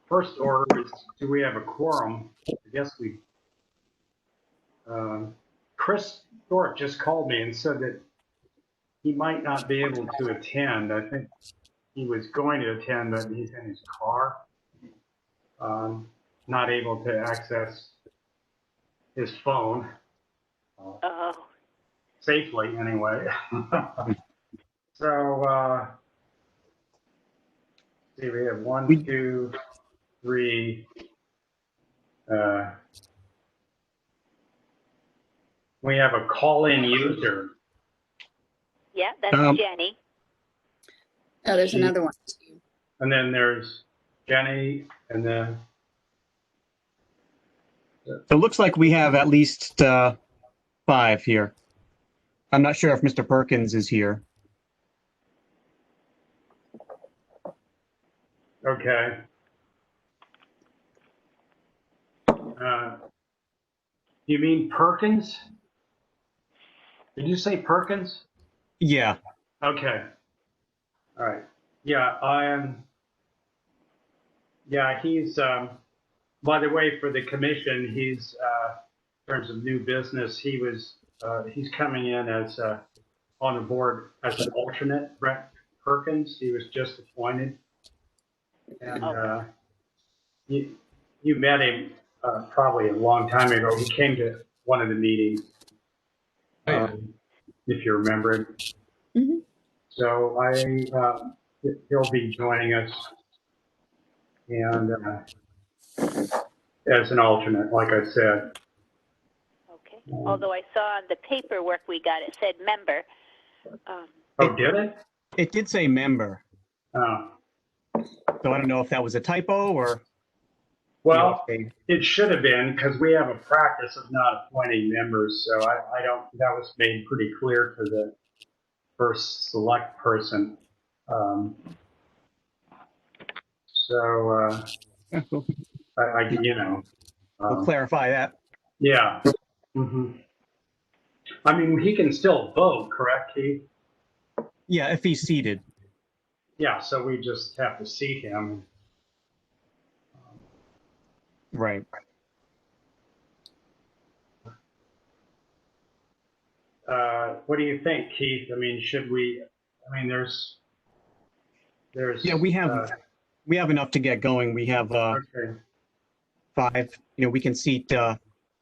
First order is, do we have a quorum? I guess we, Chris Thorpe just called me and said that he might not be able to attend. I think he was going to attend, but he's in his car, not able to access his phone. Safely, anyway. So, see, we have one, two, three. We have a call-in user. Yeah, that's Jenny. Oh, there's another one too. And then there's Jenny, and then. So it looks like we have at least 5 here. I'm not sure if Mr. Perkins is here. Okay. You mean Perkins? Did you say Perkins? Yeah. Okay. All right. Yeah, I am. Yeah, he's, by the way, for the commission, he's, in terms of new business, he's coming in as, on the board as an alternate. Brett Perkins, he was just appointed. And you met him probably a long time ago. He came to one of the meetings, if you remember it. Mm-hmm. So he'll be joining us, and as an alternate, like I said. Okay. Although I saw on the paperwork we got, it said member. Did it? It did say member. Oh. So I don't know if that was a typo or. Well, it should have been, because we have a practice of not appointing members. So I don't. That was made pretty clear to the first select person. We'll clarify that. Yeah. Mm-hmm. I mean, he can still vote, correct, Keith? Yeah, if he's seated. Yeah, so we just have to seat him. Right. What do you think, Keith? I mean, should we? I mean, there's. Yeah, we have enough to get going. We have okay. 5. You know, we can seat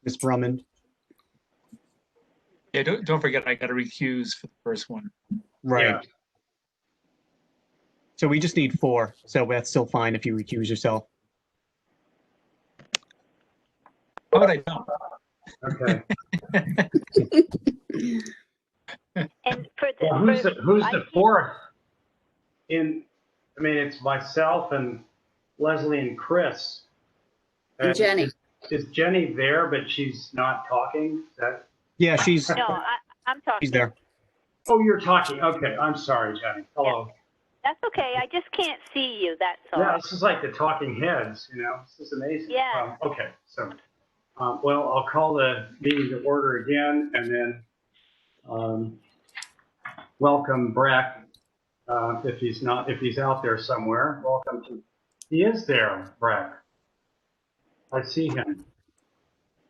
Ms. Drummond. Yeah, don't forget, I got to recuse for the first one. Right. Yeah. So we just need 4. So that's still fine if you recuse yourself. How about I don't? Okay. And for the Well, who's the 4th? I mean, it's myself and Leslie and Chris. And Jenny. Is Jenny there, but she's not talking? Yeah, she's. No, I'm talking. She's there. Oh, you're talking. Okay, I'm sorry, Jenny. Hello. Yeah. That's okay. I just can't see you. That's all. Yeah, this is like the talking heads. You know, this is amazing. Yeah. Okay, so. Well, I'll call the meeting to order again, and then welcome Breck. If he's out there somewhere, welcome to. He is there, Breck. I see him.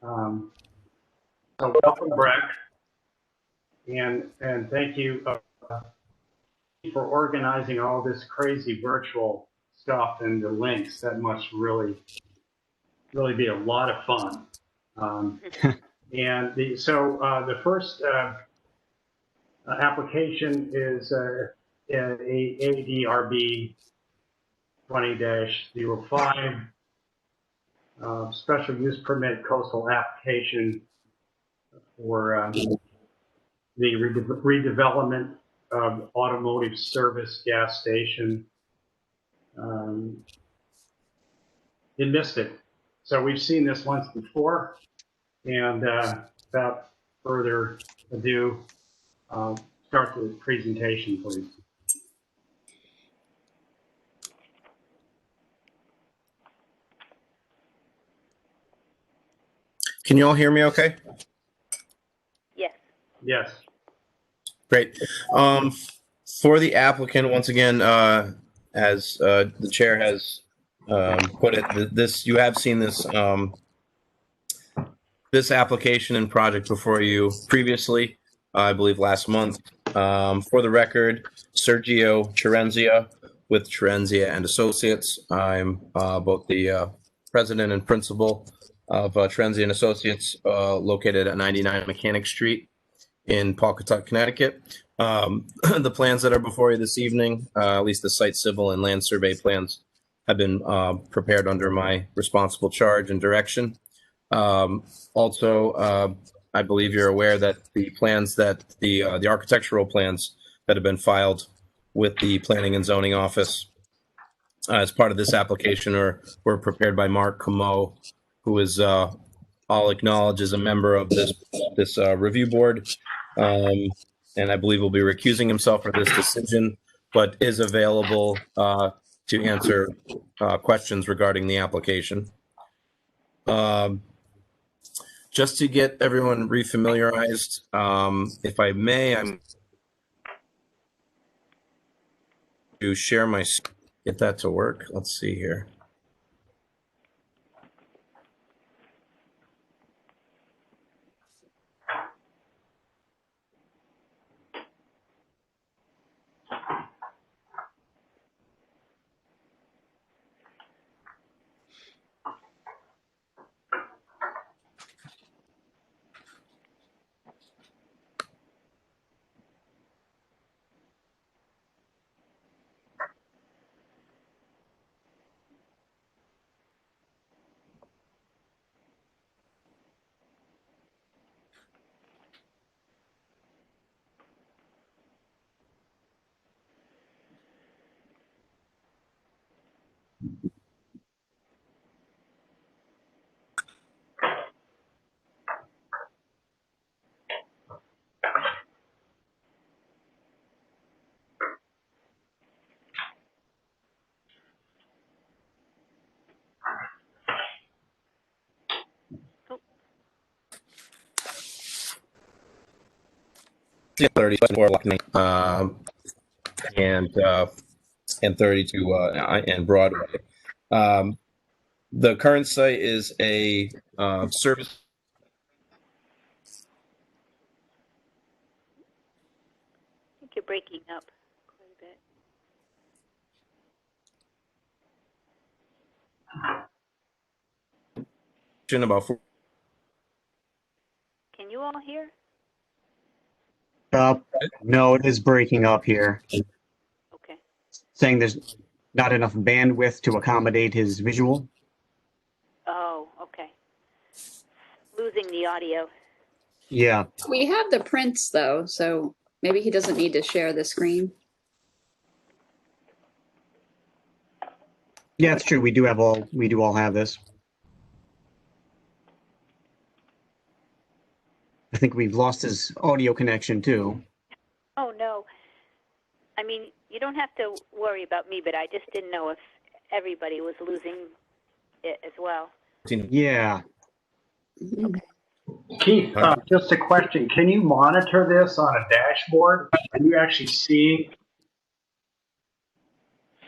So welcome, Breck, and thank you for organizing all this crazy virtual stuff and the links. That must really be a lot of fun. And the first application is ADRB 20-05 special use permit coastal application for the redevelopment of automotive service gas station in Mystic. So we've seen this once before, and without further ado, start the presentation, please. Can you all hear me okay? Yes. Yes. Great. For the applicant, once again, as the chair has put it, this, you have seen this, this application and project before you previously, I believe last month. For the record, Sergio Cerenzia with Cerenzia and Associates. I'm both the president and principal of Cerenzia and Associates, located at 99 Mechanic Street in Pawcatuck, Connecticut. The plans that are before you this evening, at least the site civil and land survey plans, have been prepared under my responsible charge and direction. Also, I believe you're aware that the plans that the architectural plans that have been filed with the Planning and Zoning Office as part of this application were prepared by Mark Camo, who is I'll acknowledge is a member of this review board, and I believe will be recusing himself for this decision, but is available to answer questions regarding the application. Just to get everyone refamiliarized, if I may, I'm to share my, get that to work. Let's see here. Yeah, 34 and 32 and Broadway. The current site is a service. I think you're breaking up quite a bit. About Can you all hear? No, it is breaking up here, Okay. saying there's not enough bandwidth to accommodate his visual. Oh, okay. Losing the audio. Yeah, We have the prints though, so maybe he doesn't need to share the screen. yeah, it's true. We do all have this. I think we've lost his audio connection too. Oh, no. I mean, you don't have to worry about me, but I just didn't know if everybody was losing it as well. Yeah. Mhm. Okay. Keith, just a question. Can you monitor this on a dashboard? Are you actually seeing?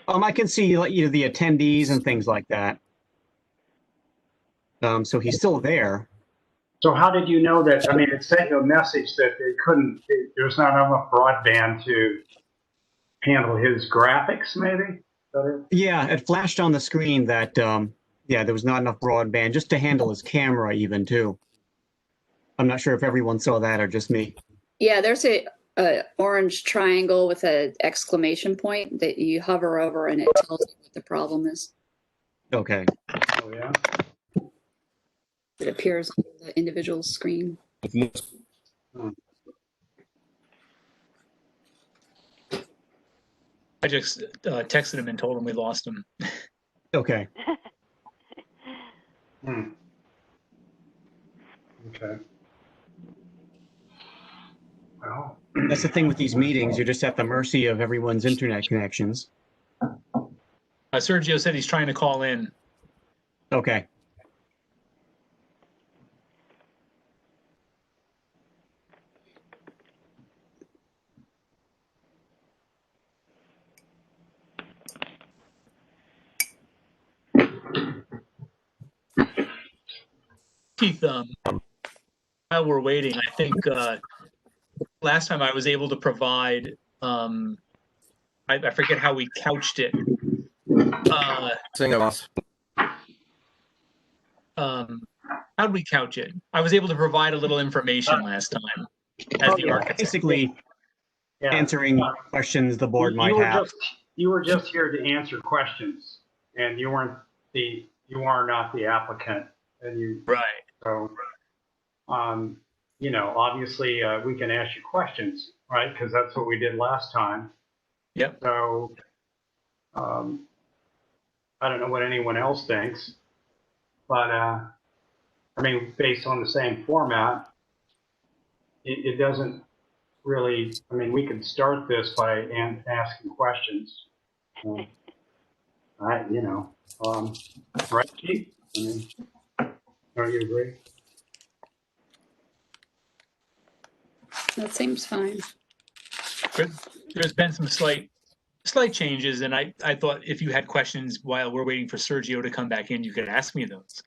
I can see like, the attendees and things like that. So he's still there. So how did you know that? I mean, it sent you a message that they couldn't, there's not enough broadband to handle his graphics, maybe? Is that it? Yeah, it flashed on the screen that yeah, there was not enough broadband just to handle his camera even too. I'm not sure if everyone saw that or just me. Yeah, there's a orange triangle with an exclamation point that you hover over and it tells you what the problem is. Okay. Oh, yeah? It appears on the individual screen. I just texted him and told him we lost him. Okay. Hmm. Okay. Well, That's the thing with these meetings. You're just at the mercy of everyone's internet connections. Sergio said he's trying to call in. Okay. Keith, while we're waiting, I think last time I was able to provide, I forget how we couched it. Sing us. How'd we couch it? I was able to provide a little information last time as the architect. Basically, Yeah. answering questions the board You might were have. you were just here to answer questions, and you are not the applicant, and Right. so, obviously, we can ask you questions, right? Because that's what we did last time. Yep. So, I don't know what anyone else thinks, but, based on the same format, it doesn't really, we could start this by asking questions. Right, right, Keith? Don't you agree? That seems fine. There's been some slight changes, and I thought if you had questions while we're waiting for Sergio to come back in, you could ask me those.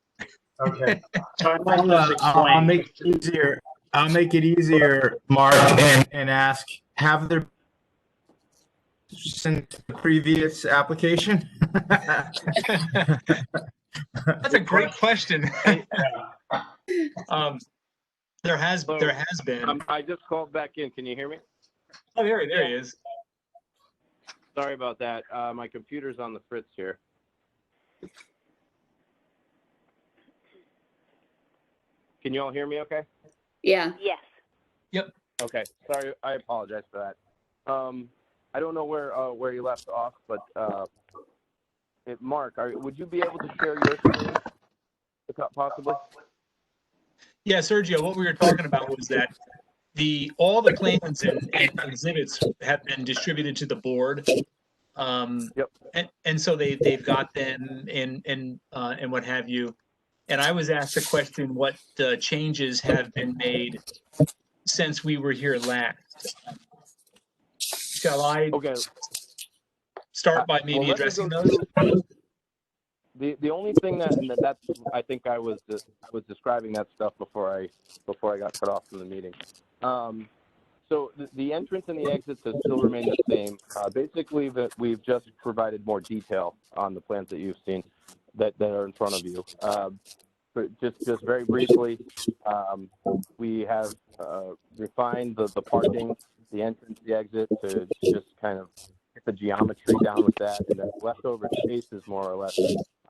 Okay. So I might just explain. I'll make it easier. I'll make it easier, Mark, and ask, have there since the previous application? That's a great question. There has been. I just called back in. Can you hear me? Oh, there he is. Sorry about that. My computer's on the fritz here. Can you all hear me okay? Yeah. Yes. Okay. Sorry. I apologize for that. I don't know where you left off, but Mark, would you be able to share your screen, possibly? Yeah, Sergio, what we were talking about was that all the plans and exhibits have been distributed to the board. Yep. And so they've got them and what have you. And I was asked the question, what changes have been made since we were here last? Shall I start by maybe addressing those? The only thing that's I think I was describing that stuff before I got cut off from the meeting. So the entrance and the exits have still remained the same. Basically, that we've just provided more detail on the plans that you've seen that are in front of you. But just very briefly, we have refined the parking, the entrance, the exit to just kind of get the geometry down with that, and then leftover spaces more or less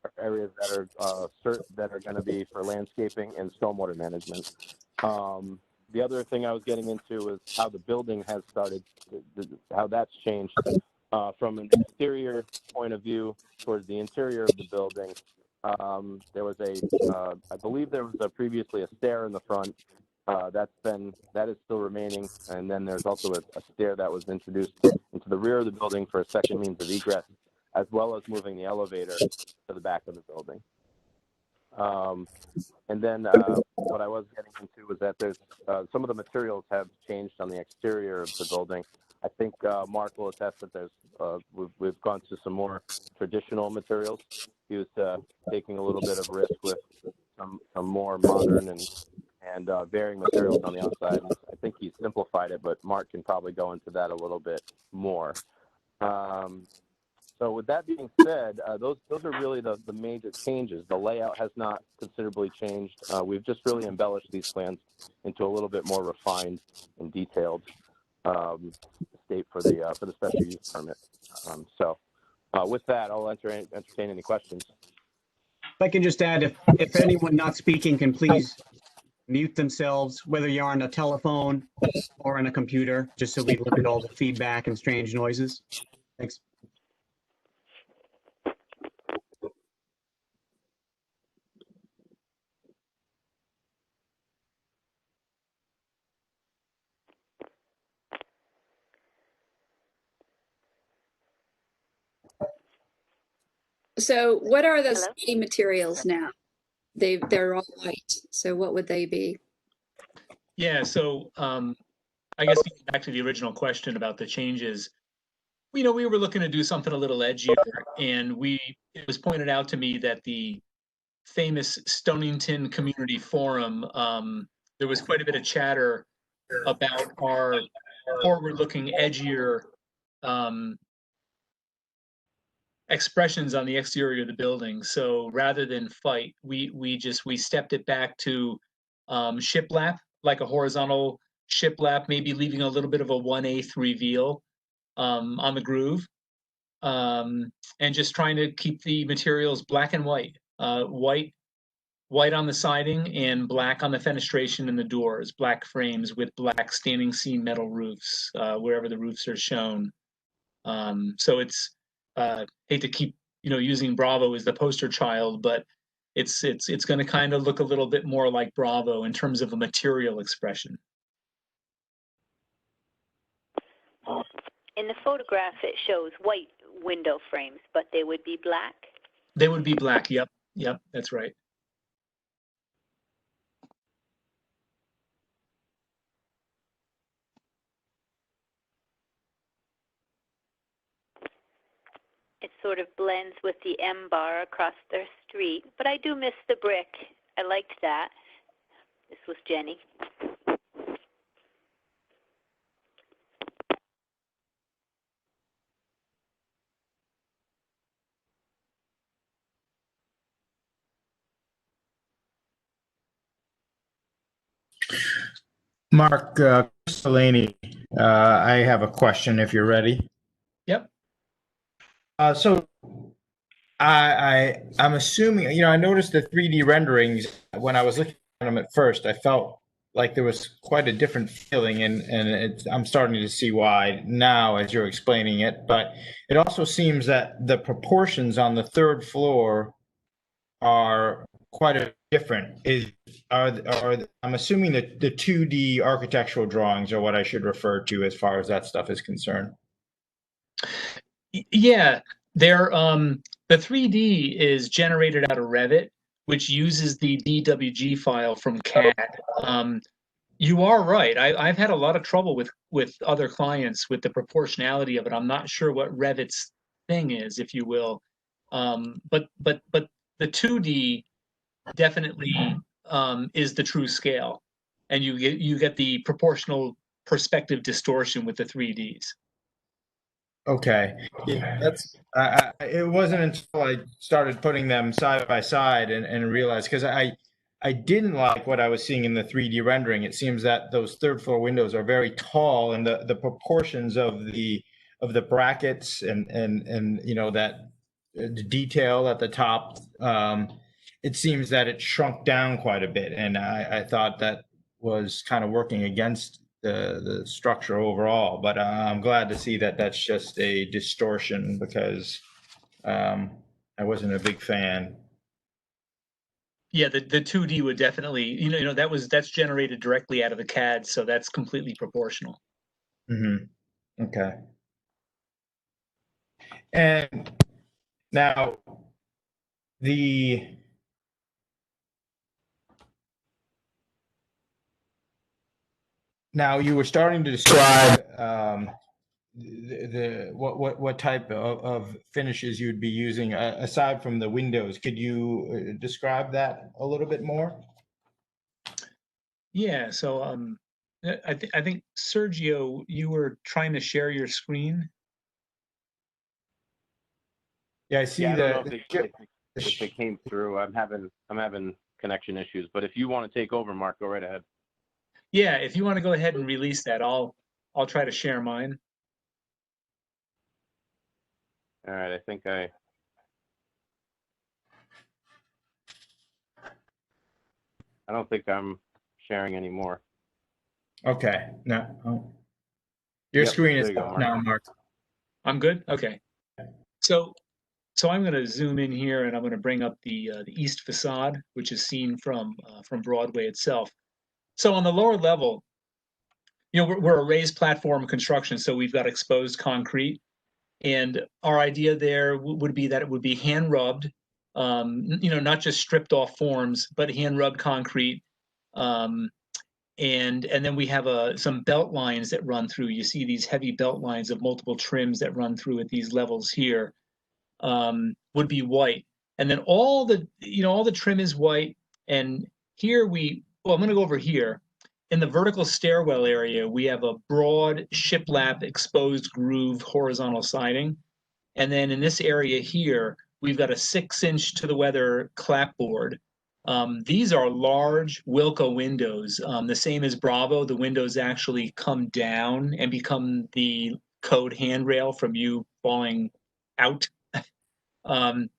are areas that are going to be for landscaping and stormwater management. The other thing I was getting into is how the building has started, how that's changed from an exterior point of view towards the interior of the building. There was I believe there was previously a stair in the front. That is still remaining, and then there's also a stair that was introduced into the rear of the building for a second means of egress, as well as moving the elevator to the back of the building. And then what I was getting into was that there's some of the materials have changed on the exterior of the building. I think Mark will attest that there's we've gone to some more traditional materials. He was taking a little bit of risk with some more modern and varying materials on the outside. And I think he simplified it, but Mark can probably go into that a little bit more. So with that being said, those are really the major changes. The layout has not considerably changed. We've just really embellished these plans into a little bit more refined and detailed state for the special use permit. So with that, I'll entertain any questions. If I can just add, if anyone not speaking can please mute themselves, whether you're on a telephone or on a computer, just so we limit all the feedback and strange noises. Thanks. So what are the Hello? study materials now? They're all white. So what would they be? Yeah, so I guess back to the original question about the changes. we were looking to do something a little edgier, and it was pointed out to me that the famous Stonington Community Forum, there was quite a bit of chatter about our forward-looking, edgier expressions on the exterior of the building. So rather than fight, we stepped it back to shiplap, like a horizontal shiplap, maybe leaving a little bit of a 1/8 reveal on the groove, and just trying to keep the materials black and white, white on the siding and black on the fenestration and the doors, black frames with black standing seam metal roofs wherever the roofs are shown. So it's hate to keep using Bravo as the poster child, but it's going to kind of look a little bit more like Bravo in terms of a material expression. In the photograph, it shows white window frames, but they would be black? They would be black, yep, that's right. It sort of blends with the M bar across their street, but I do miss the brick. I liked that. This was Jenny. Mark, Delaney, I have a question if you're ready. Yep. So I'm assuming, I noticed the 3D renderings when I was looking at them at first. I felt like there was quite a different feeling, and I'm starting to see why now as you're explaining it. But it also seems that the proportions on the third floor are quite a different. I'm assuming that the 2D architectural drawings are what I should refer to as far as that stuff is concerned. Yeah, they're the 3D is generated out of Revit, which uses the DWG file from CAD. You are right. I've had a lot of trouble with other clients with the proportionality of it. I'm not sure what Revit's thing is, if you will. But the 2D definitely is the true scale, and you get the proportional perspective distortion with the 3Ds. Okay, yeah, that's it wasn't until I started putting them side by side and realized, because I didn't like what I was seeing in the 3D rendering. It seems that those third floor windows are very tall, and the proportions of the brackets and that the detail at the top, it seems that it shrunk down quite a bit, and I thought that was kind of working against the structure overall. But I'm glad to see that that's just a distortion, because I wasn't a big fan. Yeah, the 2D would definitely, that's generated directly out of the CAD, so that's completely proportional. Mm-hmm. Okay. And now you were starting to describe what type of finishes you'd be using aside from the windows. Could you describe that a little bit more? Yeah, so I think Sergio, you were trying to share your screen. Yeah, I see Yeah, I don't know that. if it came through. I'm having connection issues, but if you want to take over, Mark, go right ahead. Yeah, if you want to go ahead and release that, I'll try to share mine. All right, I think I don't think I'm sharing anymore. Okay. No. Oh. Your Yep, screen is there you go, up now, Mark. I'm good? Okay. So I'm going to zoom in here, and I'm going to bring up the east facade, which is seen from Broadway itself. So on the lower level, we're a raised platform construction, so we've got exposed concrete, and our idea there would be that it would be hand rubbed, not just stripped off forms, but hand rubbed concrete, and then we have some belt lines that run through. You see these heavy belt lines of multiple trims that run through at these levels here, would be white. And then all the trim is white. And here I'm going to go over here. In the vertical stairwell area, we have a broad shiplap exposed groove horizontal siding. And then in this area here, we've got a 6-inch to the weather clapboard. These are large Wilco windows, the same as Bravo. The windows actually come down and become the code handrail from you falling out. And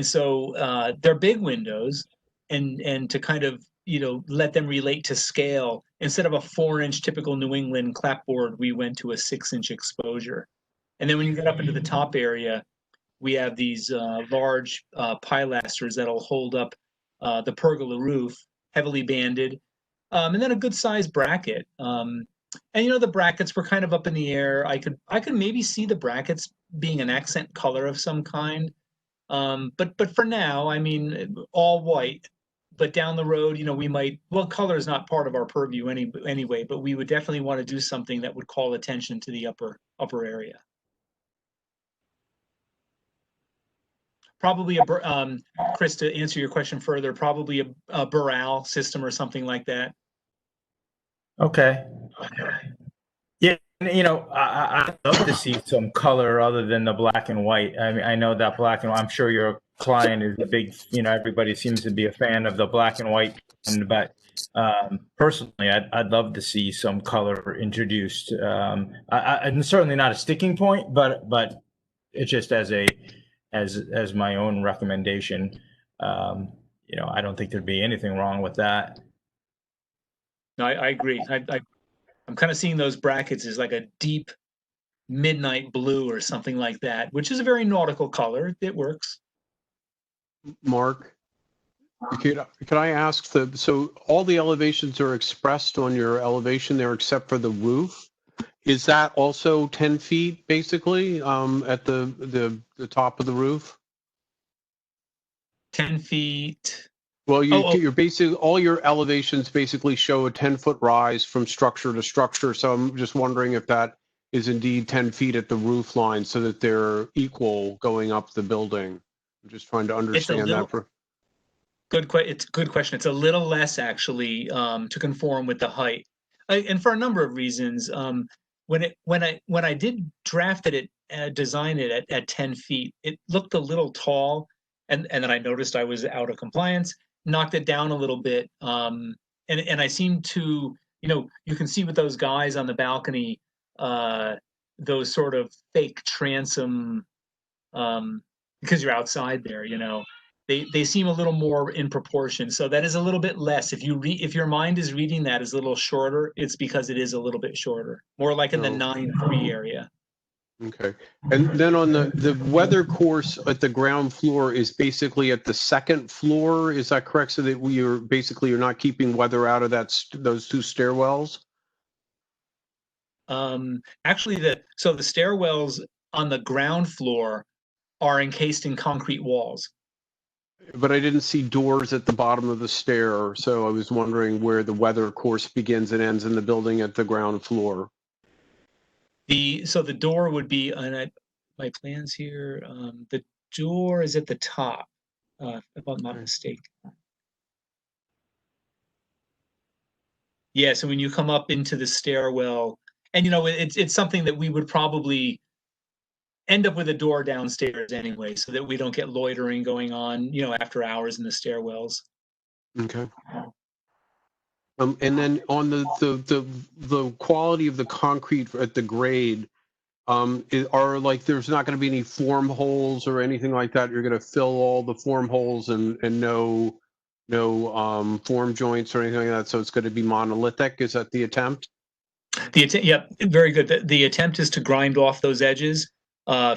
so they're big windows, and to kind of let them relate to scale, instead of a 4-inch typical New England clapboard, we went to a 6-inch exposure. And then when you get up into the top area, we have these large pilasters that'll hold up the pergola roof, heavily banded, and then a good sized bracket. And the brackets were kind of up in the air. I could maybe see the brackets being an accent color of some kind. But for now, I mean, all white. But down the road, we might. Well, color is not part of our purview anyway. But we would definitely want to do something that would call attention to the upper area. Probably Chris, to answer your question further, probably a Burrell system or something like that. Okay. Yeah, I'd love to see some color other than the black and white. I mean, I know that black and white, I'm sure your client is a big, everybody seems to be a fan of the black and white, but personally, I'd love to see some color introduced. I'm certainly not a sticking point, but it's just as my own recommendation. I don't think there'd be anything wrong with that. No, I agree. I'm kind of seeing those brackets as like a deep midnight blue or something like that, which is a very nautical color. It works. Mark, could I ask so all the elevations are expressed on your elevation there except for the roof. Is that also 10 feet basically at the top of the roof? 10 feet. Well, you're basically, all your elevations basically show a 10-foot rise from structure to structure. So I'm just wondering if that is indeed 10 feet at the roof line so that they're equal going up the building. I'm just trying to understand that. It's a good question. It's a little less actually to conform with the height, and for a number of reasons. When I did design it at 10 feet, it looked a little tall, and then I noticed I was out of compliance. Knocked it down a little bit, and I seem to, you can see with those guys on the balcony, those sort of fake transom, because you're outside there, they seem a little more in proportion. So that is a little bit less. If your mind is reading that as a little shorter, it's because it is a little bit shorter, more like in the 9-3 area. Okay. And then on the weather course at the ground floor is basically at the second floor. Is that correct? So that you're not keeping weather out of those two stairwells? Actually, the stairwells on the ground floor are encased in concrete walls. But I didn't see doors at the bottom of the stair, so I was wondering where the weather course begins and ends in the building at the ground floor. So the door would be on my plans here. The door is at the top, if I'm not mistaken. Yeah, so when you come up into the stairwell, and it's something that we would probably end up with a door downstairs anyway, so that we don't get loitering going on, after hours in the stairwells. Okay. And then on the quality of the concrete at the grade, there's not going to be any form holes or anything like that? You're going to fill all the form holes and no form joints or anything like that. So it's going to be monolithic. Is that the attempt? Yep, very good. The attempt is to grind off those edges,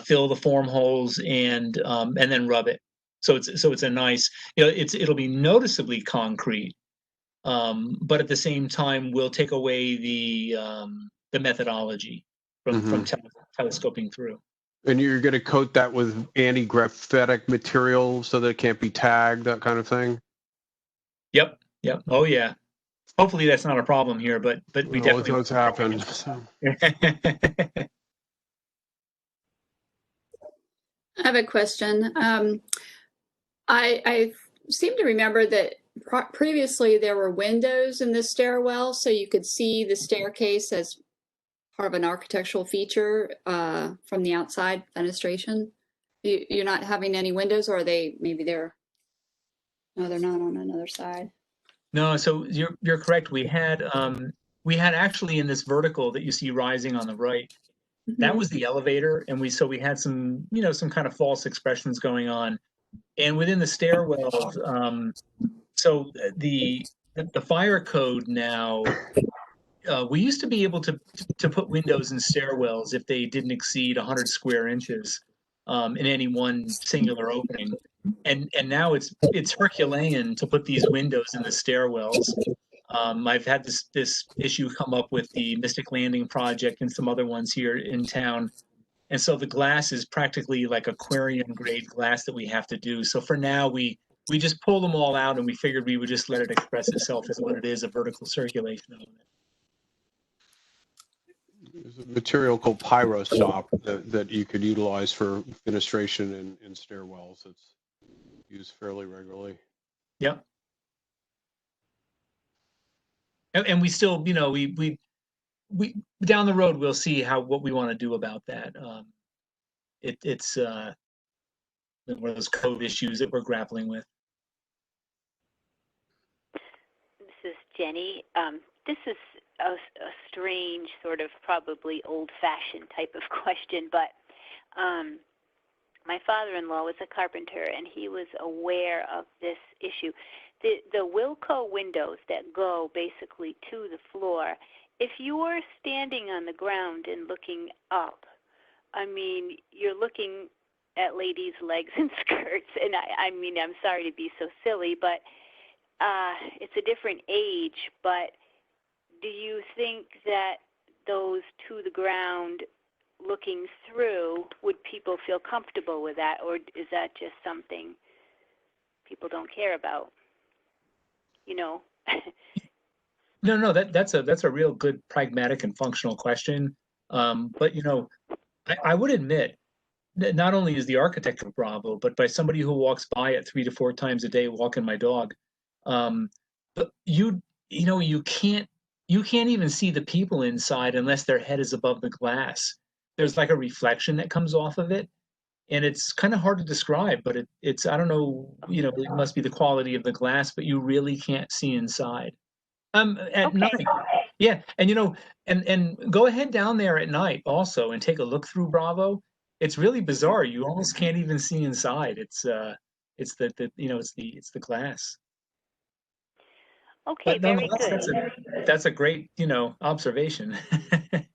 fill the form holes, and then rub it. So it's a nice. It'll be noticeably concrete. But at the same time, we'll take away the methodology from telescoping through. And you're going to coat that with anti-graphitic material so that it can't be tagged, that kind of thing? Yep. Oh, yeah. Hopefully that's not a problem here, but we Well, it definitely. does happen. So. I have a question. I seem to remember that previously there were windows in the stairwell, so you could see the staircase as part of an architectural feature from the outside fenestration. You're not having any windows, or are they, maybe they're, no, they're not on another side. No, so you're correct. We had actually in this vertical that you see rising on the right, that was the elevator, and we had some, some kind of false expressions going on. And within the stairwells, so the fire code now, we used to be able to put windows in stairwells if they didn't exceed 100 square inches in any one singular opening. And now it's Herculean to put these windows in the stairwells. I've had this issue come up with the Mystic Landing project and some other ones here in town. And so the glass is practically like aquarium grade glass that we have to do. So for now, we just pull them all out, and we figured we would just let it express itself as what it is, a vertical circulation element. There's a material called pyrostop that you could utilize for fenestration in stairwells. It's used fairly regularly. Yep. And we still, we down the road we'll see what we want to do about that. It's one of those code issues that we're grappling with. This is Jenny. This is a strange, sort of probably old-fashioned type of question, but my father-in-law was a carpenter, and he was aware of this issue. The Wilco windows that go basically to the floor, if you're standing on the ground and looking up, I mean, you're looking at ladies' legs and skirts, and I mean, I'm sorry to be so silly, but it's a different age, but do you think that those to the ground looking through, would people feel comfortable with that, or is that just something people don't care about? No, that's a real good pragmatic and functional question. But I would admit that not only is the architect a Bravo, but by somebody who walks by it 3 to 4 times a day walking my dog, but you can't even see the people inside unless their head is above the glass. There's like a reflection that comes off of it, and it's kind of hard to describe, but it's I don't know, it must be the quality of the glass, but you really can't see inside. At night. Yeah, and and go ahead down there at night also and take a look through Bravo. It's really bizarre. You almost can't even see inside. It's the it's the glass. Okay, But very nonetheless, good. that's a great, observation.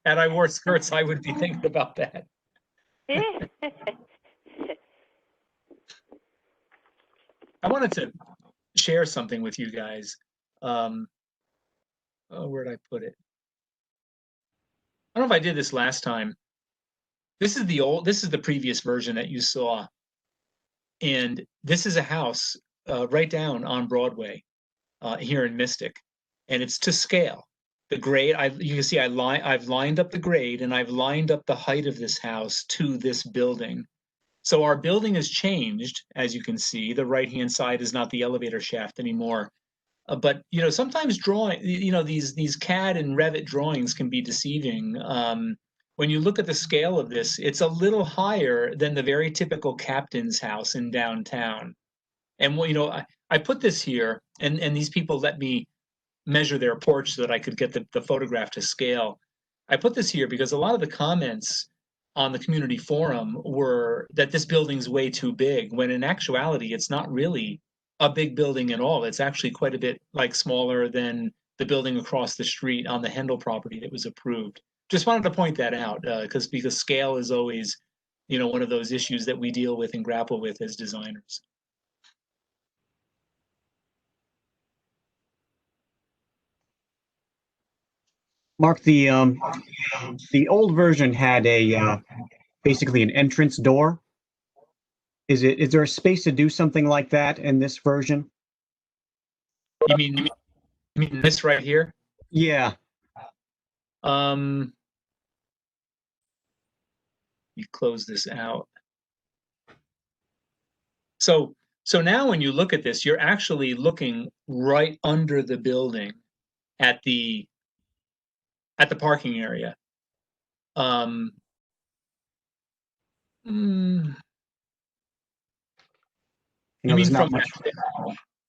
Had I wore skirts, I would be thinking about that. I wanted to share something with you guys. Where'd I put it? I don't know if I did this last time. This is the previous version that you saw. And this is a house right down on Broadway here in Mystic. And it's to scale. The grade, you can see I've lined up the grade, and I've lined up the height of this house to this building. So our building has changed, as you can see. The right-hand side is not the elevator shaft anymore. But sometimes drawing, these CAD and Revit drawings can be deceiving. When you look at the scale of this, it's a little higher than the very typical captain's house in downtown. And I put this here, and these people let me measure their porch so that I could get the photograph to scale. I put this here because a lot of the comments on the community forum were that this building's way too big, when in actuality, it's not really a big building at all. It's actually quite a bit smaller than the building across the street on the Hendel property that was approved. Just wanted to point that out because scale is always, one of those issues that we deal with and grapple with as designers. Mark, the old version had a basically an entrance door. Is there a space to do something like that in this version? You mean I mean, this right here. Yeah. You close this out. So now when you look at this, you're actually looking right under the building at the parking area. Mm, You know, mean there's from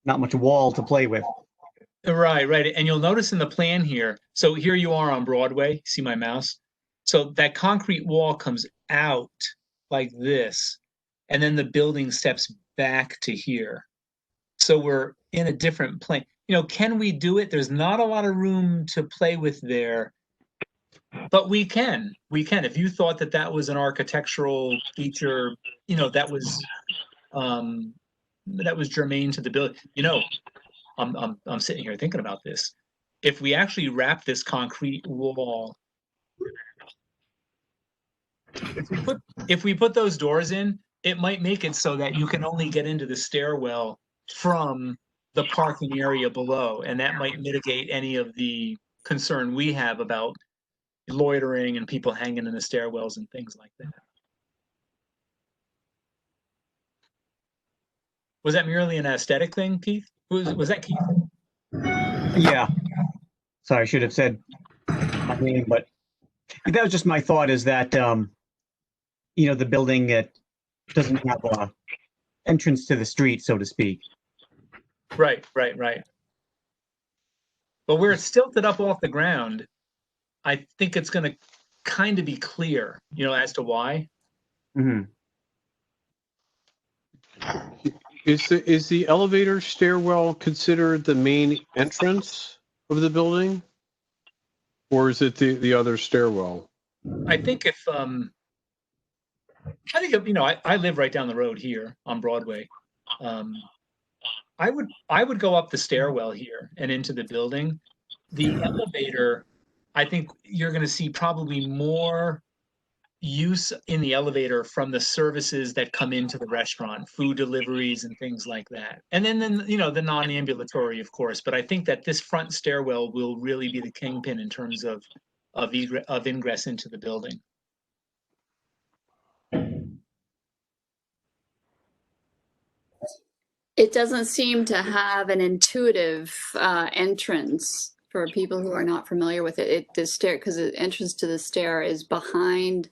not much wall to play with. right. And you'll notice in the plan here, so here you are on Broadway, see my mouse? So that concrete wall comes out like this, and then the building steps back to here. So we're in a different plane. You know, can we do it? There's not a lot of room to play with there, but we can. We can. If you thought that that was an architectural feature, you know, that was germane to the building. You know, I'm sitting here thinking about this. If we actually wrap this concrete wall, if we put those doors in, it might make it so that you can only get into the stairwell from the parking area below, and that might mitigate any of the concern we have about loitering and people hanging in the stairwells and things like that. Was that merely an aesthetic thing, Keith? Was that Keith? Yeah. Sorry, I should have said my name, but that was just my thought is that, you know, the building that doesn't have a entrance to the street, so to speak. Right. But where it's stilted up off the ground, I think it's going to kind of be clear, you know, as to why. Mm-hmm. Is the elevator stairwell considered the main entrance of the building, or is it the other stairwell? I think if you know, I live right down the road here on Broadway. I would go up the stairwell here and into the building. The elevator, I think you're going to see probably more use in the elevator from the services that come into the restaurant, food deliveries and things like that. And then you know, the non-ambulatory, of course. But I think that this front stairwell will really be the kingpin in terms of ingress into the building. It doesn't seem to have an intuitive entrance for people who are not familiar with it. The stair, because the entrance to the stair is behind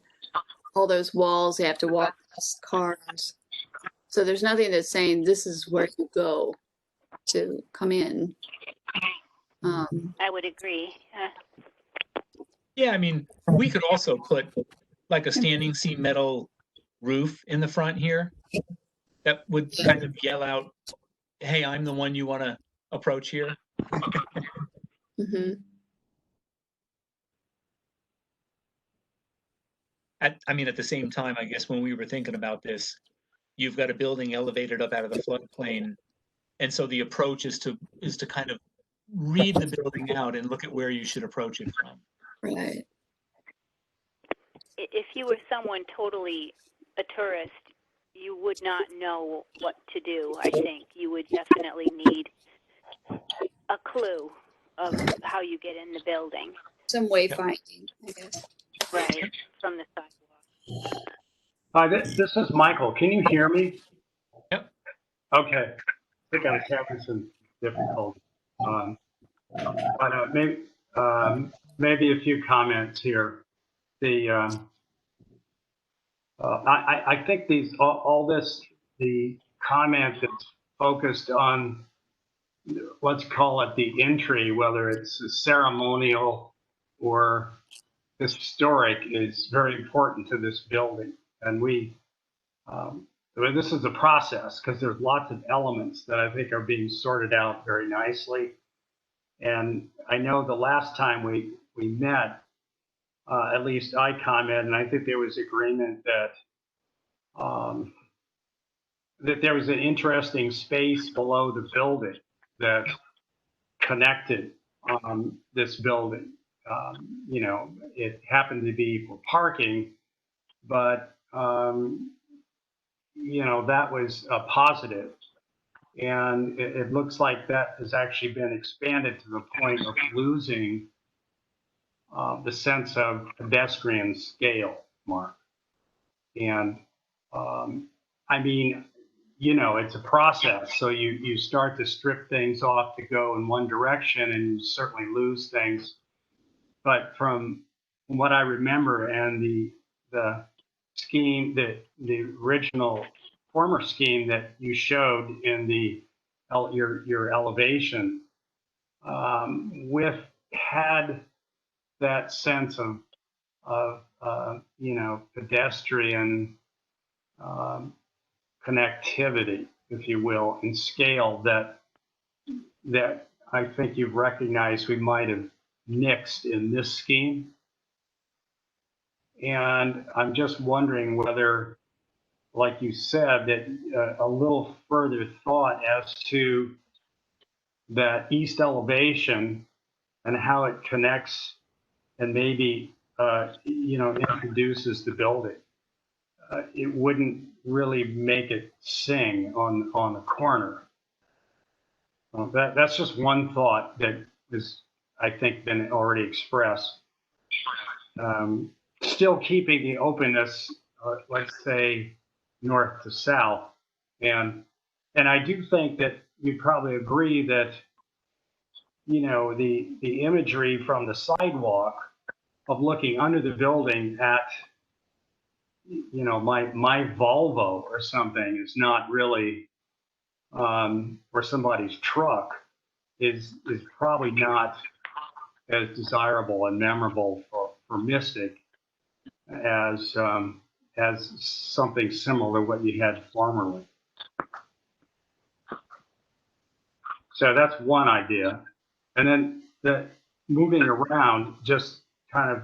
all those walls. You have to walk past cars. So there's nothing that's saying this is where you go to come in. I would agree. Yeah, I mean, we could also put like a standing seam metal roof in the front here that would kind of yell out, hey, I'm the one you want to approach here. Mm-hmm. I mean, at the same time, I guess when we were thinking about this, you've got a building elevated up out of the floodplain. And so the approach is to kind of read the building out and look at where you should approach it from. Right. If you were someone totally a tourist, you would not know what to do. I think you would definitely need a clue of how you get in the building. Some wayfinding, I guess. Right, from the sidewalk. Hi, this is Michael. Can you hear me? Yep. Okay. I think I was having some difficulty. But maybe a few comments here. I think the comment that's focused on, let's call it the entry, whether it's ceremonial or historic, is very important to this building. And this is a process because there's lots of elements that I think are being sorted out very nicely. And I know the last time we met, at least I commented, and I think there was agreement that that there was an interesting space below the building that connected this building. You know, it happened to be for parking, but you know, that was a positive. And it looks like that has actually been expanded to the point of losing the sense of pedestrian scale, Mark. And I mean, you know, it's a process. So you start to strip things off to go in one direction, and you certainly lose things. But from what I remember, and the scheme, the original former scheme that you showed in your elevation, with had that sense of you know, pedestrian um, connectivity, if you will, and scale that I think you've recognized we might have nixed in this scheme. And I'm just wondering whether, like you said, that a little further thought as to that east elevation and how it connects and maybe you know, introduces the building. It wouldn't really make it sing on the corner. That's just one thought that is, I think, been already expressed. Still keeping the openness, let's say, north to south, and I do think that you probably agree that, you know, the imagery from the sidewalk of looking under the building at, you know, my Volvo or something is not really, or somebody's truck is probably not as desirable and memorable for Mystic as something similar to what you had formerly. So that's one idea. And then the moving around, just kind of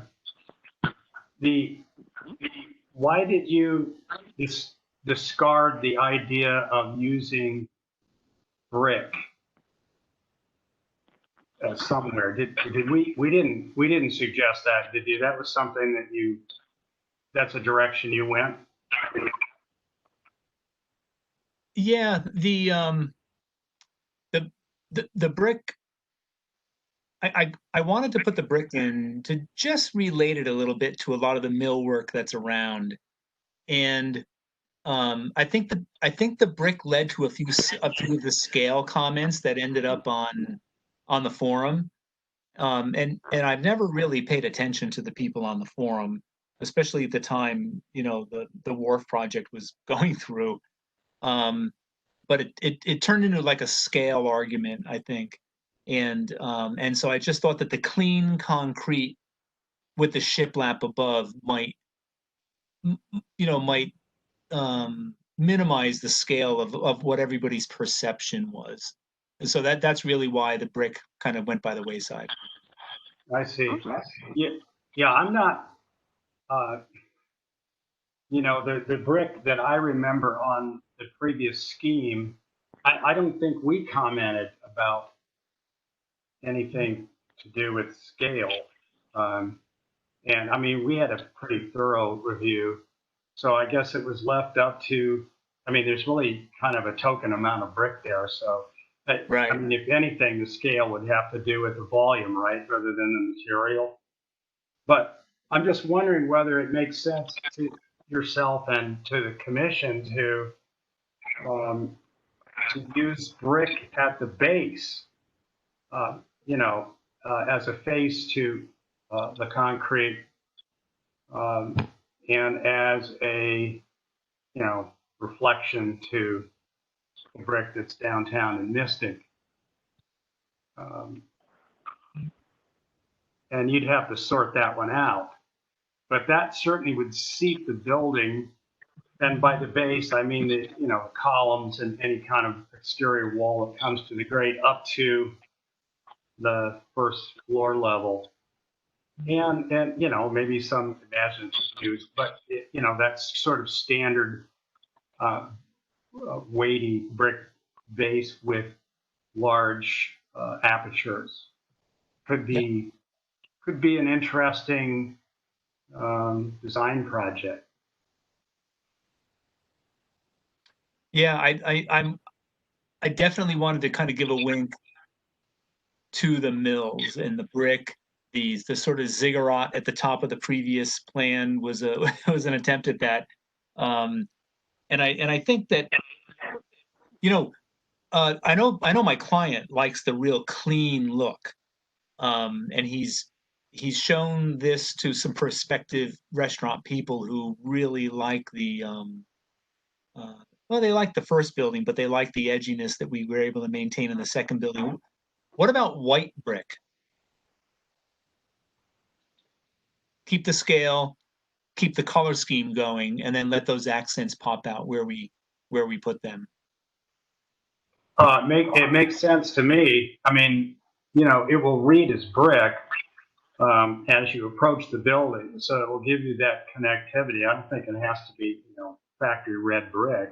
why did you discard the idea of using brick somewhere? Did we didn't suggest that, did you? That was something that that's a direction you went? Yeah, the brick. I wanted to put the brick in to just relate it a little bit to a lot of the millwork that's around, and I think the brick led to a few of the scale comments that ended up on the forum, and I've never really paid attention to the people on the forum, especially at the time, you know, the wharf project was going through. But it turned into like a scale argument, I think, and so I just thought that the clean concrete with the shiplap above might, you know, minimize the scale of what everybody's perception was. And so that's really why the brick kind of went by the wayside. I see. Yeah, I'm not, you know, the brick that I remember on the previous scheme, I don't think we commented about anything to do with scale. And I mean, we had a pretty thorough review. So I guess it was left up to, I mean, there's really kind of a token amount of brick there. So, Right. I mean, if anything, the scale would have to do with the volume, right, rather than the material. But I'm just wondering whether it makes sense to yourself and to the commission to use brick at the base, you know, as a face to the concrete, and as a, you know, reflection to the brick that's downtown in Mystic. And you'd have to sort that one out. But that certainly would seat the building. And by the base, I mean the, you know, columns and any kind of exterior wall that comes to the grade up to the first floor level. And you know, maybe some imaginative views, but you know, that's sort of standard weighty brick base with large apertures. Could be an interesting design project. Yeah, I definitely wanted to kind of give a wink to the mills and the brick. The sort of ziggurat at the top of the previous plan was a was an attempt at that. And I think that, you know, I know my client likes the real clean look, and he's shown this to some prospective restaurant people who really like the well, they like the first building, but they like the edginess that we were able to maintain in the second building. What about white brick? Keep the scale, keep the color scheme going, and then let those accents pop out where we put them. It makes sense to me. I mean, you know, it will read as brick as you approach the building, so it will give you that connectivity. I don't think it has to be, you know, factory red brick.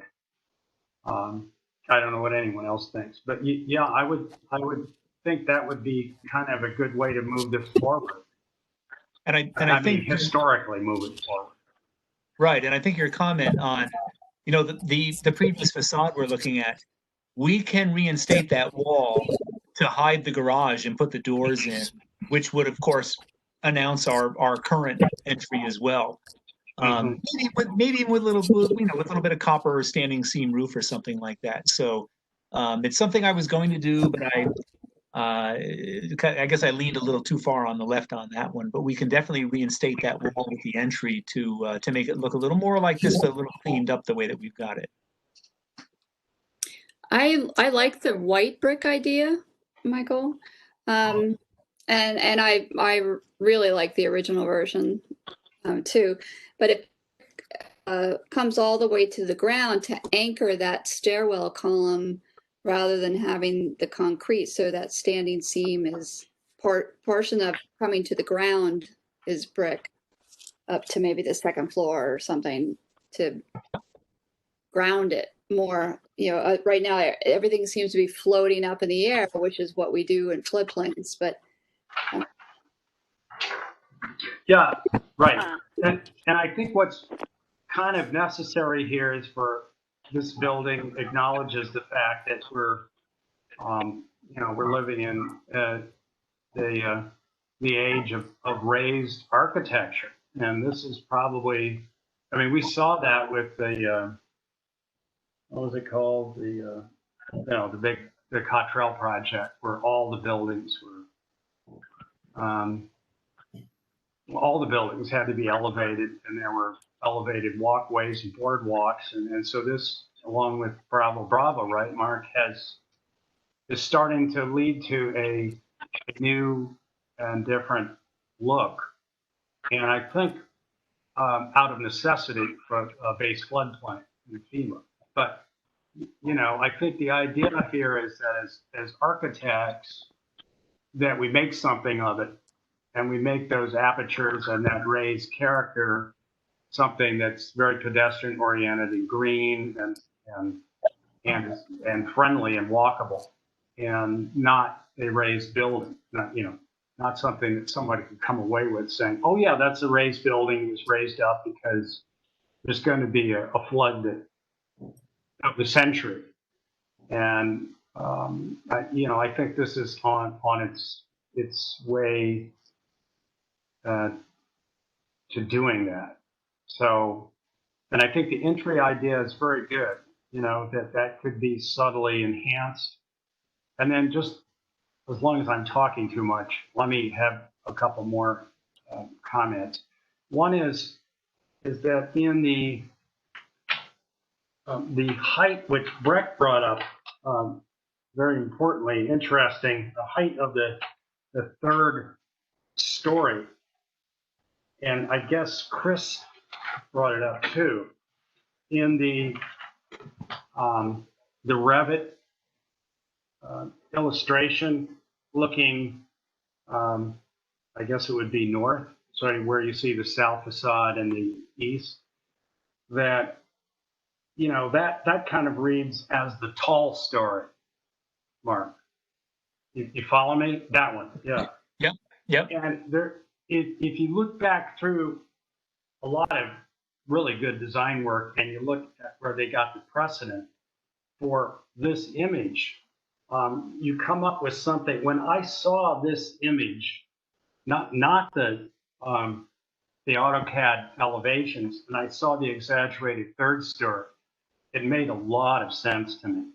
I don't know what anyone else thinks, but yeah, I would think that would be kind of a good way to move this forward. And I think historically move it forward. Right, and I think your comment on, you know, the previous facade we're looking at, we can reinstate that wall to hide the garage and put the doors in, which would of course announce our current entry as well. Maybe with a little, you know, with a little bit of copper or standing seam roof or something like that. So it's something I was going to do, but I guess I leaned a little too far on the left on that one. But we can definitely reinstate that wall with the entry to make it look a little more like this, but a little cleaned up the way that we've got it. I like the white brick idea, Michael, and I really like the original version too. But it comes all the way to the ground to anchor that stairwell column rather than having the concrete. So that standing seam is portion of coming to the ground is brick up to maybe the second floor or something to ground it more. You know, right now everything seems to be floating up in the air, which is what we do in floodplains. But yeah, right. And I think what's kind of necessary here is for this building acknowledges the fact that we're, you know, we're living in the age of raised architecture, and this is probably, I mean, we saw that with the what was it called, the you know, the Cottrell project, where all the buildings were all the buildings had to be elevated, and there were elevated walkways and boardwalks, and so this, along with Bravo, right, Mark, is starting to lead to a new and different look, and I think out of necessity for a base floodplain in FEMA. But you know, I think the idea here is that as architects, that we make something of it, and we make those apertures and that raised character something that's very pedestrian oriented and green and friendly and walkable, and not a raised building. Not, you know, not something that somebody could come away with saying, "Oh yeah, that's a raised building. It was raised up because there's going to be a flood of the century." And you know, I think this is on its way to doing that. So, and I think the entry idea is very good. You know, that could be subtly enhanced. And then, just as long as I'm talking too much, let me have a couple more comments. One is that in the height, which Breck brought up, very importantly, interesting, the height of the third story, and I guess Chris brought it up too, in the Revit illustration, looking, I guess it would be north, so where you see the south facade and the east, that, you know, that kind of reads as the tall story, Mark. You follow me? That one, yeah. Yep. And there, if you look back through a lot of really good design work and you look at where they got the precedent, for this image, you come up with something. When I saw this image, not the AutoCAD elevations, and I saw the exaggerated third story, it made a lot of sense to me.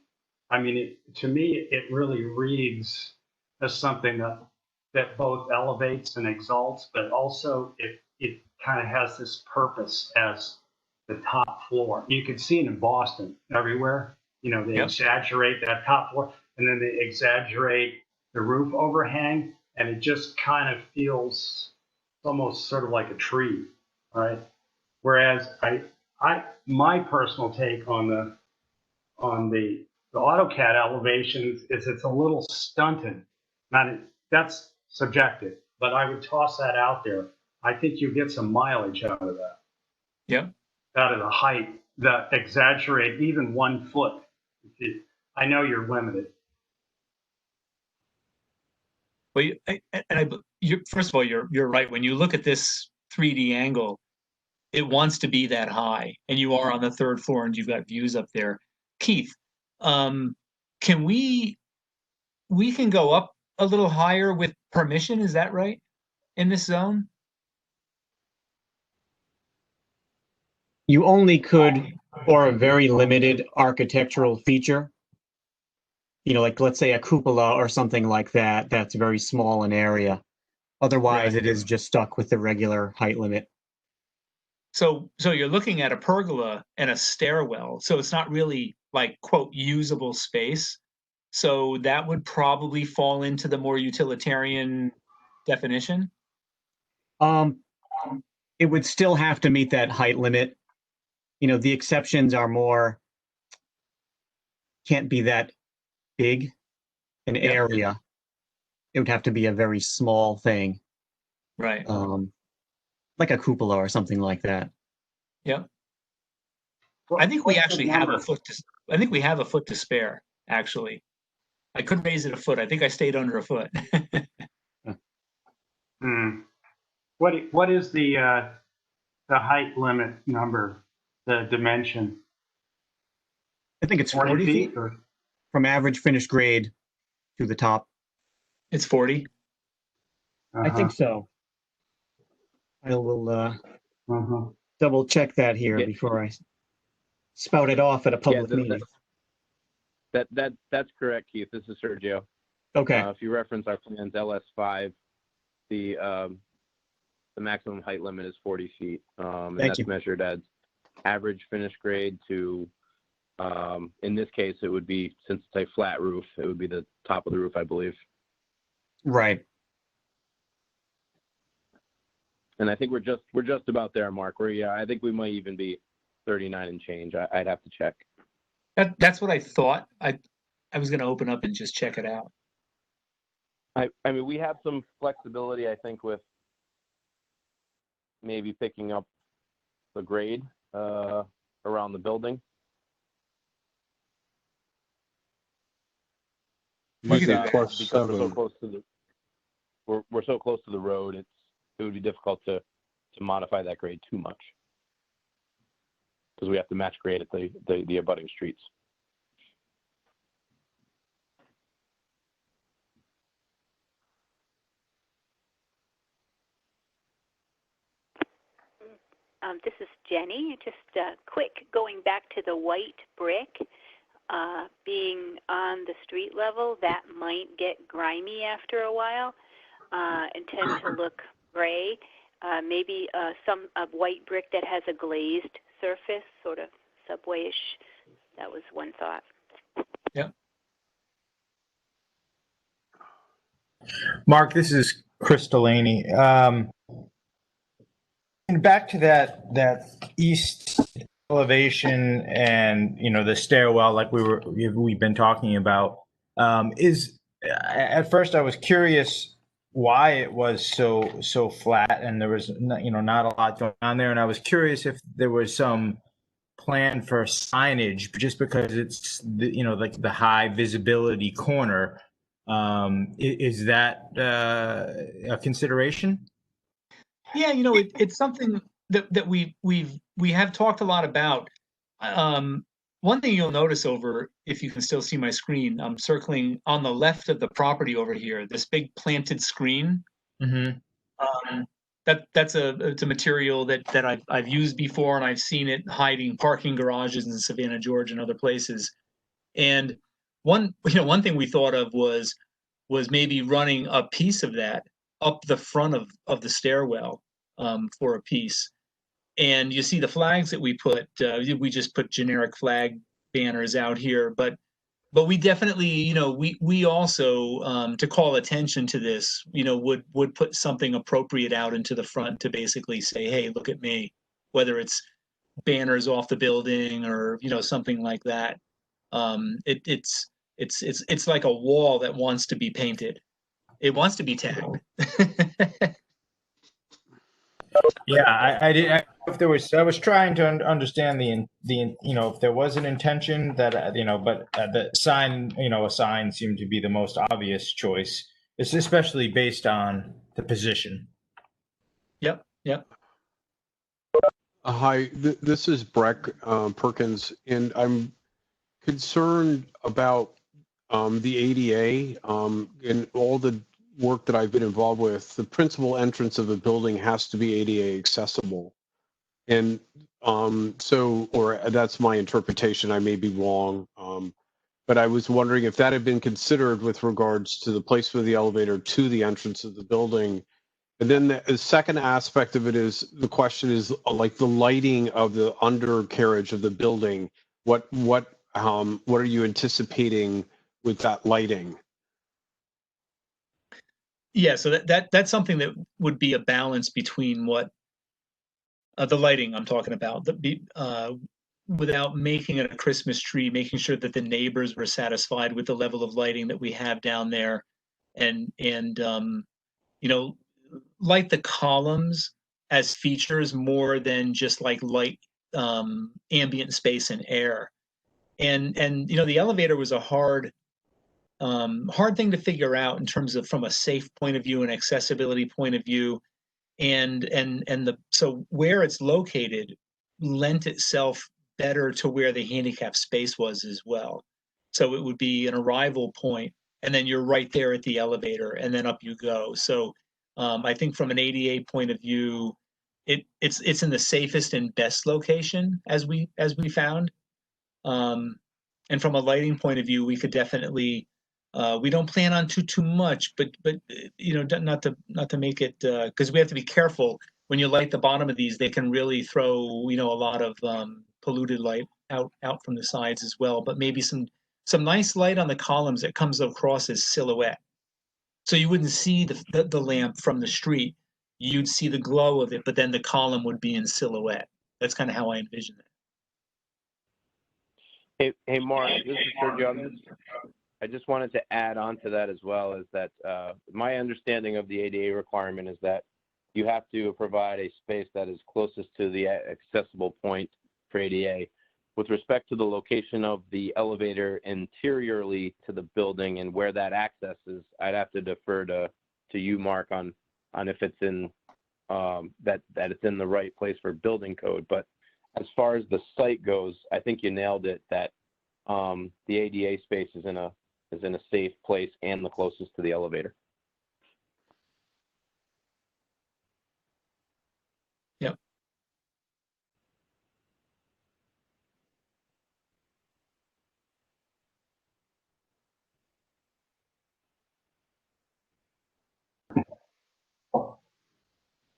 I mean, to me, it really reads as something that both elevates and exalts, but also it kind of has this purpose as the top floor. You can see it in Boston everywhere. You know, they Yep. exaggerate that top floor, and then they exaggerate the roof overhang, and it just kind of feels almost sort of like a tree, right? Whereas my personal take on the AutoCAD elevations is it's a little stunted. That's subjective, but I would toss that out there. I think you get some mileage out of that, Yep. out of the height, that exaggerate even 1 foot. I know you're limited. Well, first of all, you're right. When you look at this 3D angle, it wants to be that high, and you are on the 3rd floor, and you've got views up there. Keith, can we can go up a little higher with permission? Is that right? In this zone? You only could for a very limited architectural feature. You know, like let's say a cupola or something like that, that's very small in area. Otherwise, Right. it is just stuck with the regular height limit. So you're looking at a pergola and a stairwell. So it's not really like, quote, usable space. So that would probably fall into the more utilitarian definition. It would still have to meet that height limit. You know, the exceptions are more, can't be that big an area. It would have to be a very small thing, Right. like a cupola or something like that. Yep. I think we What's the actually have a number? foot to. I think we have a foot to spare. Actually, I could raise it a foot. I think I stayed under a foot. What is the height limit number, the dimension? I think it's 40 feet or from average finished grade to the top. It's 40. I think so. I will double check that here Yeah. before I spout it off at a public meeting. That's correct, Keith. This is Sergio. Okay. If you reference our plans LS5, the maximum height limit is 40 feet. And Thank that's you. measured as average finished grade to, in this case, it would be, since it's a flat roof, it would be the top of the roof, I believe. Right. And I think we're just about there, Mark. I think we might even be 39 and change. I'd have to check. That's what I thought. I was going to open up and just check it out. I mean, we have some flexibility, I think, with maybe picking up the grade around the building. You could do But, plus because we're so 7. close to the we're so close to the road, it would be difficult to modify that grade too much because we have to match grade at the abutting streets. This is Jenny. Just quick, going back to the white brick being on the street level, that might get grimy after a while and tend to look gray. Maybe some white brick that has a glazed surface, sort of subway-ish. That was one thought. Yeah. Mark, this is Chris Delaney. And back to that east elevation and the stairwell, like we've been talking about. Is at first I was curious why it was so flat, and there was not a lot going on there, and I was curious if there was some plan for signage, just because it's like the high visibility corner. Is that a consideration? Yeah, it's something that we have talked a lot about. one thing you'll notice over, if you can still see my screen, I'm circling on the left of the property over here, this big planted screen. Mm-hmm. It's a material that I've used before, and I've seen it hiding parking garages in Savannah, Georgia, and other places. And one thing we thought of was maybe running a piece of that up the front of the stairwell for a piece. And you see the flags that we put. We just put generic flag banners out here, but we definitely, we also, to call attention to this, would put something appropriate out into the front to basically say, hey, look at me, whether it's banners off the building or, something like that. It's like a wall that wants to be painted. It wants to be tagged. Yeah, if there was, I was trying to understand if there was an intention that, but the sign, a sign seemed to be the most obvious choice. It's especially based on the position. Yep. Hi, this is Breck Perkins, and I'm concerned about the ADA and all the work that I've been involved with. The principal entrance of a building has to be ADA accessible. And or that's my interpretation. I may be wrong. But I was wondering if that had been considered with regards to the placement of the elevator to the entrance of the building. And then the second aspect of it is the question is like the lighting of the undercarriage of the building. What are you anticipating with that lighting? Yeah, so that's something that would be a balance between what the lighting I'm talking about, without making it a Christmas tree, making sure that the neighbors were satisfied with the level of lighting that we have down there, and light the columns as features more than just like light ambient space and air. And the elevator was a hard thing to figure out in terms of from a safe point of view and accessibility point of view, so where it's located lent itself better to where the handicap space was as well. So it would be an arrival point, and then you're right there at the elevator, and then up you go. So I think from an ADA point of view, it's in the safest and best location as we found. And from a lighting point of view, we could definitely we don't plan on too much, but not to make it because we have to be careful when you light the bottom of these. They can really throw a lot of polluted light out from the sides as well. But maybe some nice light on the columns that comes across as silhouette, so you wouldn't see the lamp from the street. You'd see the glow of it, but then the column would be in silhouette. That's kind of how I envision it. Hey, Mark, this is Sergio. I just wanted to add on to that as well, is that my understanding of the ADA requirement is that you have to provide a space that is closest to the accessible point for ADA. With respect to the location of the elevator interiorly to the building and where that access is, I'd have to defer to you, Mark, on if it's in that it's in the right place for building code. But as far as the site goes, I think you nailed it. That the ADA space is in a safe place and the closest to the elevator. Yep.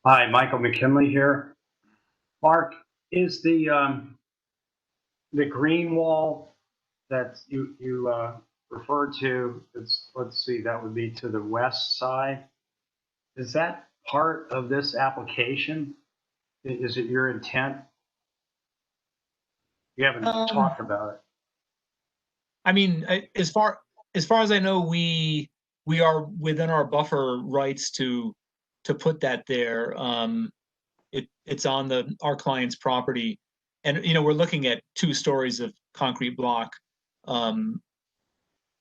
Hi, Michael McKinley here. Mark, is the green wall that you referred to, let's see, that would be to the west side. Is that part of this application? Is it your intent? You haven't talked about it. I mean, as far as I know, we are within our buffer rights to put that there. It's on our client's property, and we're looking at 2 stories of concrete block,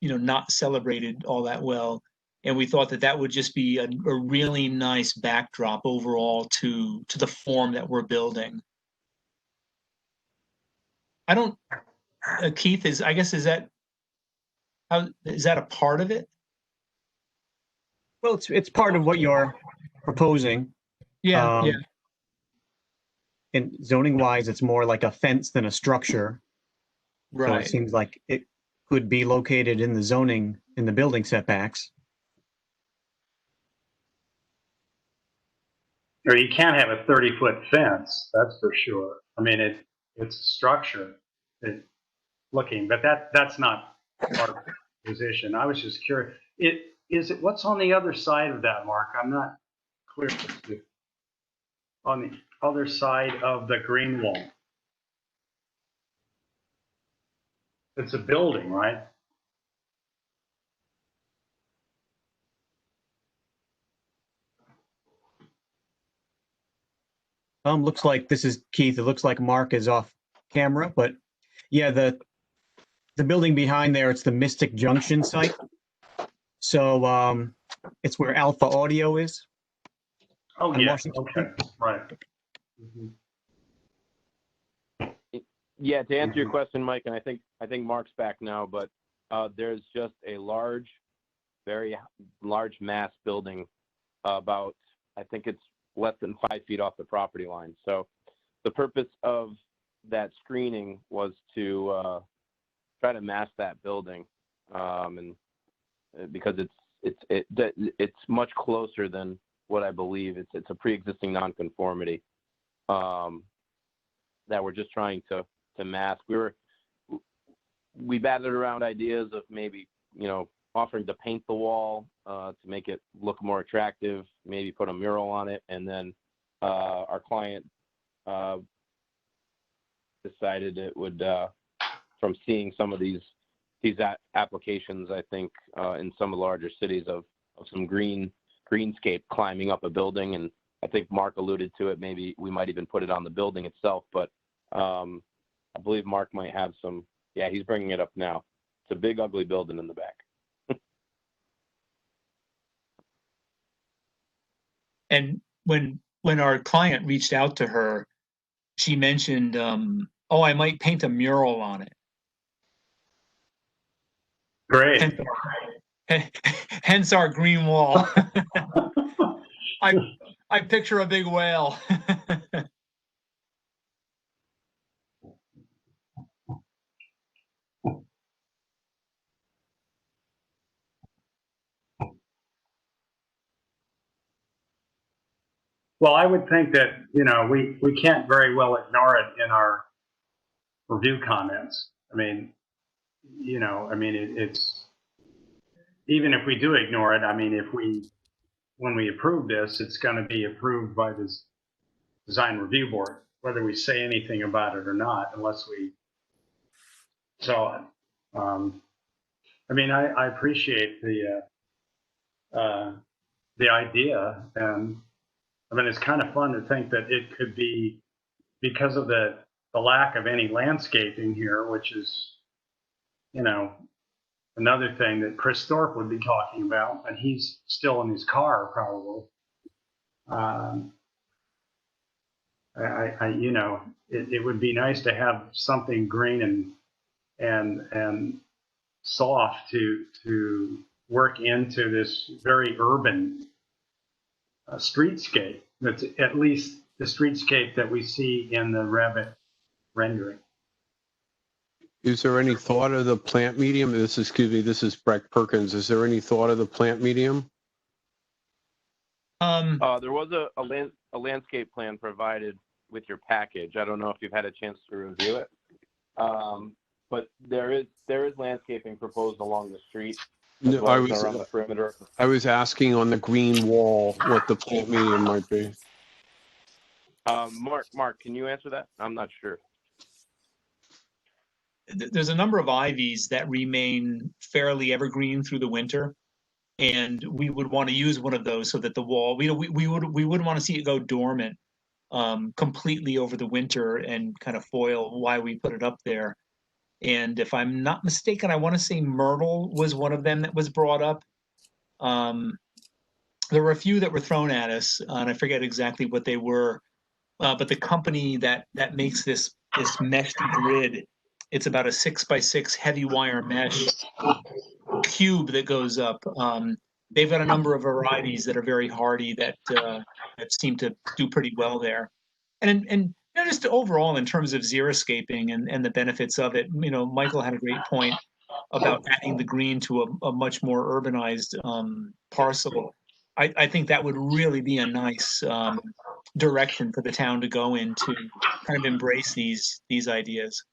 not celebrated all that well, and we thought that would just be a really nice backdrop overall to the form that we're building. I don't Keith, is that a part of it? Well, it's part of what you're proposing. Yeah, yeah. And zoning wise, it's more like a fence than a structure. So it Right. seems like it could be located in the zoning, in the building setbacks. Or you can't have a 30-foot fence, that's for sure. I mean, it's a structure looking, but that's not our position. I was just curious. What's on the other side of that, Mark? I'm not clear. On the other side of the green wall. It's a building, right? Looks like this is Keith. It looks like Mark is off camera, but yeah, the building behind there, it's the Mystic Junction site. So it's where Alpha Audio is. Oh, on yeah. Washington Okay. Right. Mhm. Yeah, to answer your question, Mike, and I think Mark's back now, but there's just a very large mass building about, I think it's less than 5 feet off the property line. So the purpose of that screening was to try to mask that building, and because it's much closer than what I believe. It's a pre-existing nonconformity that we're just trying to mask. We batted around ideas of maybe, offering to paint the wall to make it look more attractive, maybe put a mural on it, and then our client decided it would, from seeing some of these applications, I think, in some of the larger cities of some greenscape climbing up a building, and I think Mark alluded to it. Maybe we might even put it on the building itself, but I believe Mark might have some. Yeah, he's bringing it up now. It's a big, ugly building in the back. And when our client reached out to her, she mentioned, "Oh, I might paint a mural on it." Great. Hence our green wall. I picture a big whale. Well, I would think that, we can't very well ignore it in our review comments. I mean, it's, even if we do ignore it, I mean, when we approve this, it's going to be approved by this design review board, whether we say anything about it or not, unless we saw it. I mean, I appreciate the idea, and I mean, it's kind of fun to think that it could be because of the lack of any landscaping here, which is, another thing that Chris Thorpe would be talking about, and he's still in his car probably. It would be nice to have something green and soft to work into this very urban streetscape. That's at least the streetscape that we see in the Revit rendering. Is there any thought of the plant medium? This is Breck Perkins. Is there any thought of the plant medium? There was a landscape plan provided with your package. I don't know if you've had a chance to review it, but there is landscaping proposed along the street. No, around the perimeter. I was asking on the green wall what the plant medium might be. Mark, can you answer that? I'm not sure. There's a number of ivies that remain fairly evergreen through the winter, and we would want to use one of those so that the wall, we wouldn't want to see it go dormant completely over the winter and kind of foil why we put it up there. And if I'm not mistaken, I want to say myrtle was one of them that was brought up. There were a few that were thrown at us, and I forget exactly what they were. But the company that makes this mesh grid it's about a 6x6 heavy wire mesh cube that goes up. They've got a number of varieties that are very hardy that seem to do pretty well there. And just overall in terms of xeriscaping and the benefits of it, Michael had a great point about adding the green to a much more urbanized parcel. I think that would really be a nice direction for the town to go in to kind of embrace these ideas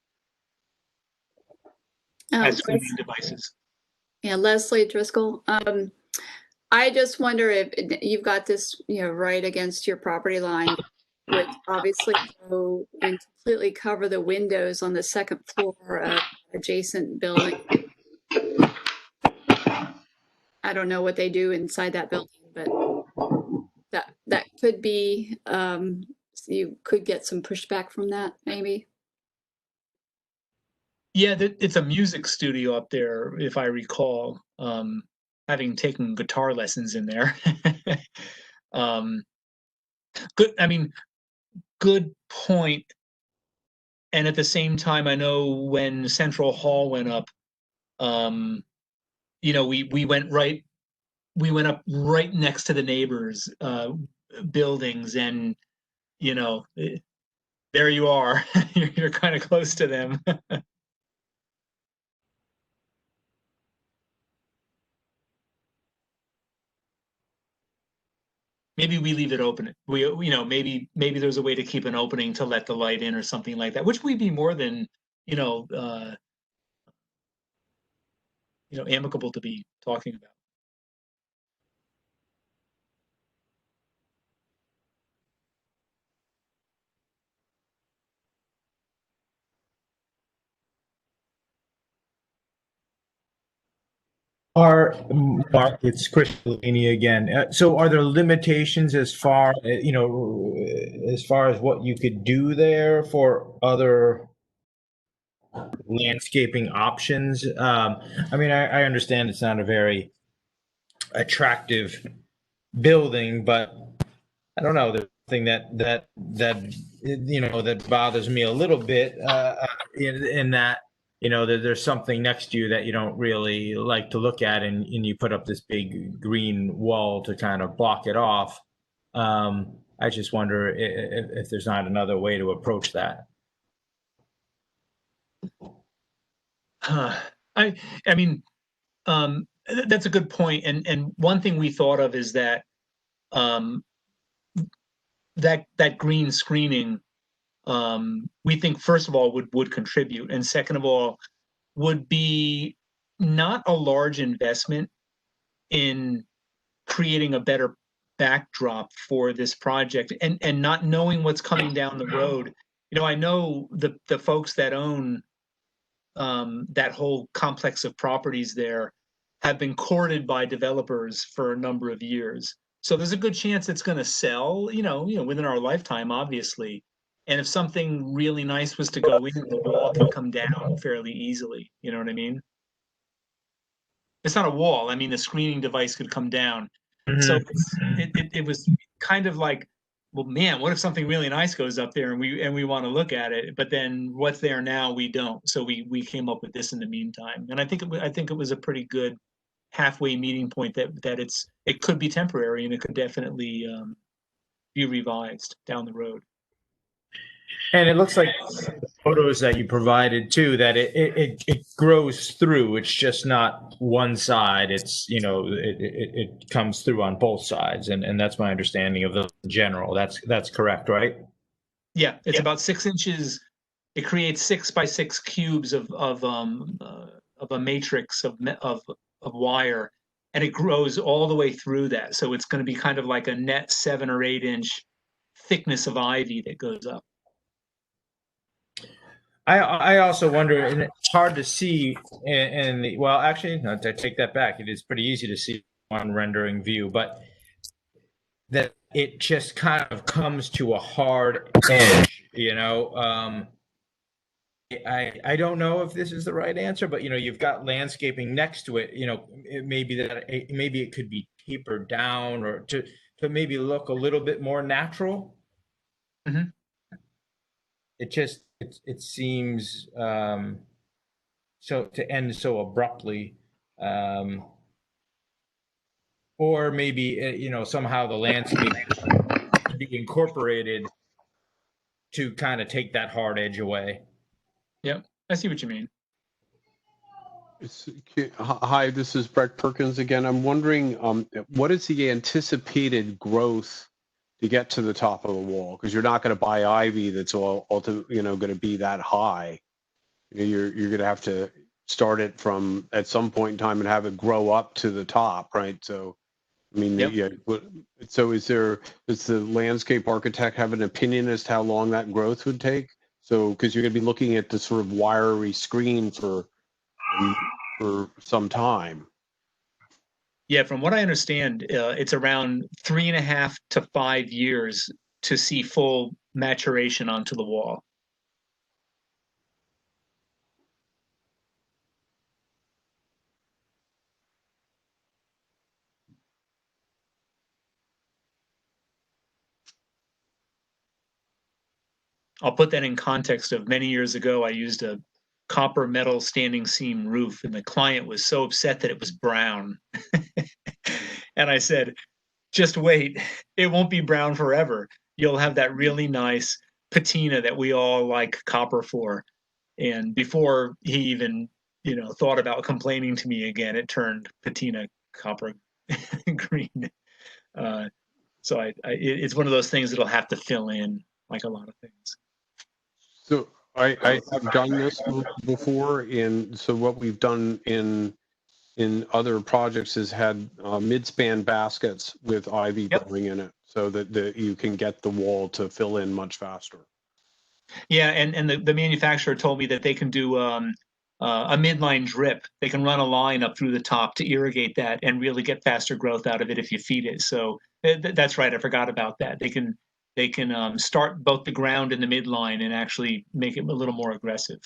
as screening devices. Yeah, Leslie Driscoll. I just wonder if you've got this, right against your property line, would obviously go and completely cover the windows on the second floor of adjacent building. I don't know what they do inside that building, but that could be, you could get some pushback from that, maybe. Yeah, it's a music studio up there, if I recall, having taken guitar lessons in there. Good, I mean, good point. And at the same time, I know when Central Hall went up, we went up right next to the neighbors' buildings, and there you are. You're kind of close to them. Maybe we leave it open. Maybe there's a way to keep an opening to let the light in or something like that, which we'd be more than, amicable to be talking about. Mark, it's Chris Delaney again. So are there limitations as far, as far as what you could do there for other landscaping options? I mean, I understand it's not a very attractive building, but I don't know, the thing that bothers me a little bit, in that, there's something next to you that you don't really like to look at, and you put up this big green wall to kind of block it off. I just wonder if there's not another way to approach that. I mean, that's a good point. And one thing we thought of is that that green screening, we think first of all would contribute, and second of all would be not a large investment in creating a better backdrop for this project, and not knowing what's coming down the road. I know the folks that own that whole complex of properties there have been courted by developers for a number of years. So there's a good chance it's going to sell, within our lifetime, obviously. And if something really nice was to go in, the wall can come down fairly easily. You know what I mean? It's not a wall. I mean, the screening device could come down. So it was kind of like, well, man, what if something really nice goes up there and we want to look at it, but then what's there now we don't. So we came up with this in the meantime, and I think it was a pretty good halfway meeting point that it could be temporary and it could definitely be revised down the road. And it looks like the photos that you provided too, that it grows through. It's just not one side. It's, it comes through on both sides. And that's my understanding of the general. That's correct, right? Yeah, it's about 6 inches. It creates 6x6 cubes of a matrix of wire, and it grows all the way through that. So it's going to be kind of like a net 7 or 8 inch thickness of ivy that goes up. I also wonder, and it's hard to see well, actually, no, I take that back. It is pretty easy to see on rendering view, but that it just kind of comes to a hard edge, I don't know if this is the right answer, but you've got landscaping next to it. Maybe it could be tapered down, or to maybe look a little bit more natural. Mm-hmm. It it seems so to end so abruptly. Or maybe somehow the landscape could be incorporated to kind of take that hard edge away. Yep, I see what you mean. Hi, this is Brett Perkins again. I'm wondering, what is the anticipated growth to get to the top of the wall? Because you're not going to buy ivy that's all ultimately, going to be that high. You're going to have to start it from at some point in time and have it grow up to the top, right? So, I mean, Yep. so does the landscape architect have an opinion as to how long that growth would take? So, because you're going to be looking at the sort of wiry screen for some time. Yeah, from what I understand, it's around 3.5 to 5 years to see full maturation onto the wall. I'll put that in context of many years ago, I used a copper metal standing seam roof, and the client was so upset that it was brown. And I said, just wait, it won't be brown forever. You'll have that really nice patina that we all like copper for. And before he even, thought about complaining to me again, it turned patina copper green. So it's one of those things that'll have to fill in, like a lot of things. So I have done this before, and so what we've done in other projects is had mid-span baskets with ivy growing in it, so that you can get the wall to fill in much faster. Yeah, and the manufacturer told me that they can do a midline drip. They can run a line up through the top to irrigate that and really get faster growth out of it if you feed it. So that's right. I forgot about that. They can start both the ground and the midline and actually make it a little more aggressive.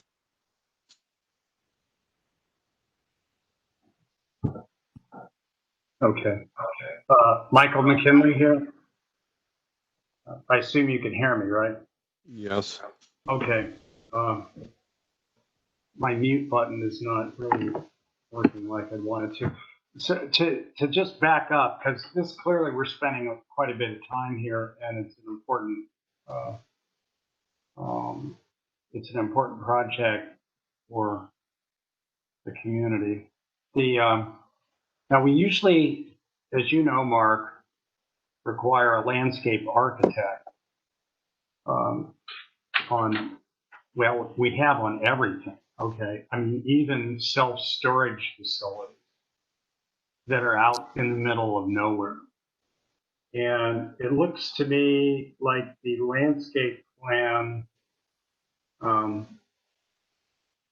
Okay. Michael McKinley here. I assume you can hear me, right? Yes. Okay. My mute button is not really working like I wanted to. So to just back up, because this clearly we're spending quite a bit of time here, and it's an important project for the community. Now we usually, as you know, Mark, require a landscape architect we have on everything. Okay, I mean even self-storage facilities that are out in the middle of nowhere. And it looks to me like the landscape plan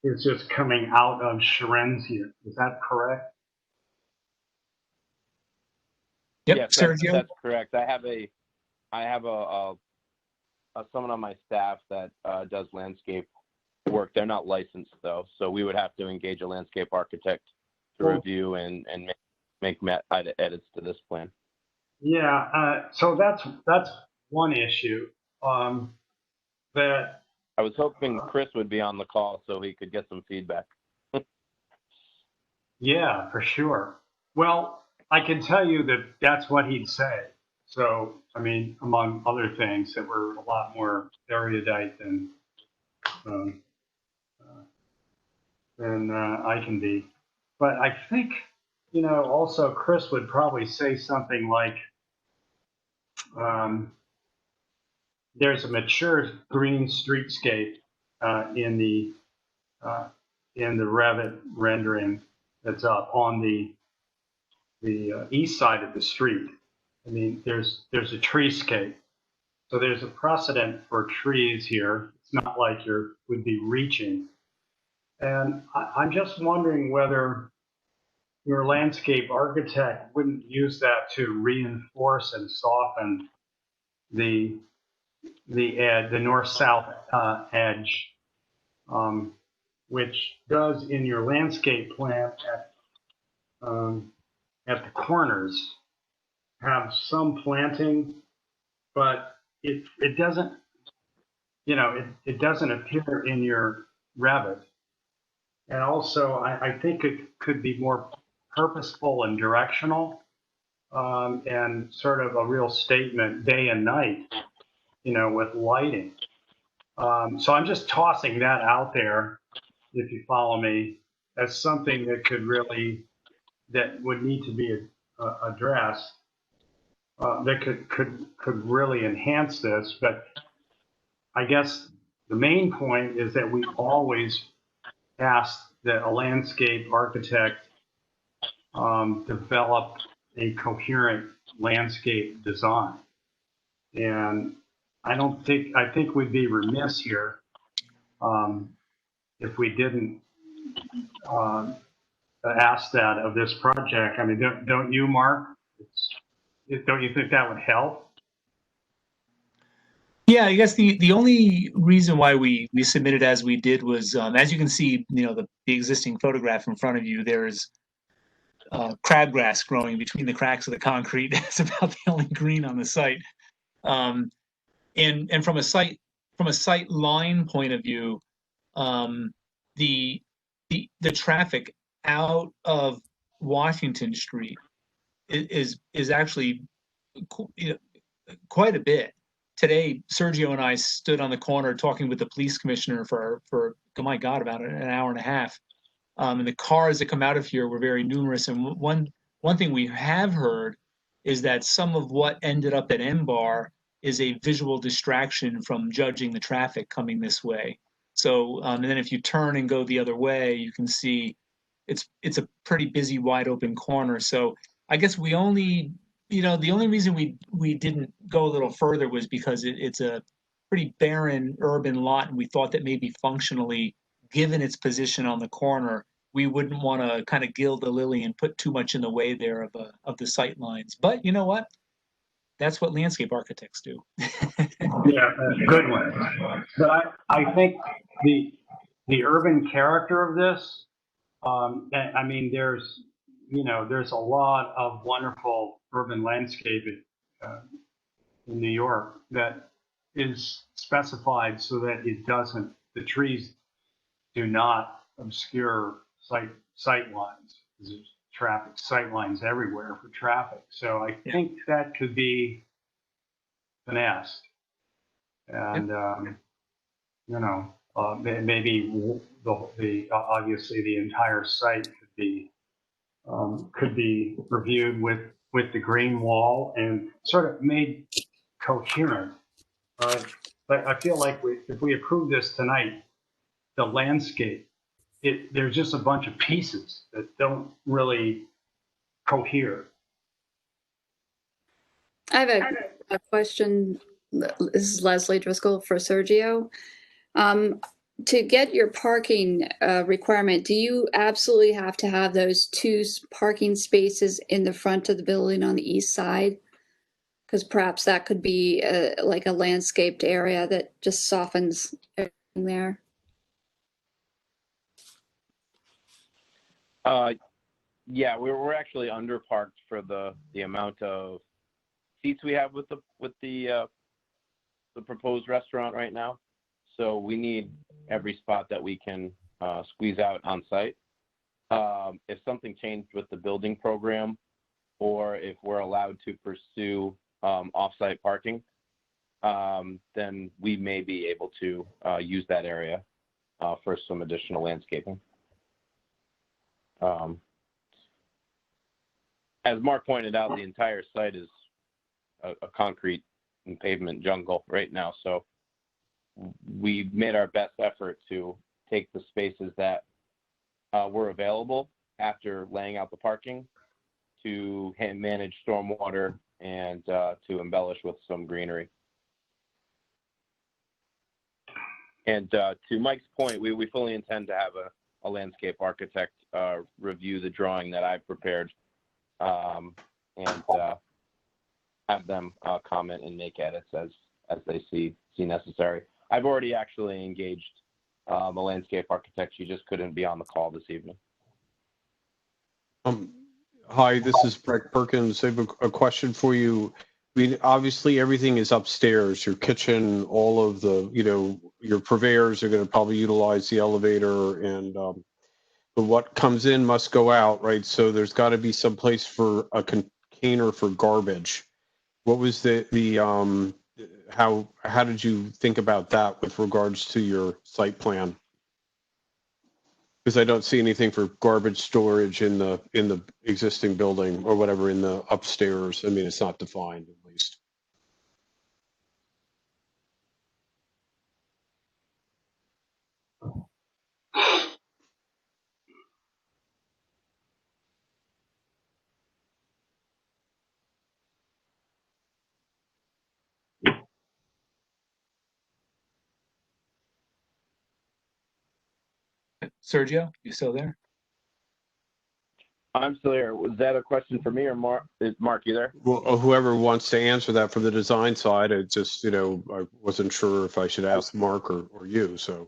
is just coming out of Sherenzia. Is that correct? Yep, Yes, Sergio. that's correct. I have someone on my staff that does landscape work. They're not licensed though, so we would have to engage a landscape architect to review and make edits to this plan. Yeah, so that's one issue. That I was hoping Chris would be on the call so he could get some feedback. Yeah, for sure. Well, I can tell you that that's what he'd say. So, I mean, among other things, that we're a lot more erudite than I can be. But I think, also Chris would probably say something like, there's a mature green streetscape in the Revit rendering that's up on the east side of the street. I mean, there's a treescape, so there's a precedent for trees here. It's not like would be reaching, and I'm just wondering whether your landscape architect wouldn't use that to reinforce and soften the north-south edge, which does in your landscape plan at the corners have some planting, but it doesn't it doesn't appear in your Revit. And also, I think it could be more purposeful and directional, and sort of a real statement day and night, with lighting. So I'm just tossing that out there, if you follow me, as something that would need to be addressed, that could really enhance this. But I guess the main point is that we always ask that a landscape architect develop a coherent landscape design. And I think we'd be remiss here if we didn't ask that of this project. I mean, don't you, Mark? Don't you think that would help? Yeah, I guess the only reason why we submitted as we did was, as you can see, the existing photograph in front of you, there's crabgrass growing between the cracks of the concrete. It's about the only green on the site. And from a sight line point of view, the traffic out of Washington Street is actually quite a bit. Today, Sergio and I stood on the corner talking with the police commissioner for oh my God, about an hour and a half. And the cars that come out of here were very numerous. And one thing we have heard is that some of what ended up at M-Bar is a visual distraction from judging the traffic coming this way. So, and then if you turn and go the other way, you can see it's a pretty busy, wide open corner. So I guess the only reason we didn't go a little further was because it's a pretty barren urban lot, and we thought that maybe functionally, given its position on the corner, we wouldn't want to kind of gild the lily and put too much in the way there of the sight lines. But you know what? That's what landscape architects do. Yeah, good one. But I think the urban character of this, I mean, there's a lot of wonderful urban landscaping in New York that is specified so that the trees do not obscure sight lines. There's sight lines everywhere for traffic. So I think that could be finessed. And, maybe obviously the entire site could be reviewed with the green wall and sort of made coherent. But I feel like if we approve this tonight, the landscape, there's just a bunch of pieces that don't really cohere. I have a question. This is Leslie Driscoll for Sergio. To get your parking requirement, do you absolutely have to have those two parking spaces in the front of the building on the east side? Because perhaps that could be like a landscaped area that just softens everything there. Yeah, we're actually underparked for the amount of seats we have with the proposed restaurant right now. So we need every spot that we can squeeze out on site. If something changed with the building program, or if we're allowed to pursue off-site parking, then we may be able to use that area for some additional landscaping. As Mark pointed out, the entire site is a concrete and pavement jungle right now. So we made our best effort to take the spaces that were available after laying out the parking to manage stormwater and to embellish with some greenery. And to Mike's point, we fully intend to have a landscape architect review the drawing that I've prepared and have them comment and make edits as they see necessary. I've already actually engaged a landscape architect. She just couldn't be on the call this evening. Hi, this is Brett Perkins. I have a question for you. I mean, obviously everything is upstairs, your kitchen, all of the, your purveyors are going to probably utilize the elevator and, but what comes in must go out, right? So there's got to be some place for a container for garbage. What was how did you think about that with regards to your site plan? Because I don't see anything for garbage storage in the existing building or whatever in the upstairs. I mean, it's not defined at least. Sergio, you still there? I'm still here. Was that a question for me or Mark? Is Mark you there? Well, whoever wants to answer that from the design side, it just, I wasn't sure if I should ask Mark or you. So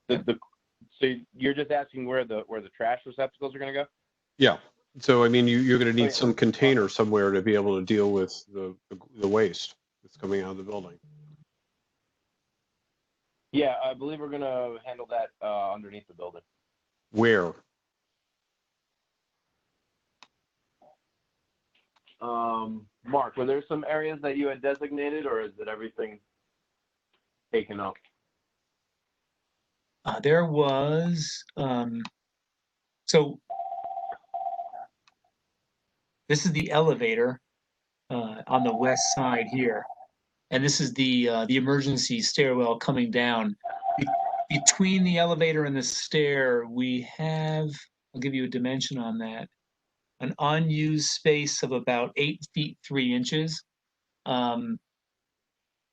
So you're just asking where the trash receptacles are going to go? yeah. So I mean, you're going to need some container somewhere to be able to deal with the waste that's coming out of the building. Yeah, I believe we're going to handle that underneath the building. Where? Mark, were there some areas that you had designated, or is it everything taken up? There was, so this is the elevator on the west side here. And this is the emergency stairwell coming down. Between the elevator and the stair, we have, I'll give you a dimension on that, an unused space of about 8 feet 3 inches.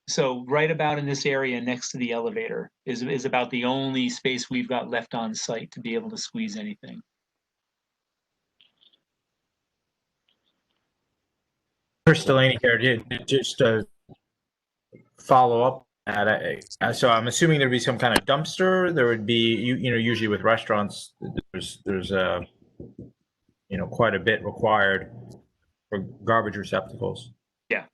So right about in this area next to the elevator is about the only space we've got left on site to be able to squeeze anything. Delaney here, just to follow up at it. So I'm assuming there'd be some kind of dumpster. There would be, usually with restaurants, there's quite a bit required for garbage receptacles. Yeah.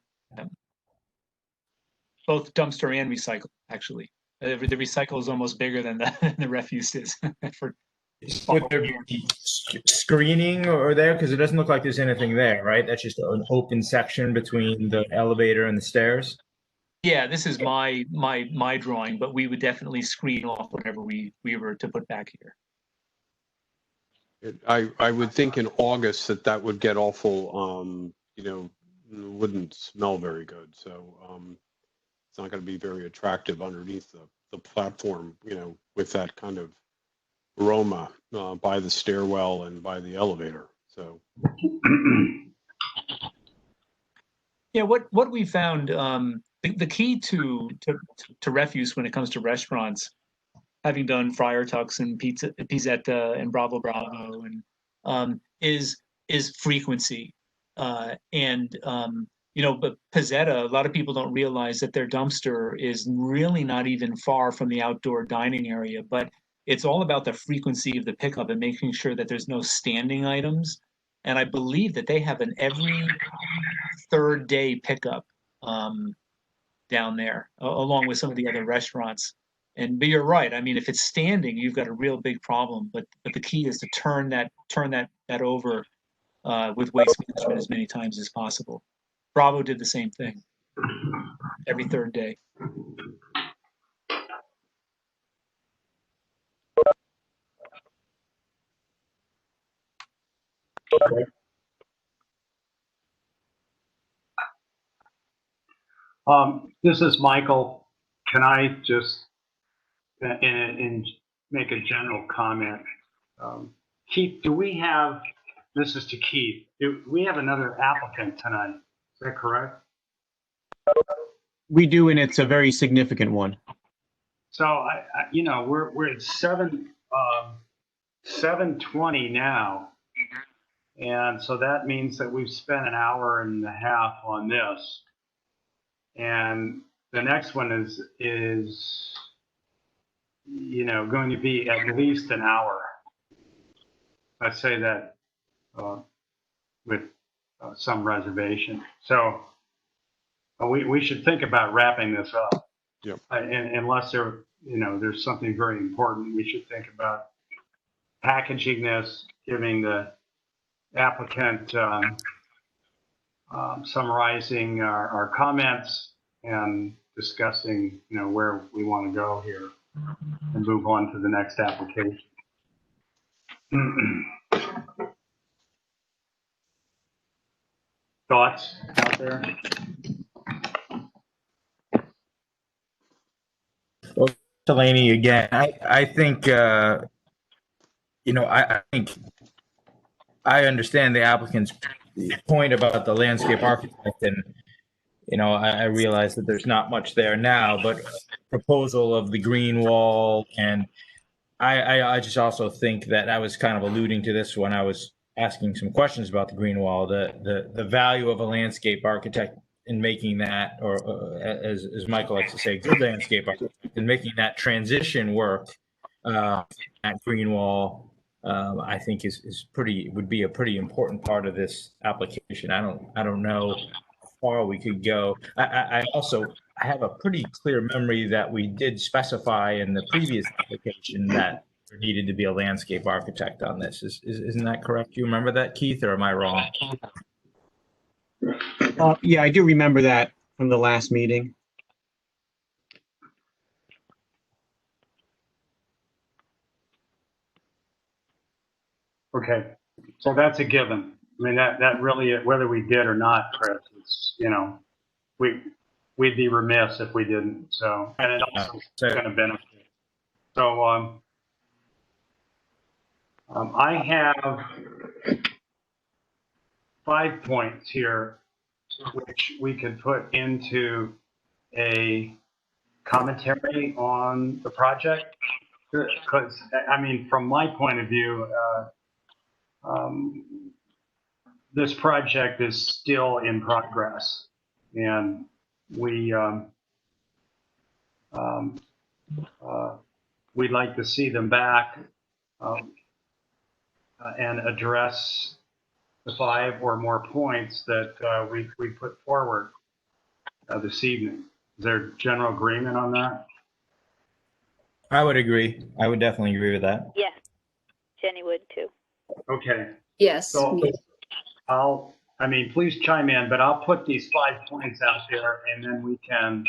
Both dumpster and recycle, actually. The recycle is almost bigger than the refuse is. Would there be screening or there? Because it doesn't look like there's anything there, right? That's just an open section between the elevator and the stairs. Yeah, this is my drawing, but we would definitely screen off whatever we were to put back here. I would think in August that would get awful, wouldn't smell very good. So it's not going to be very attractive underneath the platform, with that kind of aroma by the stairwell and by the elevator. So yeah, what we found, the key to refuse when it comes to restaurants, having done Friar Tuck's and Pizzetta and Bravo Bravo, and is frequency. But Pizzetta, a lot of people don't realize that their dumpster is really not even far from the outdoor dining area, but it's all about the frequency of the pickup and making sure that there's no standing items. And I believe that they have an every third day pickup down there, along with some of the other restaurants. But you're right. I mean, if it's standing, you've got a real big problem. But the key is to turn that over with waste management as many times as possible. Bravo did the same thing every third day. This is Michael. Can I just and make a general comment? Keith, do we have, this is to Keith, do we have another applicant tonight? Is that correct? We do, and it's a very significant one. So we're at 7:20 now. And so that means that we've spent an hour and a half on this. And the next one is going to be at least an hour. I say that with some reservation. So we should think about wrapping this up. Yep. And unless there's something very important, we should think about packaging this, giving the applicant, summarizing our comments and discussing, where we want to go here and move on to the next application. Thoughts out there? Well, Delaney, again, I think, I think I understand the applicant's point about the landscape architect, and, I realize that there's not much there now, but proposal of the green wall, and I just also think that I was kind of alluding to this when I was asking some questions about the green wall, the value of a landscape architect in making that, or as Michael likes to say, good landscape architect, in making that transition work, that green wall, I think would be a pretty important part of this application. I don't know how far we could go. I have a pretty clear memory that we did specify in the previous application that there needed to be a landscape architect on this. Isn't that correct? Do you remember that, Keith, or am I wrong? Yeah, I do remember that from the last meeting. Okay, so that's a given. I mean, that really, whether we did or not, Chris, it's, we'd be remiss if we didn't. So, and it also is going to benefit. So, I have 5 points here, which we could put into a commentary on the project. Because, I mean, from my point of view, this project is still in progress, and we'd like to see them back and address the 5 or more points that we put forward this evening. Is there general agreement on that? I would agree. I would definitely agree with that. Yes, Jenny would too. Okay. Yes. So please chime in, but I'll put these 5 points out there, and then we can,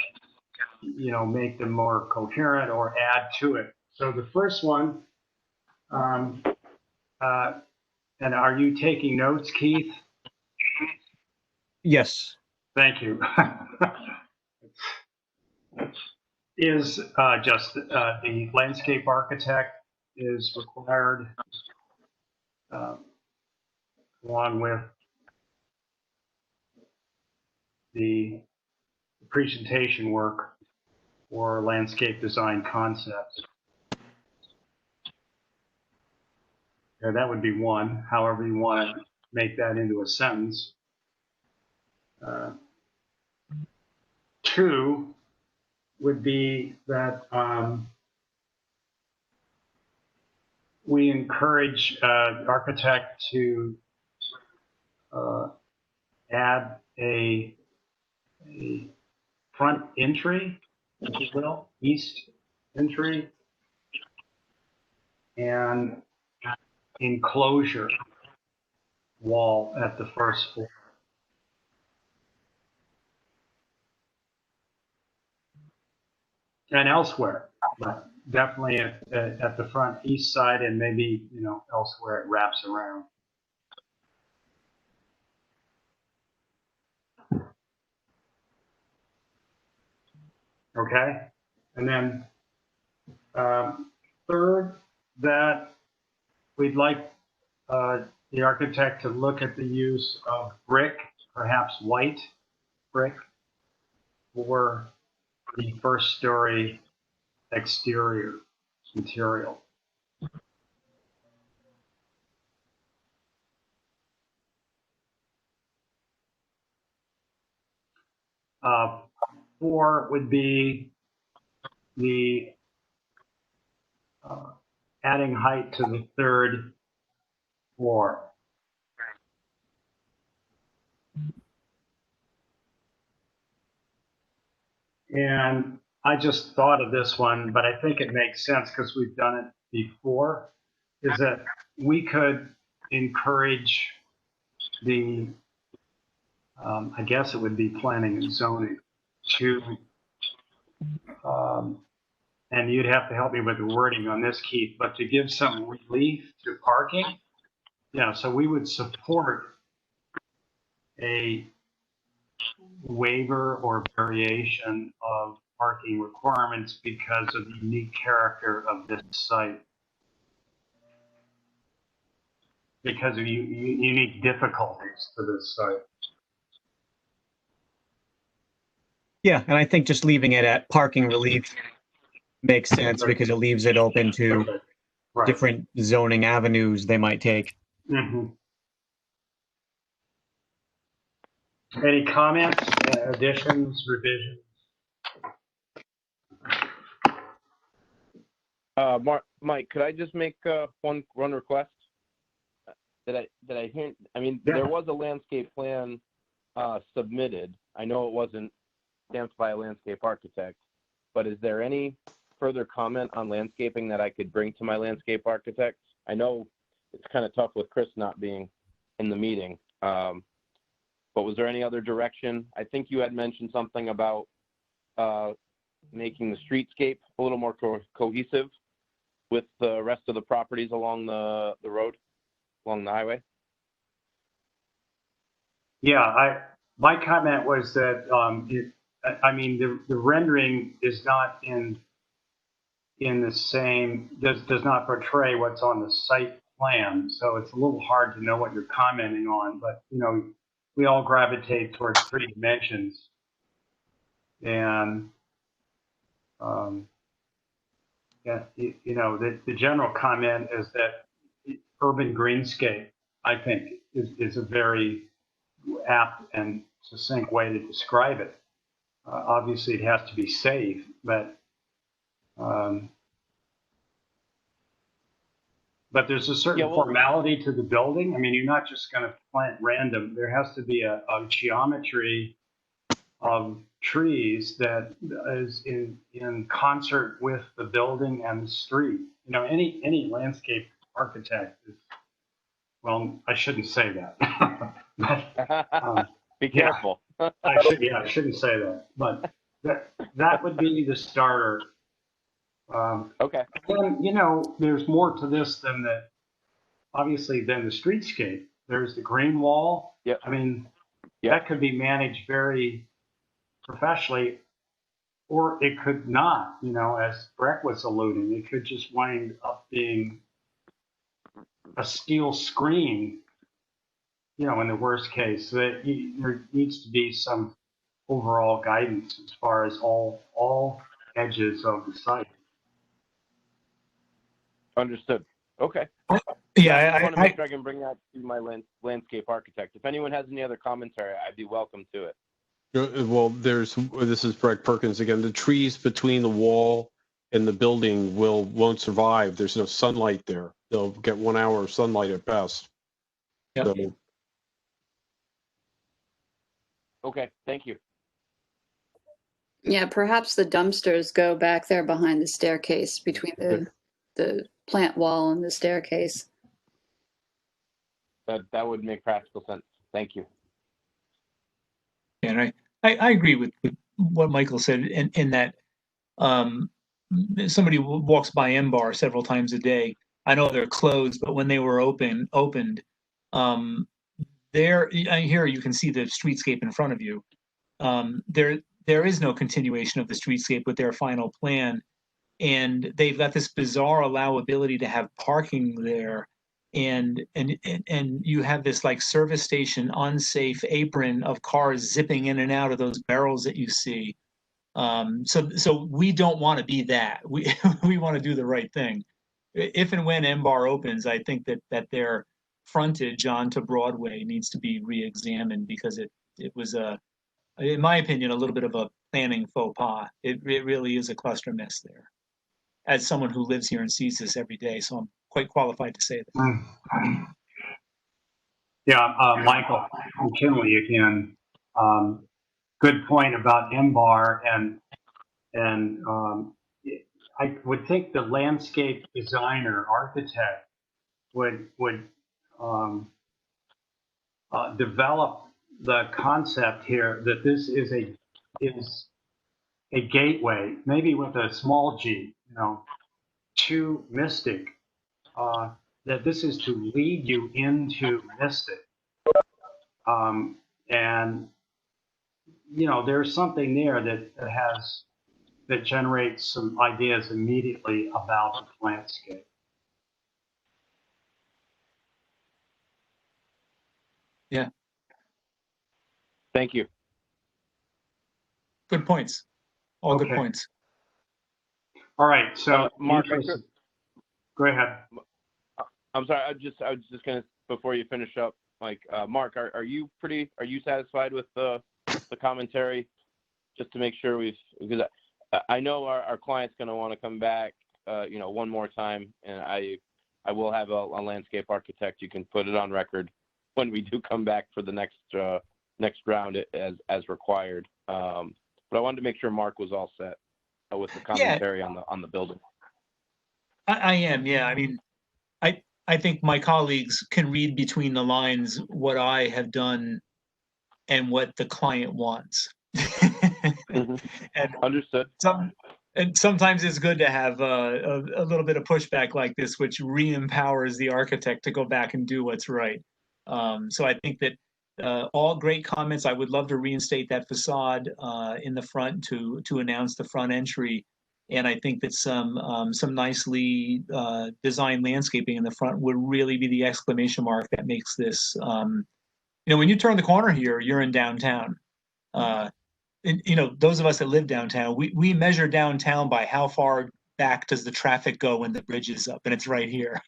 make them more coherent or add to it. So the first one, and are you taking notes, Keith? Yes. Thank you. Is just the landscape architect is required, along with the presentation work or landscape design concepts. Yeah, that would be one, however you want to make that into a sentence. 2 would be that we encourage architect to add a front entry, if you will, east entry, and enclosure wall at the first floor. And elsewhere, but definitely at the front east side, and maybe, elsewhere it wraps around. Okay, and then third, that we'd like the architect to look at the use of brick, perhaps white brick, for the first story exterior material. Uh, 4 would be the adding height to the 3rd floor. And I just thought of this one, but I think it makes sense because we've done it before, is that we could encourage the, I guess it would be planning and zoning to, and you'd have to help me with the wording on this, Keith, but to give some relief to parking. So we would support a waiver or variation of parking requirements because of the unique character of this site. Because of unique difficulties to this site. Yeah, and I think just leaving it at parking relief makes sense because it leaves it open to Right. different zoning avenues they might take. Mm-hmm. Any comments, additions, revisions? Mike, could I just make one request? Did I hear? I mean, Yeah. There was a landscape plan submitted. I know it wasn't stamped by a landscape architect, but is there any further comment on landscaping that I could bring to my landscape architect? I know it's kind of tough with Chris not being in the meeting, but was there any other direction? I think you had mentioned something about making the streetscape a little more cohesive with the rest of the properties along the road, along the highway. Yeah, my comment was that the rendering is not in the same, does not portray what's on the site plan, so it's a little hard to know what you're commenting on. But we all gravitate towards 3 dimensions, and the general comment is that urban greenscape, I think, is a very apt and succinct way to describe it. Obviously, it has to be safe, but there's a certain formality to the building. I mean, you're not just going to plant random. There has to be a geometry of trees that is in concert with the building and the street. Any landscape architect is, well, I shouldn't say that. But, be careful. I shouldn't say that, but that would be the starter. Okay. And, there's more to this than obviously than the streetscape. There's the green wall. Yep. I mean, that could be managed very professionally, or it could not, as Breck was alluding, it could just wind up being a steel screen, in the worst case. So there needs to be some overall guidance as far as all edges of the site. Understood. Okay. Yeah, I want to make sure I can bring that to my landscape architect. If anyone has any other commentary, I'd be welcome to it. Well, this is Brett Perkins again. The trees between the wall and the building won't survive. There's no sunlight there. They'll get 1 hour of sunlight at best. Yep. So, Okay, thank you. Yeah, perhaps the dumpsters go back there behind the staircase between the plant wall and the staircase. That would make practical sense. Thank you. And I agree with what Michael said in that somebody walks by MBAR several times a day. I know they're closed, but when they were opened, here you can see the streetscape in front of you. There is no continuation of the streetscape with their final plan, and they've got this bizarre allowability to have parking there, and you have this like service station unsafe apron of cars zipping in and out of those barrels that you see. So we don't want to be that. We want to do the right thing. If and when MBAR opens, I think that their frontage onto Broadway needs to be re-examined because it was in my opinion, a little bit of a planning faux pas. It really is a cluster mess there. As someone who lives here and sees this every day, so I'm quite qualified to say that. Yeah, Michael McKinley again. Good point about MBAR, and And I would think the landscape designer, architect would develop the concept here that this is a gateway, maybe with a small g, to Mystic. That this is to lead you into Mystic. And there's something there that generates some ideas immediately about the landscape. Yeah, Thank you. good points. All good Okay. points. All right, so Mark, go ahead. I'm sorry. I was just gonna, before you finish up, Mark, are you satisfied with the commentary? Just to make sure because I know our client's gonna want to come back, one more time, and I will have a landscape architect. You can put it on record when we do come back for the next round as required. But I wanted to make sure Mark was all set with the commentary on the building. I am, yeah. I mean, I think my colleagues can read between the lines what I have done and what the client wants. Mm-hmm. And Understood. sometimes it's good to have a little bit of pushback like this, which re-empowers the architect to go back and do what's right. So I think that all great comments. I would love to reinstate that facade in the front to announce the front entry. And I think that some nicely designed landscaping in the front would really be the exclamation mark that makes this. When you turn the corner here, you're in downtown. And, those of us that live downtown, we measure downtown by how far back does the traffic go when the bridge is up, and it's right here.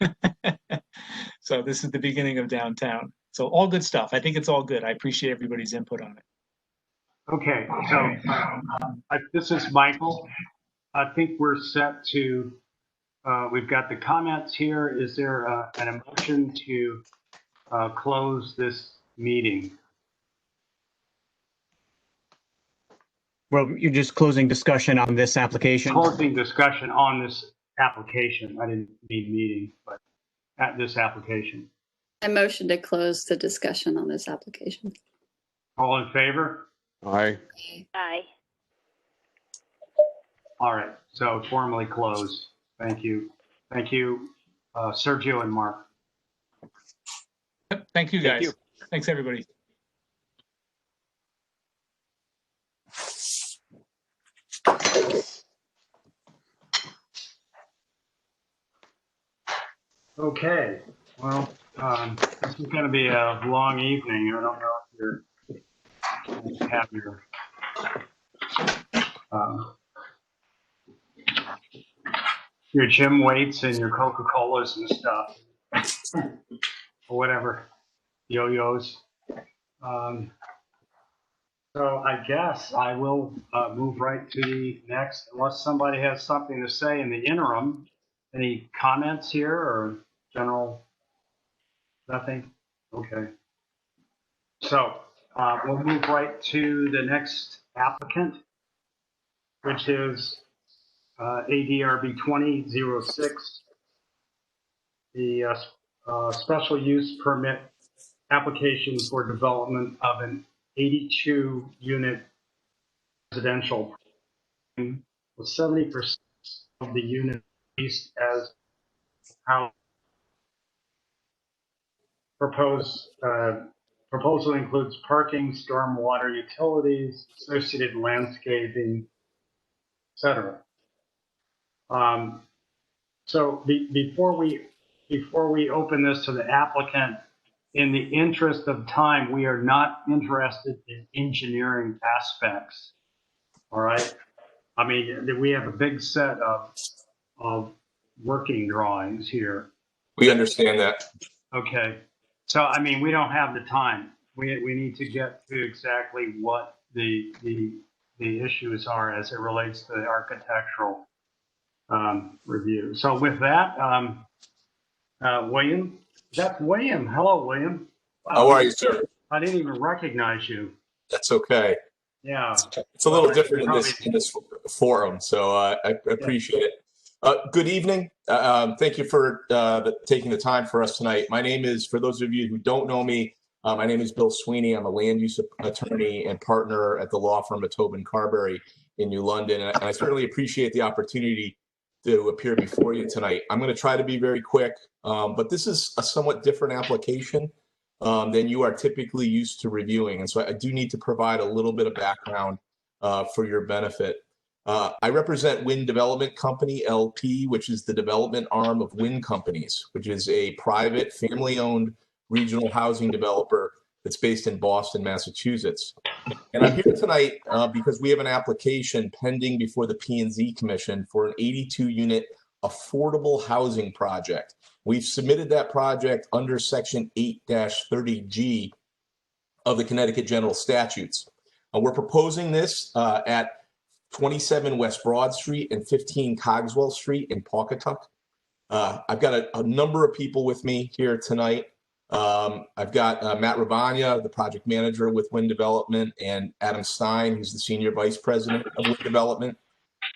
So this is the beginning of downtown. So all good stuff. I think it's all good. I appreciate everybody's input on it. Okay, so this is Michael. I think we're set to, we've got the comments here. Is there an motion to close this meeting? Well, you're just closing discussion on this application. Closing discussion on this application. I didn't mean meeting, but at this application. I motion to close the discussion on this application. All in favor? Aye. Aye. All right, so formally closed. Thank you. Thank you, Sergio and Mark. Yep, thank you, guys. Thank you. Thanks, everybody. Okay, well, this is going to be a long evening. I don't know if you're going to have your gym weights and your Coca-Colas and stuff, or whatever, yo-yos. So I guess I will move right to the next, unless somebody has something to say in the interim. Any comments here or general? Nothing? Okay. So we'll move right to the next applicant, which is ADRB 2006, the special use permit application for development of an 82-unit residential with 70% of the unit leased as housing. Proposal includes parking, stormwater, utilities, associated landscaping, etc. So before we open this to the applicant, in the interest of time, we are not interested in engineering aspects. All right. I mean, we have a big set of working drawings here. We understand that. Okay. So, I mean, we don't have the time. We need to get to exactly what the issues are as it relates to the architectural review. So with that, William, that's William. Hello, William. Wow. How are you, sir? I didn't even recognize you. That's okay. Yeah. It's a little Well, different in probably, this forum, so I appreciate it. Good evening. Thank you for taking the time for us tonight. My name is, for those of you who don't know me, my name is Bill Sweeney. I'm a land use attorney and partner at the law firm of Tobin Carberry in New London, and I certainly appreciate the opportunity to appear before you tonight. I'm going to try to be very quick, but this is a somewhat different application than you are typically used to reviewing. And so I do need to provide a little bit of background for your benefit. I represent Wind Development Company, LP, which is the development arm of Wind Companies, which is a private family-owned regional housing developer that's based in Boston, Massachusetts. And I'm here tonight because we have an application pending before the P&Z Commission for an 82-unit affordable housing project. We've submitted that project under Section 8-30G of the Connecticut General Statutes. We're proposing this at 27 West Broad Street and 15 Cogswell Street in Pawcatuck. I've got a number of people with me here tonight. I've got Matt Ravagna, the project manager with Wind Development, and Adam Stein, who's the senior vice president of Wind Development.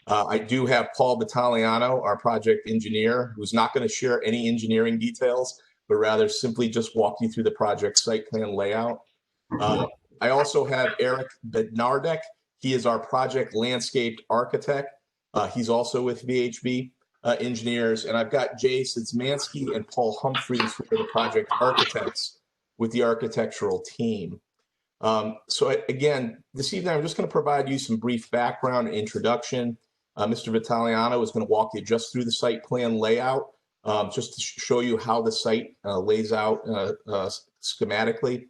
I do have Paul Vitaliano, our project engineer, who's not going to share any engineering details, but rather simply just walk you through the project site plan layout. I also have Eric Bednardek. He is our project landscape architect. He's also with VHB engineers. And I've got Jay Sidzmanski and Paul Humphreys, who are the project architects with the architectural team. Again, this evening, I'm just going to provide you some brief background and introduction. Mr. Vitaliano is going to walk you just through the site plan layout, just to show you how the site lays out schematically.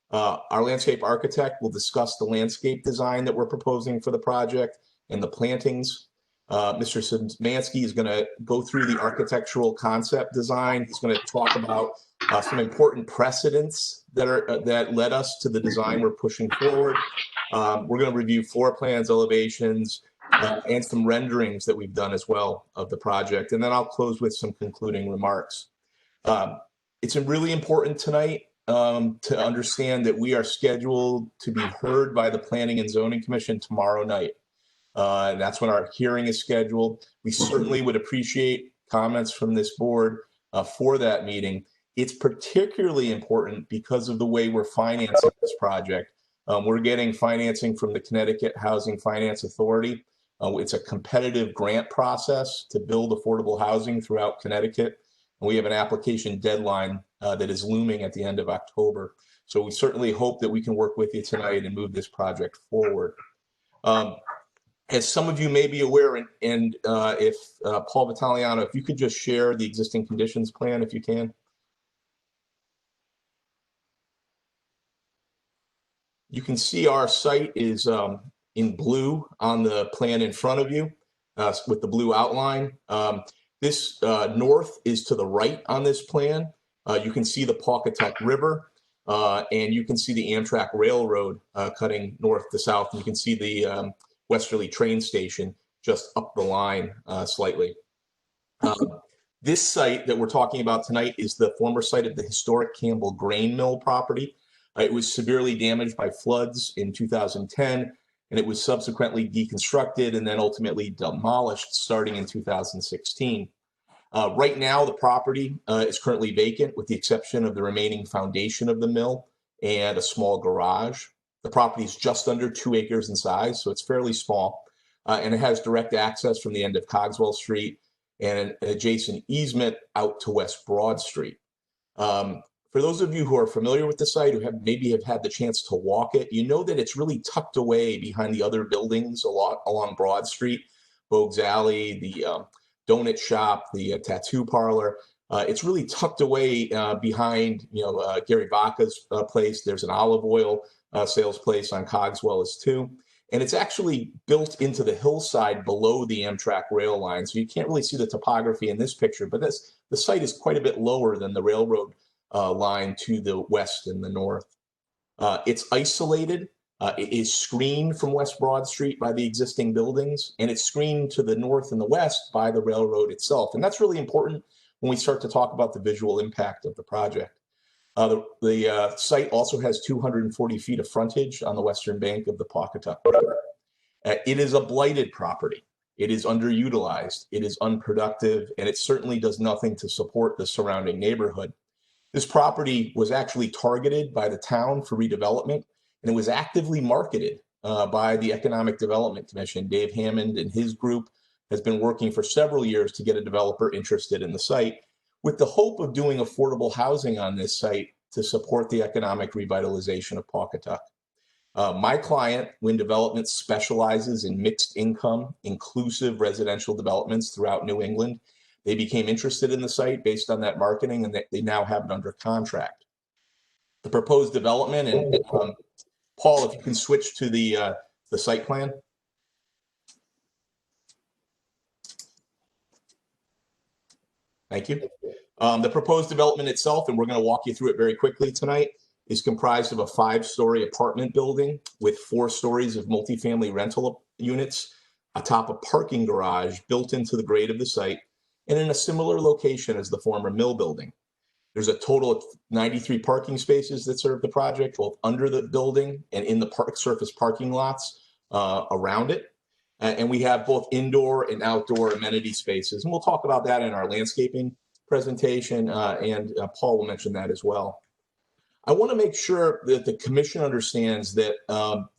Our landscape architect will discuss the landscape design that we're proposing for the project and the plantings. Mr. Simansky is going to go through the architectural concept design. He's going to talk about some important precedents that led us to the design we're pushing forward. We're going to review floor plans, elevations, and some renderings that we've done as well of the project. And then I'll close with some concluding remarks. It's really important tonight to understand that we are scheduled to be heard by the Planning and Zoning Commission tomorrow night. And that's when our hearing is scheduled. We certainly would appreciate comments from this board for that meeting. It's particularly important because of the way we're financing this project. We're getting financing from the Connecticut Housing Finance Authority. It's a competitive grant process to build affordable housing throughout Connecticut. And we have an application deadline that is looming at the end of October. So we certainly hope that we can work with you tonight and move this project forward. As some of you may be aware, and if Paul Vitaliano, if you could just share the existing conditions plan, if you can. You can see our site is in blue on the plan in front of you with the blue outline. This north is to the right on this plan. You can see the Pawcatuck River, and you can see the Amtrak Railroad cutting north to south. And you can see the Westerly train station just up the line slightly. This site that we're talking about tonight is the former site of the historic Campbell Grain Mill property. It was severely damaged by floods in 2010, and it was subsequently deconstructed and then ultimately demolished starting in 2016. Right now, the property is currently vacant with the exception of the remaining foundation of the mill and a small garage. The property is just under 2 acres in size, so it's fairly small, and it has direct access from the end of Cogswell Street and an adjacent easement out to West Broad Street. For those of you who are familiar with the site, who maybe have had the chance to walk it, you know that it's really tucked away behind the other buildings along Broad Street, Bogues Alley, the donut shop, the tattoo parlor. It's really tucked away behind, Gary Vaca's place. There's an olive oil sales place on Cogswell as too. And it's actually built into the hillside below the Amtrak rail line. So you can't really see the topography in this picture, but the site is quite a bit lower than the railroad line to the west and the north. It's isolated. It is screened from West Broad Street by the existing buildings, and it's screened to the north and the west by the railroad itself. And that's really important when we start to talk about the visual impact of the project. The site also has 240 feet of frontage on the western bank of the Pawcatuck River. It is a blighted property. It is underutilized. It is unproductive, and it certainly does nothing to support the surrounding neighborhood. This property was actually targeted by the town for redevelopment, and it was actively marketed by the Economic Development Commission. Dave Hammond and his group has been working for several years to get a developer interested in the site, with the hope of doing affordable housing on this site to support the economic revitalization of Pawcatuck. My client, Wind Development, specializes in mixed income, inclusive residential developments throughout New England. They became interested in the site based on that marketing, and they now have it under contract. The proposed development, and Paul, if you can switch to the site plan. Thank you. The proposed development itself, and we're going to walk you through it very quickly tonight, is comprised of a 5-story apartment building with 4 stories of multifamily rental units atop a parking garage built into the grade of the site and in a similar location as the former mill building. There's a total of 93 parking spaces that serve the project, both under the building and in the surface parking lots around it. And we have both indoor and outdoor amenity spaces. And we'll talk about that in our landscaping presentation, and Paul will mention that as well. I want to make sure that the commission understands that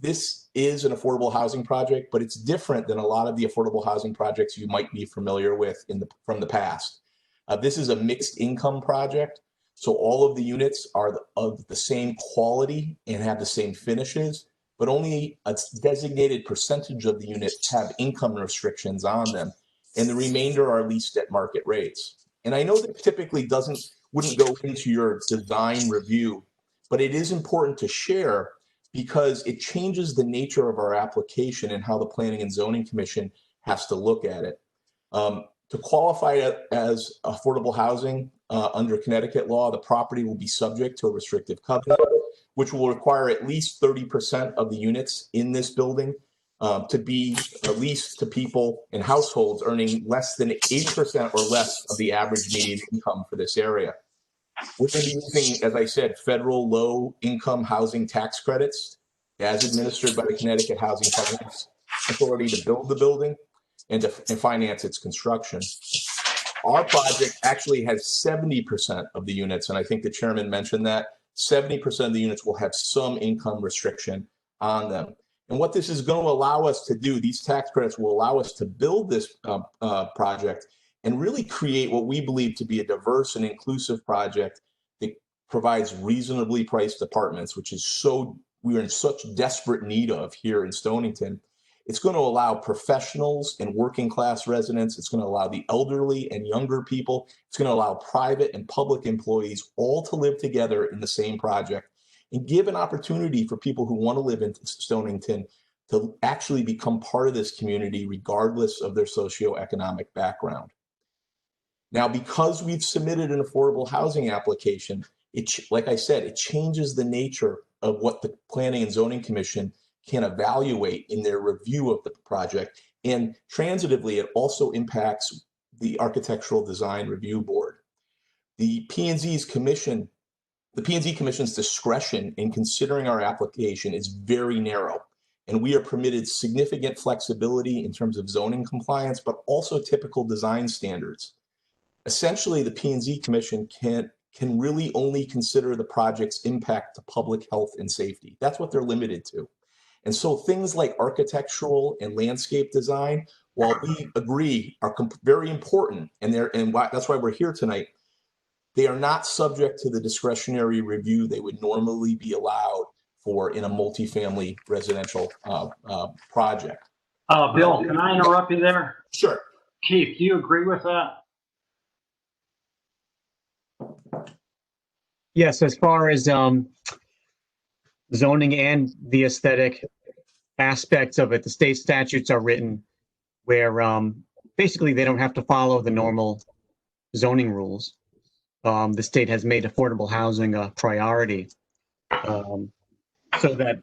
this is an affordable housing project, but it's different than a lot of the affordable housing projects you might be familiar with from the past. This is a mixed income project, so all of the units are of the same quality and have the same finishes, but only a designated percentage of the units have income restrictions on them, and the remainder are leased at market rates. And I know that typically wouldn't go into your design review, but it is important to share because it changes the nature of our application and how the Planning and Zoning Commission has to look at it. To qualify it as affordable housing under Connecticut law, the property will be subject to a restrictive covenant, which will require at least 30% of the units in this building to be leased to people and households earning less than 8% or less of the average median income for this area. We're going to be using, as I said, federal low-income housing tax credits as administered by the Connecticut Housing Finance Authority to build the building and finance its construction. Our project actually has 70% of the units, and I think the chairman mentioned that, 70% of the units will have some income restriction on them. And what this is going to allow us to do, these tax credits will allow us to build this project and really create what we believe to be a diverse and inclusive project that provides reasonably priced apartments, which is we're in such desperate need of here in Stonington. It's going to allow professionals and working class residents. It's going to allow the elderly and younger people. It's going to allow private and public employees all to live together in the same project and give an opportunity for people who want to live in Stonington to actually become part of this community regardless of their socioeconomic background. Now, because we've submitted an affordable housing application, like I said, it changes the nature of what the Planning and Zoning Commission can evaluate in their review of the project. And transitively, it also impacts the Architectural Design Review Board. The P&Z Commission's discretion in considering our application is very narrow, and we are permitted significant flexibility in terms of zoning compliance, but also typical design standards. Essentially, the P&Z Commission can really only consider the project's impact to public health and safety. That's what they're limited to. And so things like architectural and landscape design, while we agree are very important, and that's why we're here tonight, they are not subject to the discretionary review they would normally be allowed for in a multifamily residential project. Bill, can I interrupt you there? Sure. Keith, do you agree with that? Yes, as far as zoning and the aesthetic aspects of it, the state statutes are written where basically they don't have to follow the normal zoning rules. The state has made affordable housing a priority, so that,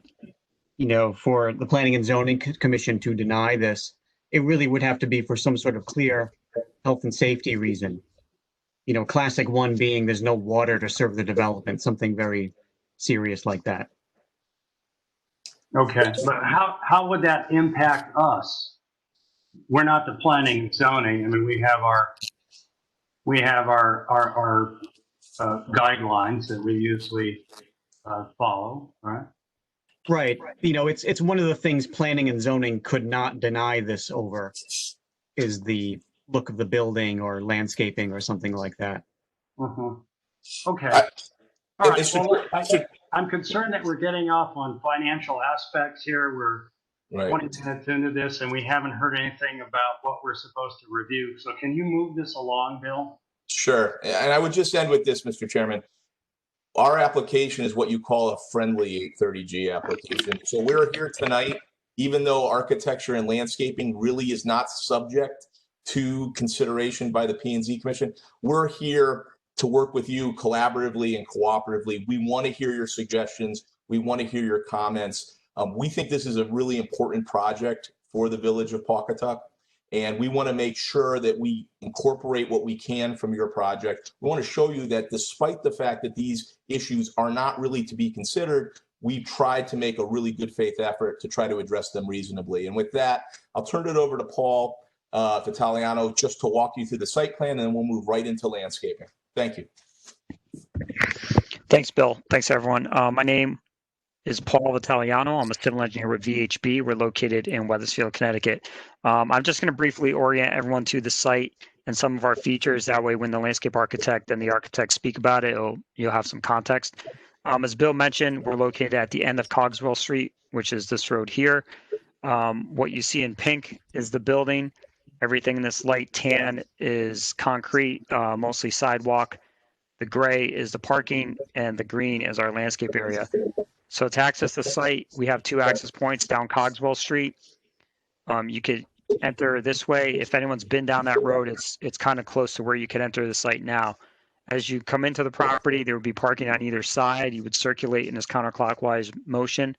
for the Planning and Zoning Commission to deny this, it really would have to be for some sort of clear health and safety reason. classic one being there's no water to serve the development, something very serious like that. Okay, but how would that impact us? We're not the planning and zoning. I mean, we have our guidelines that we usually follow, right? Right. It's one of the things planning and zoning could not deny this over is the look of the building or landscaping or something like that. Okay. I- All right. Mr. Well, I'm concerned that we're getting off on financial aspects here. We're Right. 20 minutes into this and we haven't heard anything about what we're supposed to review. So can you move this along, Bill? Sure. And I would just end with this, Mr. Chairman. Our application is what you call a friendly 830G application. So we're here tonight, even though architecture and landscaping really is not subject to consideration by the P&Z Commission. We're here to work with you collaboratively and cooperatively. We want to hear your suggestions. We want to hear your comments. We think this is a really important project for the village of Pawcatuck. And we want to make sure that we incorporate what we can from your project. We want to show you that despite the fact that these issues are not really to be considered, we tried to make a really good faith effort to try to address them reasonably. And with that, I'll turn it over to Paul Vitaliano just to walk you through the site plan, and then we'll move right into landscaping. Thank you. Thanks, Bill. Thanks, everyone. My name is Paul Vitaliano. I'm a civil engineer with VHB. We're located in Wethersfield, Connecticut. I'm just going to briefly orient everyone to the site and some of our features. That way, when the landscape architect and the architect speak about it, you'll have some context. As Bill mentioned, we're located at the end of Cogswell Street, which is this road here. What you see in pink is the building. Everything in this light tan is concrete, mostly sidewalk. The gray is the parking, and the green is our landscape area. So to access the site, we have two access points down Cogswell Street. You could enter this way. If anyone's been down that road, it's kind of close to where you could enter the site now. As you come into the property, there would be parking on either side. You would circulate in this counterclockwise motion.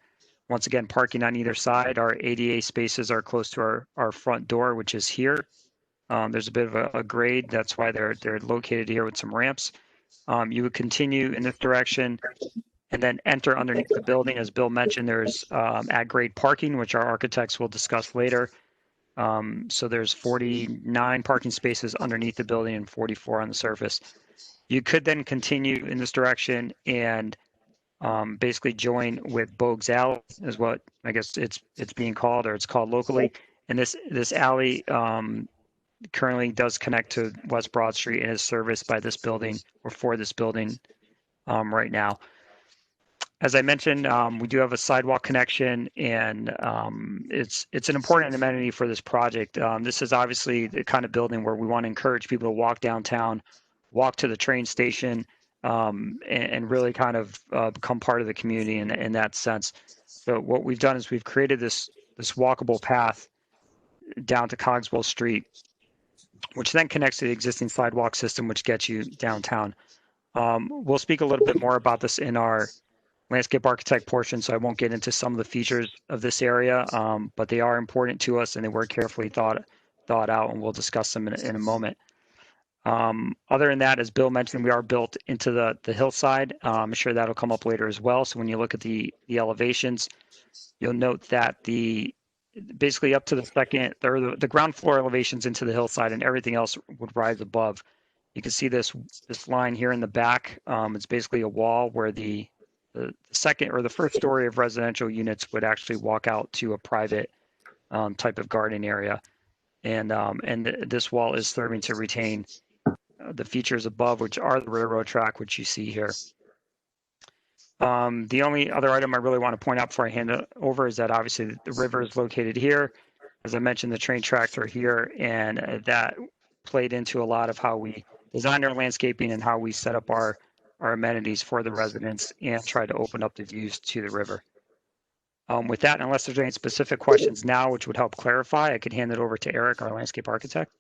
Once again, parking on either side. Our ADA spaces are close to our front door, which is here. There's a bit of a grade. That's why they're located here with some ramps. You would continue in this direction and then enter underneath the building. As Bill mentioned, there's at-grade parking, which our architects will discuss later. So there's 49 parking spaces underneath the building and 44 on the surface. You could then continue in this direction and basically join with Bogues Alley, is what I guess it's being called, or it's called locally. And this alley currently does connect to West Broad Street and is serviced by this building or for this building right now. As I mentioned, we do have a sidewalk connection, and it's an important amenity for this project. This is obviously the kind of building where we want to encourage people to walk downtown, walk to the train station, and really kind of become part of the community in that sense. So what we've done is we've created this walkable path down to Cogswell Street, which then connects to the existing sidewalk system, which gets you downtown. We'll speak a little bit more about this in our landscape architect portion, so I won't get into some of the features of this area, but they are important to us and they were carefully thought out, and we'll discuss them in a moment. Other than that, as Bill mentioned, we are built into the hillside. I'm sure that'll come up later as well. So when you look at the elevations, you'll note that basically up to the second or the ground floor elevations into the hillside and everything else would rise above. You can see this line here in the back. It's basically a wall where the second or the first story of residential units would actually walk out to a private type of garden area. And this wall is serving to retain the features above, which are the railroad track, which you see here. The only other item I really want to point out before I hand it over is that obviously the river is located here. As I mentioned, the train tracks are here, and that played into a lot of how we designed our landscaping and how we set up our amenities for the residents and try to open up the views to the river. With that, unless there's any specific questions now, which would help clarify, I could hand it over to Eric, our landscape architect.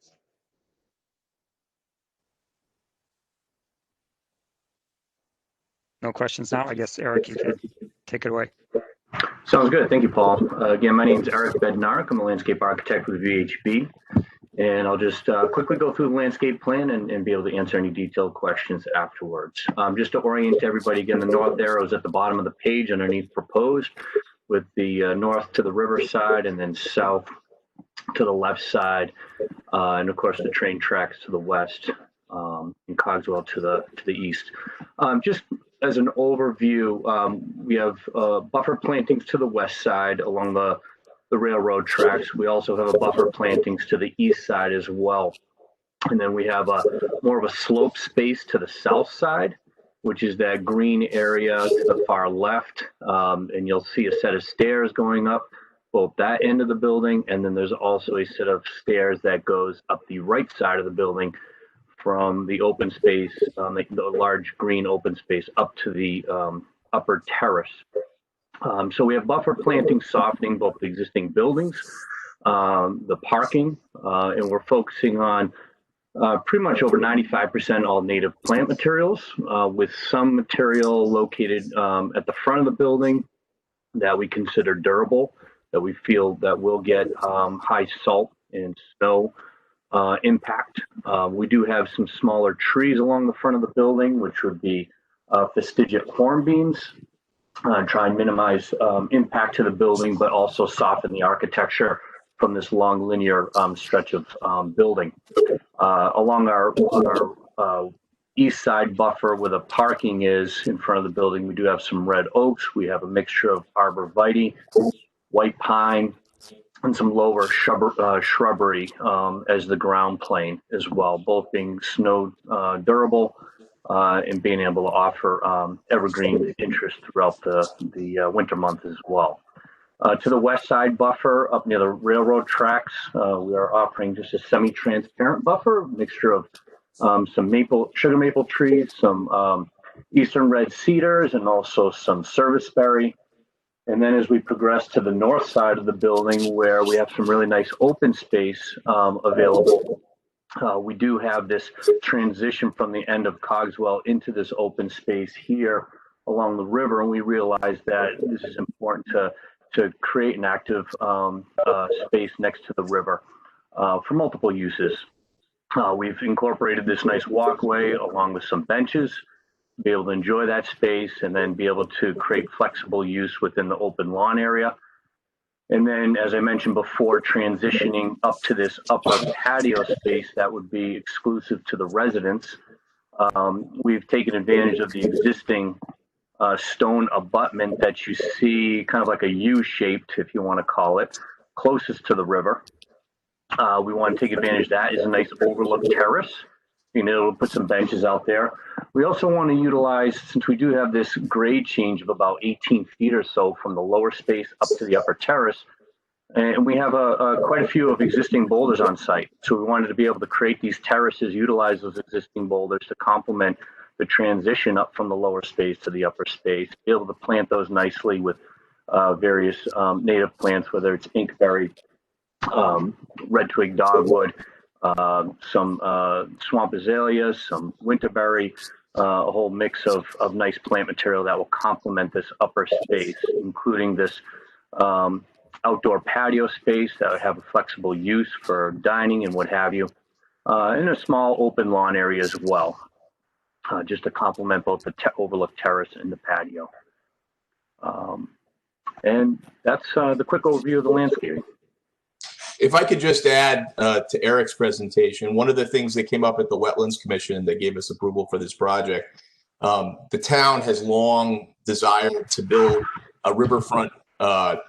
No questions now? I guess, Eric, you could take it away. Sounds good. Thank you, Paul. Again, my name is Eric Bednarik. I'm a landscape architect with VHB. And I'll just quickly go through the landscape plan and be able to answer any detailed questions afterwards. Just to orient everybody, again, the north arrow is at the bottom of the page underneath proposed, with the north to the river side and then south to the left side. And of course, the train tracks to the west, and Cogswell to the east. Just as an overview, we have buffer plantings to the west side along the railroad tracks. We also have a buffer plantings to the east side as well. And then we have more of a slope space to the south side, which is that green area to the far left. And you'll see a set of stairs going up both that end of the building, and then there's also a set of stairs that goes up the right side of the building from the open space, the large green open space, up to the upper terrace. So we have buffer planting softening both the existing buildings, the parking, and we're focusing on pretty much over 95% all native plant materials, with some material located at the front of the building that we consider durable, that we feel that will get high salt and snow impact. We do have some smaller trees along the front of the building, which would be fastigiate hornbeams, try and minimize impact to the building, but also soften the architecture from this long linear stretch of building. Along our east side buffer where the parking is in front of the building, we do have some red oaks. We have a mixture of arborvitae, white pine, and some lower shrubbery as the ground plane as well, both being snow durable and being able to offer evergreen interest throughout the winter months as well. To the west side buffer up near the railroad tracks, we are offering just a semi-transparent buffer, mixture of some sugar maple trees, some eastern red cedars, and also some serviceberry. And then as we progress to the north side of the building, where we have some really nice open space available, we do have this transition from the end of Cogswell into this open space here along the river. And we realize that this is important to create an active space next to the river for multiple uses. We've incorporated this nice walkway along with some benches, be able to enjoy that space and then be able to create flexible use within the open lawn area. And then, as I mentioned before, transitioning up to this upper patio space that would be exclusive to the residents. We've taken advantage of the existing stone abutment that you see, kind of like a U-shaped, if you want to call it, closest to the river. We want to take advantage of that. It's a nice overlook terrace, being able to put some benches out there. We also want to utilize, since we do have this grade change of about 18 feet or so from the lower space up to the upper terrace, and we have quite a few of existing boulders on site. So we wanted to be able to create these terraces, utilize those existing boulders to complement the transition up from the lower space to the upper space, be able to plant those nicely with various native plants, whether it's inkberry, red twig dogwood, some swamp azaleas, some winterberry, a whole mix of nice plant material that will complement this upper space, including this outdoor patio space that would have a flexible use for dining and what have you, and a small open lawn area as well, just to complement both the overlook terrace and the patio. And that's the quick overview of the landscaping. If I could just add to Eric's presentation, one of the things that came up at the Wetlands Commission that gave us approval for this project, the town has long desired to build a riverfront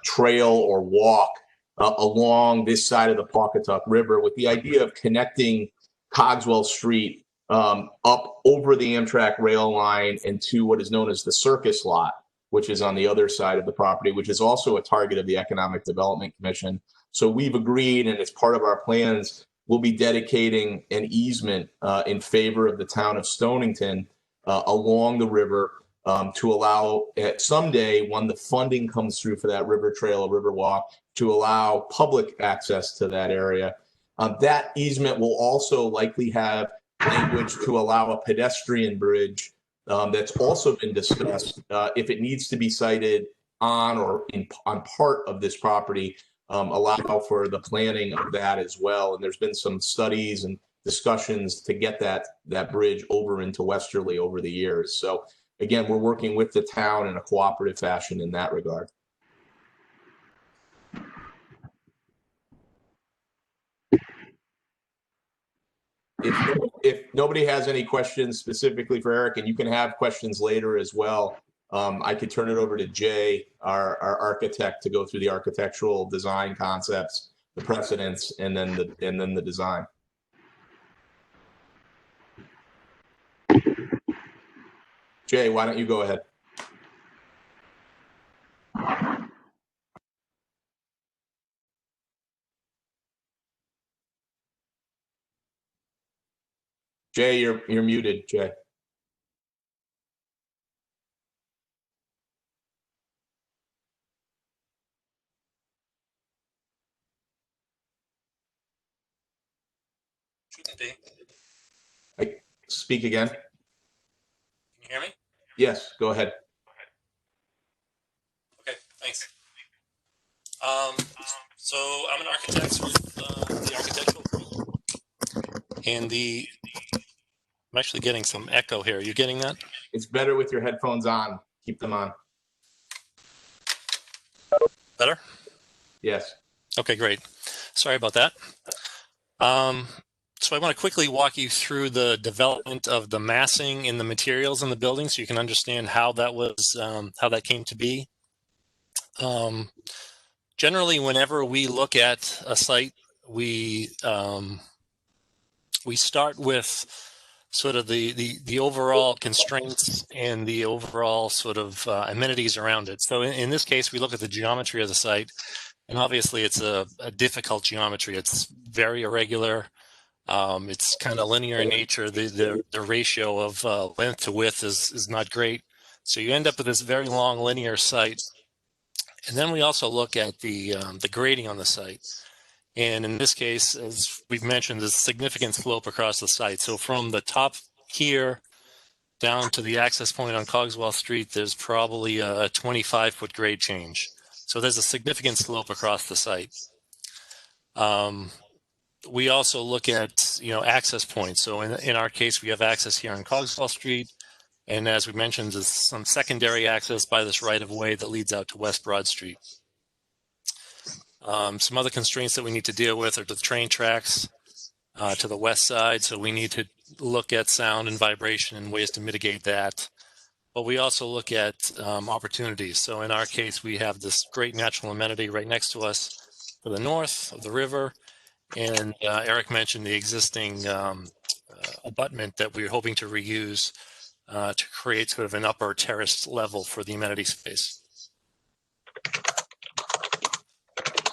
trail or walk along this side of the Pawcatuck River, with the idea of connecting Cogswell Street up over the Amtrak rail line and to what is known as the Circus Lot, which is on the other side of the property, which is also a target of the Economic Development Commission. So we've agreed, and as part of our plans, we'll be dedicating an easement in favor of the town of Stonington along the river to allow someday, when the funding comes through for that river trail or river walk, to allow public access to that area. That easement will also likely have language to allow a pedestrian bridge that's also been discussed if it needs to be sited on or on part of this property. allow for the planning of that as well. And there's been some studies and discussions to get that bridge over into Westerly over the years. So again, we're working with the town in a cooperative fashion in that regard. If nobody has any questions specifically for Eric, and you can have questions later as well, I could turn it over to Jay, our architect, to go through the architectural design concepts, the precedents, and then the design. Jay, why don't you go ahead? Jay, you're muted, Jay. Shouldn't be. Speak again. Can you hear me? Yes, go ahead. Okay, thanks. So I'm an architect with the architectural group, and I'm actually getting some echo here. Are you getting that? It's better with your headphones on. Keep them on. Better? Yes. Okay, great. Sorry about that. So I want to quickly walk you through the development of the massing in the materials in the building so you can understand how that was, how that came to be. Generally, whenever we look at a site, we start with sort of the overall constraints and the overall sort of amenities around it. So in this case, we look at the geometry of the site, and obviously it's a difficult geometry. It's very irregular. It's kind of linear in nature. The ratio of length to width is not great. So you end up with this very long linear site. And then we also look at the grading on the site. And in this case, as we've mentioned, there's significant slope across the site. So from the top here down to the access point on Cogswell Street, there's probably a 25-foot grade change. So there's a significant slope across the site. We also look at, access points. So in our case, we have access here on Cogswell Street. And as we mentioned, there's some secondary access by this right-of-way that leads out to West Broad Street. Some other constraints that we need to deal with are the train tracks to the west side. So we need to look at sound and vibration and ways to mitigate that. But we also look at opportunities. So in our case, we have this great natural amenity right next to us to the north of the river. And Eric mentioned the existing abutment that we're hoping to reuse to create sort of an upper terraced level for the amenity space.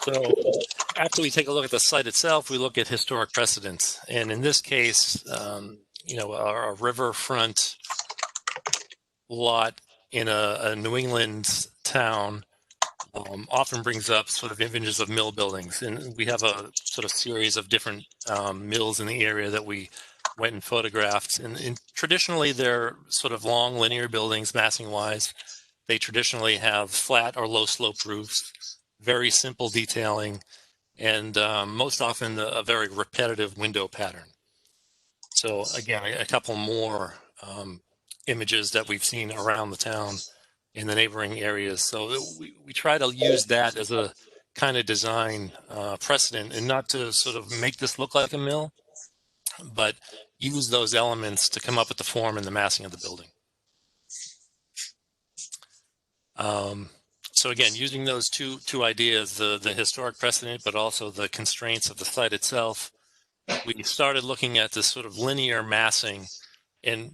So after we take a look at the site itself, we look at historic precedents. And in this case, our riverfront lot in a New England town often brings up sort of images of mill buildings. And we have a sort of series of different mills in the area that we went and photographed. And traditionally, they're sort of long linear buildings, massing wise. They traditionally have flat or low sloped roofs, very simple detailing, and most often a very repetitive window pattern. So again, a couple more images that we've seen around the town in the neighboring areas. So we try to use that as a kind of design precedent, and not to sort of make this look like a mill, but use those elements to come up with the form and the massing of the building. So again, using those two ideas, the historic precedent, but also the constraints of the site itself, we started looking at this sort of linear massing, and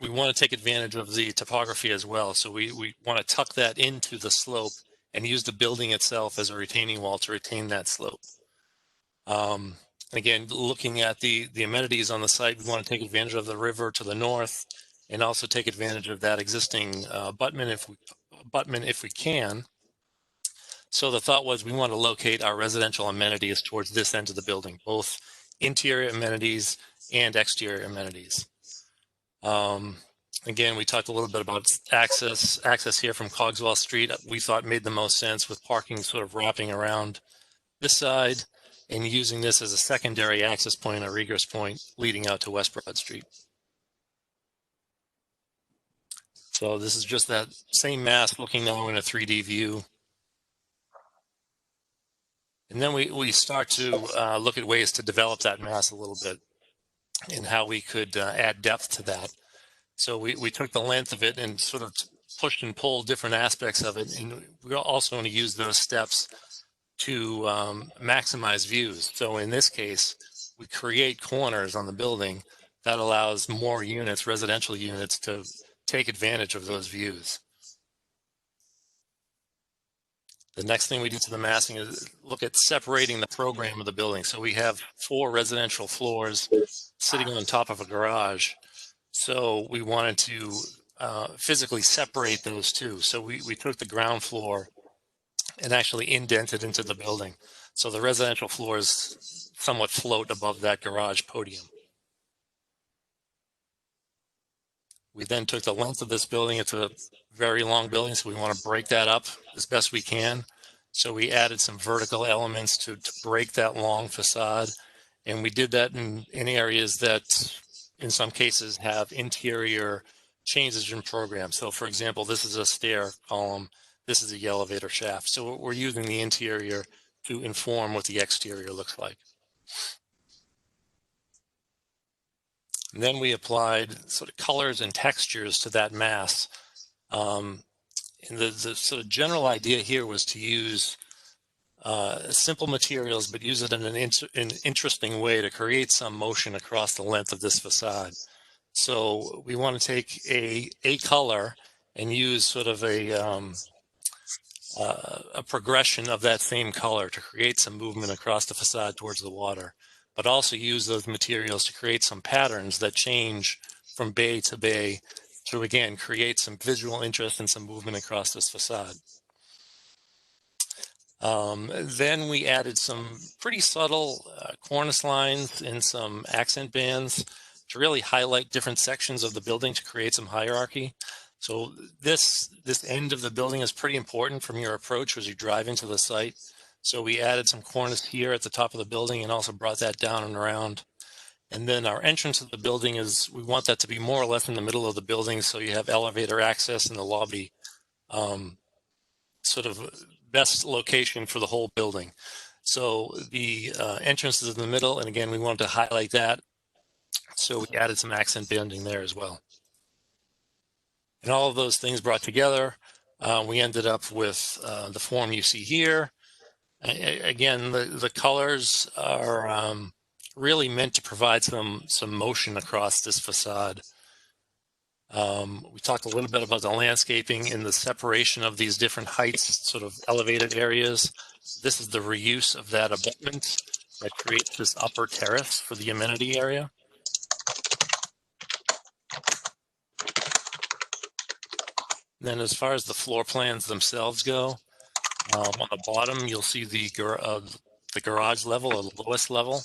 we want to take advantage of the topography as well. So we want to tuck that into the slope and use the building itself as a retaining wall to retain that slope. Again, looking at the amenities on the site, we want to take advantage of the river to the north, and also take advantage of that existing abutment if we can. So the thought was we want to locate our residential amenities towards this end of the building, both interior amenities and exterior amenities. Again, we talked a little bit about access here from Cogswell Street. We thought made the most sense with parking sort of wrapping around this side and using this as a secondary access point or egress point leading out to West Broad Street. So this is just that same mass looking now in a 3D view. And then we start to look at ways to develop that mass a little bit and how we could add depth to that. So we took the length of it and sort of pushed and pulled different aspects of it. And we're also going to use those steps to maximize views. So in this case, we create corners on the building that allows more units, residential units, to take advantage of those views. The next thing we do to the massing is look at separating the program of the building. So we have 4 residential floors sitting on top of a garage. So we wanted to physically separate those two. So we took the ground floor and actually indented into the building. So the residential floors somewhat float above that garage podium. We then took the length of this building. It's a very long building, so we want to break that up as best we can. So we added some vertical elements to break that long facade. And we did that in areas that, in some cases, have interior changes in program. So for example, this is a stair column. This is the elevator shaft. So we're using the interior to inform what the exterior looks like. And then we applied sort of colors and textures to that mass. And the sort of general idea here was to use simple materials, but use it in an interesting way to create some motion across the length of this facade. So we want to take a color and use sort of a progression of that same color to create some movement across the facade towards the water, but also use those materials to create some patterns that change from bay to bay to, again, create some visual interest and some movement across this facade. Then we added some pretty subtle cornice lines and some accent bands to really highlight different sections of the building to create some hierarchy. So this end of the building is pretty important from your approach as you drive into the site. So we added some cornice here at the top of the building and also brought that down and around. And then our entrance to the building is, we want that to be more or less in the middle of the building, so you have elevator access in the lobby, sort of best location for the whole building. So the entrance is in the middle, and again, we wanted to highlight that. So we added some accent banding there as well. And all of those things brought together, we ended up with the form you see here. Again, the colors are really meant to provide some motion across this facade. We talked a little bit about the landscaping and the separation of these different heights, sort of elevated areas. This is the reuse of that abutment that creates this upper terrace for the amenity area. And then as far as the floor plans themselves go, on the bottom, you'll see the garage level, or the lowest level.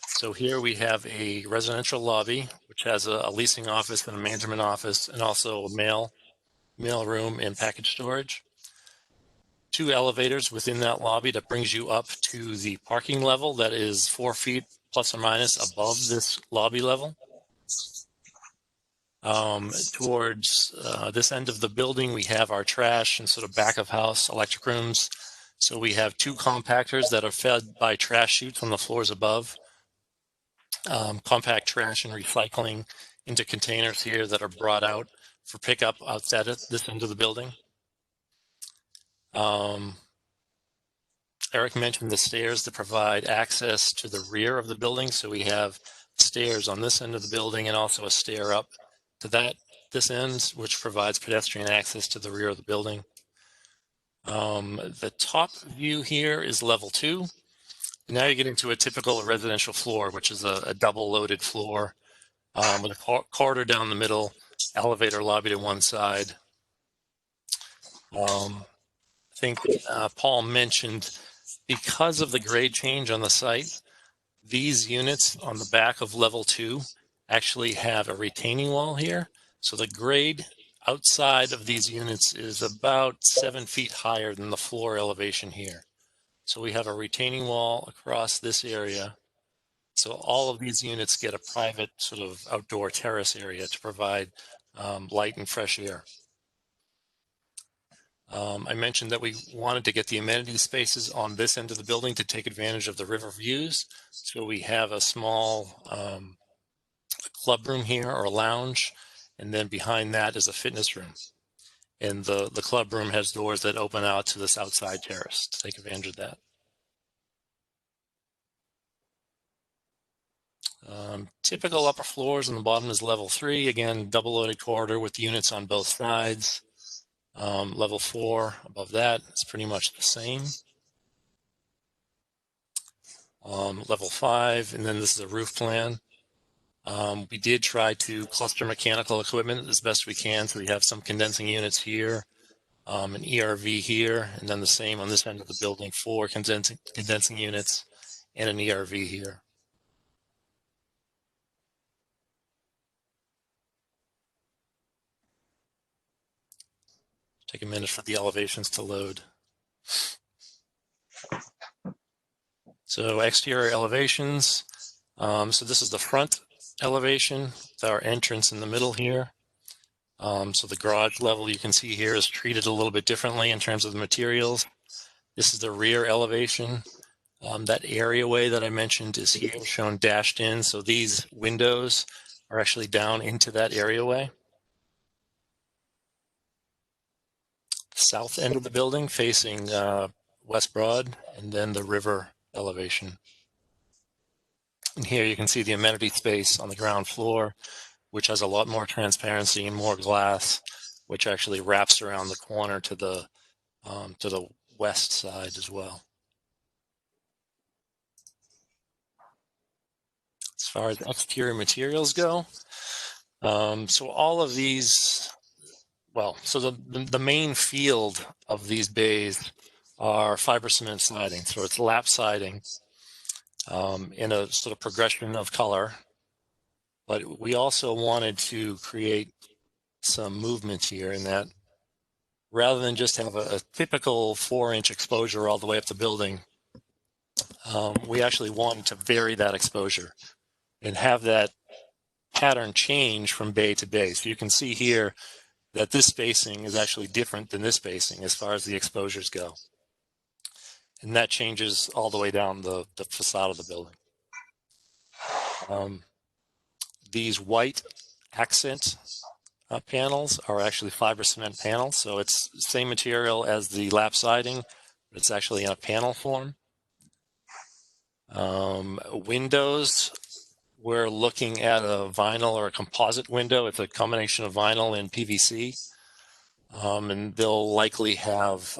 So here we have a residential lobby, which has a leasing office and a management office, and also a mail room and package storage. 2 elevators within that lobby that brings you up to the parking level that is 4 feet plus or minus above this lobby level. Towards this end of the building, we have our trash and sort of back of house electric rooms. So we have 2 compactors that are fed by trash chutes on the floors above. Compact trash and recycling into containers here that are brought out for pickup outside at this end of the building. Eric mentioned the stairs that provide access to the rear of the building. So we have stairs on this end of the building and also a stair up to this end, which provides pedestrian access to the rear of the building. The top view here is level 2. Now you get into a typical residential floor, which is a double loaded floor with a corridor down the middle, elevator lobby to one side. I think Paul mentioned, because of the grade change on the site, these units on the back of level 2 actually have a retaining wall here. So the grade outside of these units is about 7 feet higher than the floor elevation here. So we have a retaining wall across this area. So all of these units get a private sort of outdoor terrace area to provide light and fresh air. I mentioned that we wanted to get the amenity spaces on this end of the building to take advantage of the river views. So we have a small club room here, or a lounge, and then behind that is a fitness room. And the club room has doors that open out to this outside terrace to take advantage of that. Typical upper floors, and the bottom is level 3. Again, double loaded corridor with units on both sides. Level 4 above that is pretty much the same. Level 5, and then this is a roof plan. We did try to cluster mechanical equipment as best we can, so we have some condensing units here, an ERV here, and then the same on this end of the building, 4 condensing units and an ERV here. Take a minute for the elevations to load. So exterior elevations. So this is the front elevation with our entrance in the middle here. So the garage level you can see here is treated a little bit differently in terms of the materials. This is the rear elevation. That areaway that I mentioned is here shown dashed in. So these windows are actually down into that areaway. South end of the building facing West Broad, and then the river elevation. And here you can see the amenity space on the ground floor, which has a lot more transparency and more glass, which actually wraps around the corner to the west side as well. As far as exterior materials go, so all of these, well, so the main field of these bays are fiber cement siding. So it's lap siding in a sort of progression of color. But we also wanted to create some movement here in that rather than just have a typical 4-inch exposure all the way up the building, we actually wanted to vary that exposure and have that pattern change from bay to bay. So you can see here that this spacing is actually different than this spacing as far as the exposures go. And that changes all the way down the facade of the building. These white accent panels are actually fiber cement panels. So it's the same material as the lap siding, but it's actually in a panel form. Windows, we're looking at a vinyl or a composite window. It's a combination of vinyl and PVC. And they'll likely have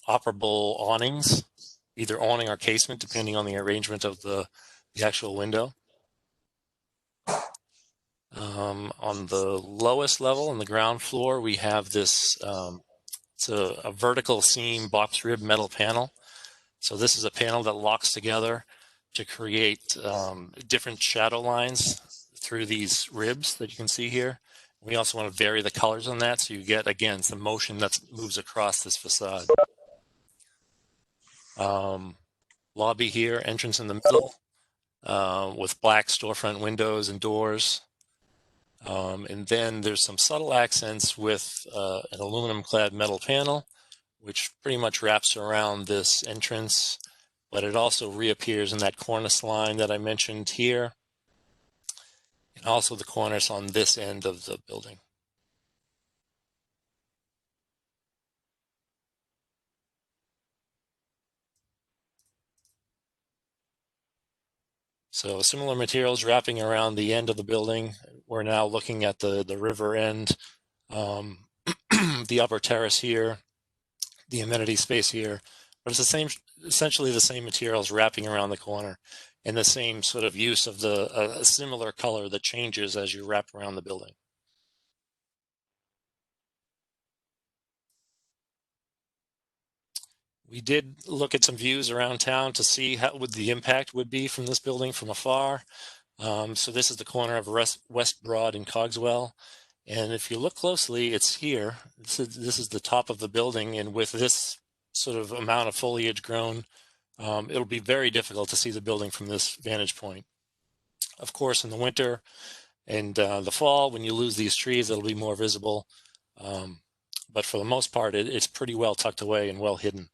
operable awnings, either awning or casement, depending on the arrangement of the actual window. On the lowest level, on the ground floor, we have this, it's a vertical seam box rib metal panel. So this is a panel that locks together to create different shadow lines through these ribs that you can see here. We also want to vary the colors on that, so you get, again, some motion that moves across this facade. Lobby here, entrance in the middle, with black storefront windows and doors. And then there's some subtle accents with an aluminum clad metal panel, which pretty much wraps around this entrance, but it also reappears in that cornice line that I mentioned here, and also the cornice on this end of the building. So similar materials wrapping around the end of the building. We're now looking at the river end, the upper terrace here, the amenity space here, but it's the same, essentially the same materials wrapping around the corner, and the same sort of use of a similar color that changes as you wrap around the building. We did look at some views around town to see how the impact would be from this building from afar. So this is the corner of West Broad and Cogswell. And if you look closely, it's here. This is the top of the building. And with this sort of amount of foliage grown, it'll be very difficult to see the building from this vantage point. Of course, in the winter and the fall, when you lose these trees, it'll be more visible. But for the most part, it's pretty well tucked away and well hidden.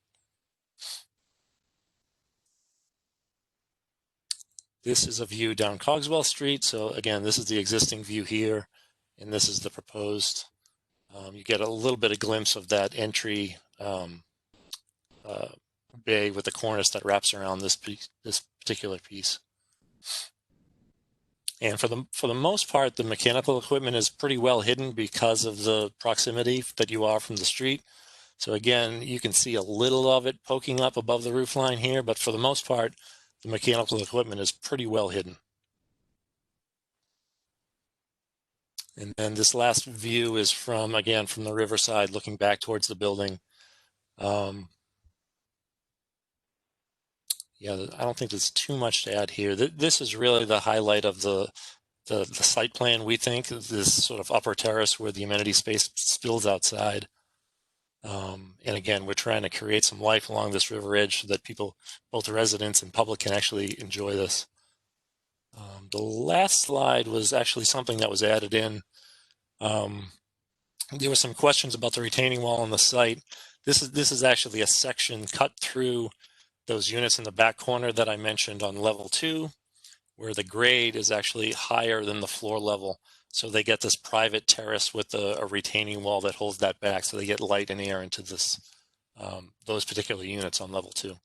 This is a view down Cogswell Street. So again, this is the existing view here, and this is the proposed. You get a little bit of glimpse of that entry bay with the cornice that wraps around this particular piece. And for the most part, the mechanical equipment is pretty well hidden because of the proximity that you are from the street. So again, you can see a little of it poking up above the roof line here, but for the most part, the mechanical equipment is pretty well hidden. And then this last view is from, again, from the riverside looking back towards the building. Yeah, I don't think there's too much to add here. This is really the highlight of the site plan, we think, this sort of upper terrace where the amenity space spills outside. And again, we're trying to create some life along this river edge so that people, both the residents and public, can actually enjoy this. The last slide was actually something that was added in. There were some questions about the retaining wall on the site. This is actually a section cut through those units in the back corner that I mentioned on level 2, where the grade is actually higher than the floor level. So they get this private terrace with a retaining wall that holds that back, so they get light and air into this those particular units on level 2.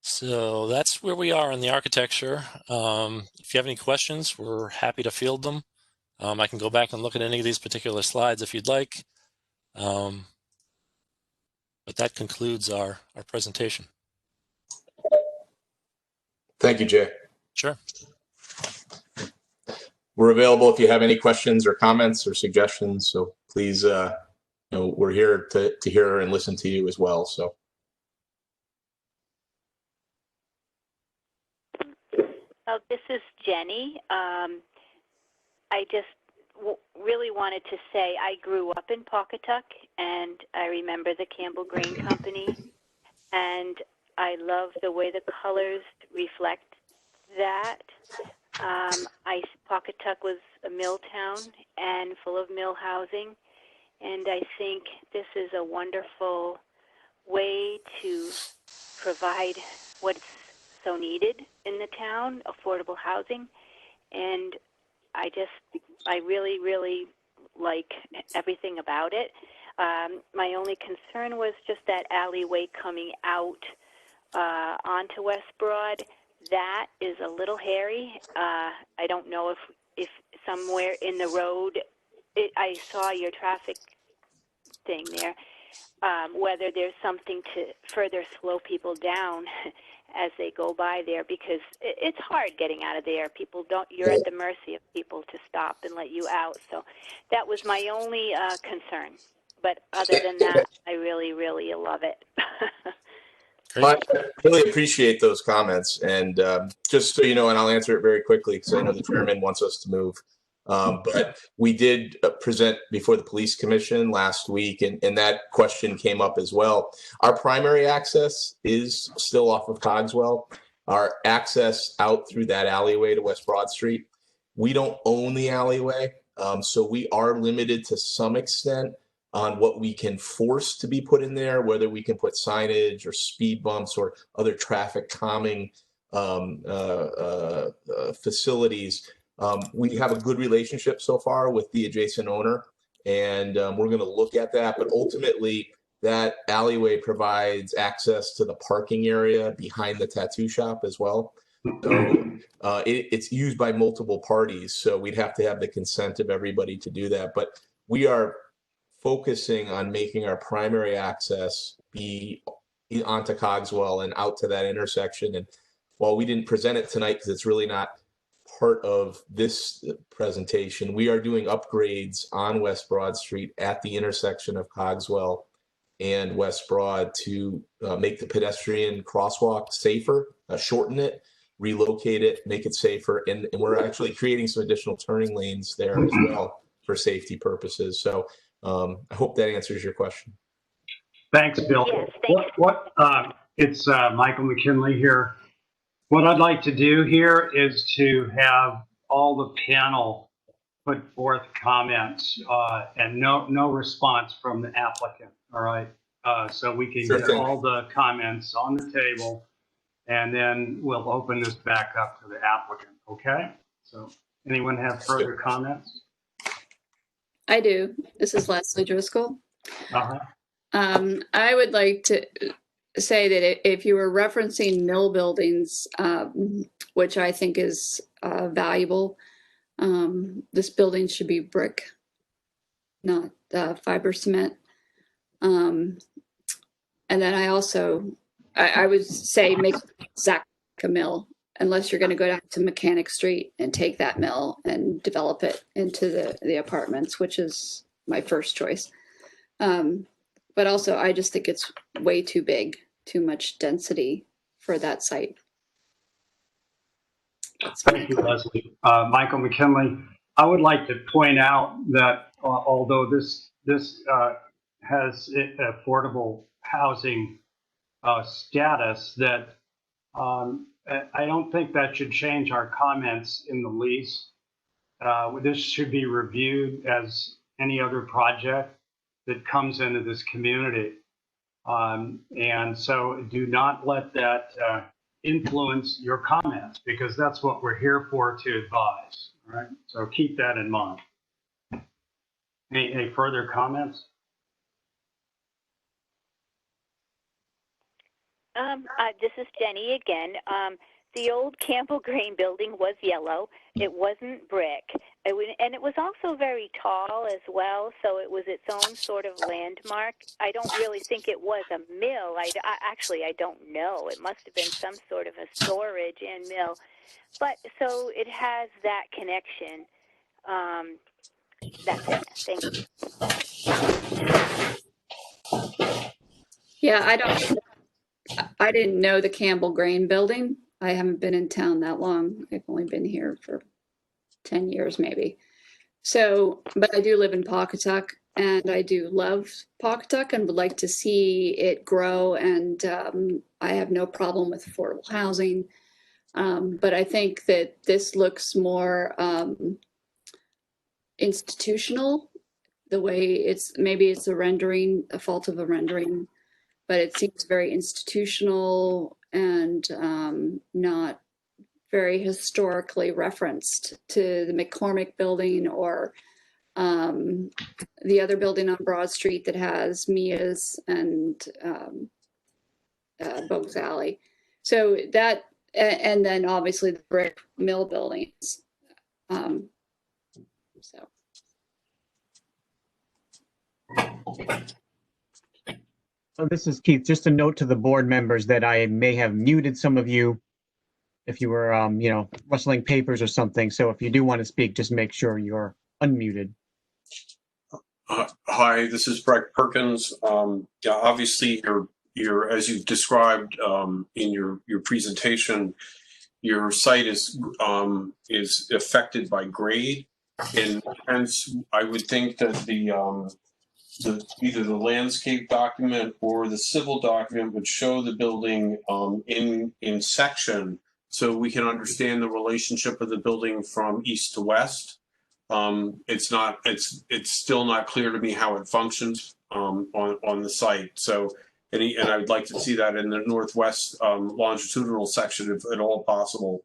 So that's where we are in the architecture. If you have any questions, we're happy to field them. I can go back and look at any of these particular slides if you'd like. But that concludes our presentation. Thank you, Jay. Sure. We're available if you have any questions or comments or suggestions. So please, we're here to hear and listen to you as well. So. This is Jenny. I just really wanted to say I grew up in Pawcatuck, and I remember the Campbell Grain Company, and I love the way the colors reflect that. Pawcatuck was a mill town and full of mill housing, and I think this is a wonderful way to provide what's so needed in the town, affordable housing, and I really, really like everything about it. My only concern was just that alleyway coming out onto West Broad. That is a little hairy. I don't know if somewhere in the road, I saw your traffic thing there, whether there's something to further slow people down as they go by there, because it's hard getting out of there. You're at the mercy of people to stop and let you out. So that was my only concern. But other than that, I really, really love it. I really appreciate those comments. And just so you know, and I'll answer it very quickly because I know the chairman wants us to move. But we did present before the police commission last week, and that question came up as well. Our primary access is still off of Cogswell. Our access out through that alleyway to West Broad Street, we don't own the alleyway. So we are limited to some extent on what we can force to be put in there, whether we can put signage or speed bumps or other traffic calming facilities. We have a good relationship so far with the adjacent owner, and we're going to look at that. But ultimately, that alleyway provides access to the parking area behind the tattoo shop as well. So it's used by multiple parties, so we'd have to have the consent of everybody to do that. But we are focusing on making our primary access be onto Cogswell and out to that intersection. And while we didn't present it tonight because it's really not part of this presentation, we are doing upgrades on West Broad Street at the intersection of Cogswell and West Broad to make the pedestrian crosswalk safer, shorten it, relocate it, make it safer. And we're actually creating some additional turning lanes there as well safety purposes. So I hope that answers your question. Thanks, Bill. Yes, thanks. It's Michael McKinley here. What I'd like to do here is to have all the panel put forth comments and no response from the applicant. All right. So we can Sure get thing. all the comments on the table, and then we'll open this back up to the applicant. Okay. So anyone have further comments? I do. This is Leslie Driscoll. Uh-huh. I would like to say that if you were referencing mill buildings, which I think is valuable, this building should be brick, not fiber cement. And then I would say make exact a mill, unless you're going to go down to Mechanic Street and take that mill and develop it into the apartments, which is my first choice. But also, I just think it's way too big, too much density for that site. Thank you, Leslie. Michael McKinley, I would like to point out that although this has affordable housing status, that I don't think that should change our comments in the lease. This should be reviewed as any other project that comes into this community. And so do not let that influence your comments, because that's what we're here for, to advise. All right. So keep that in mind. Any further comments? This is Jenny again. The old Campbell Grain building was yellow. It wasn't brick. And it was also very tall as well, so it was its own sort of landmark. I don't really think it was a mill. I don't know. It must have been some sort of a storage and mill. But so it has that connection. That's it. Thank you. Yeah, I didn't know the Campbell Grain building. I haven't been in town that long. I've only been here for 10 years maybe. So, but I do live in Pawcatuck, and I do love Pawcatuck and would like to see it grow. And I have no problem with affordable housing. But I think that this looks more institutional, the way maybe it's a fault of a rendering, but it seems very institutional and not very historically referenced to the McCormick building or the other building on Broad Street that has Mia's and Bogues Alley. So that, and then obviously the brick mill buildings. So. So this is Keith. Just a note to the board members that I may have muted some of you if you were, rustling papers or something. So if you do want to speak, just make sure you're unmuted. Hi, this is Brett Perkins. Yeah, obviously, you're as you've described in your presentation, your site is affected by grade, and hence I would think that either the landscape document or the civil document would show the building in section, so we can understand the relationship of the building from east to west. It's still not clear to me how it functions on the site. So, and I would like to see that in the northwest longitudinal section, if at all possible,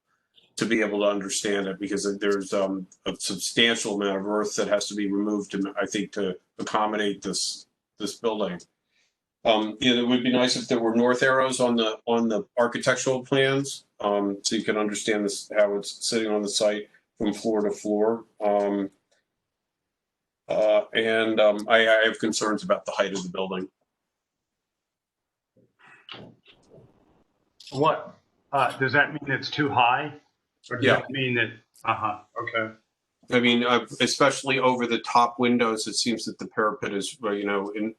to be able to understand it, because there's a substantial amount of earth that has to be removed, I think, to accommodate this building. It would be nice if there were north arrows on the architectural plans, so you can understand this, how it's sitting on the site from floor to floor. I have concerns about the height of the building. What does that mean? It's too high, or does that mean that? Okay. I mean, especially over the top windows, it seems that the parapet is,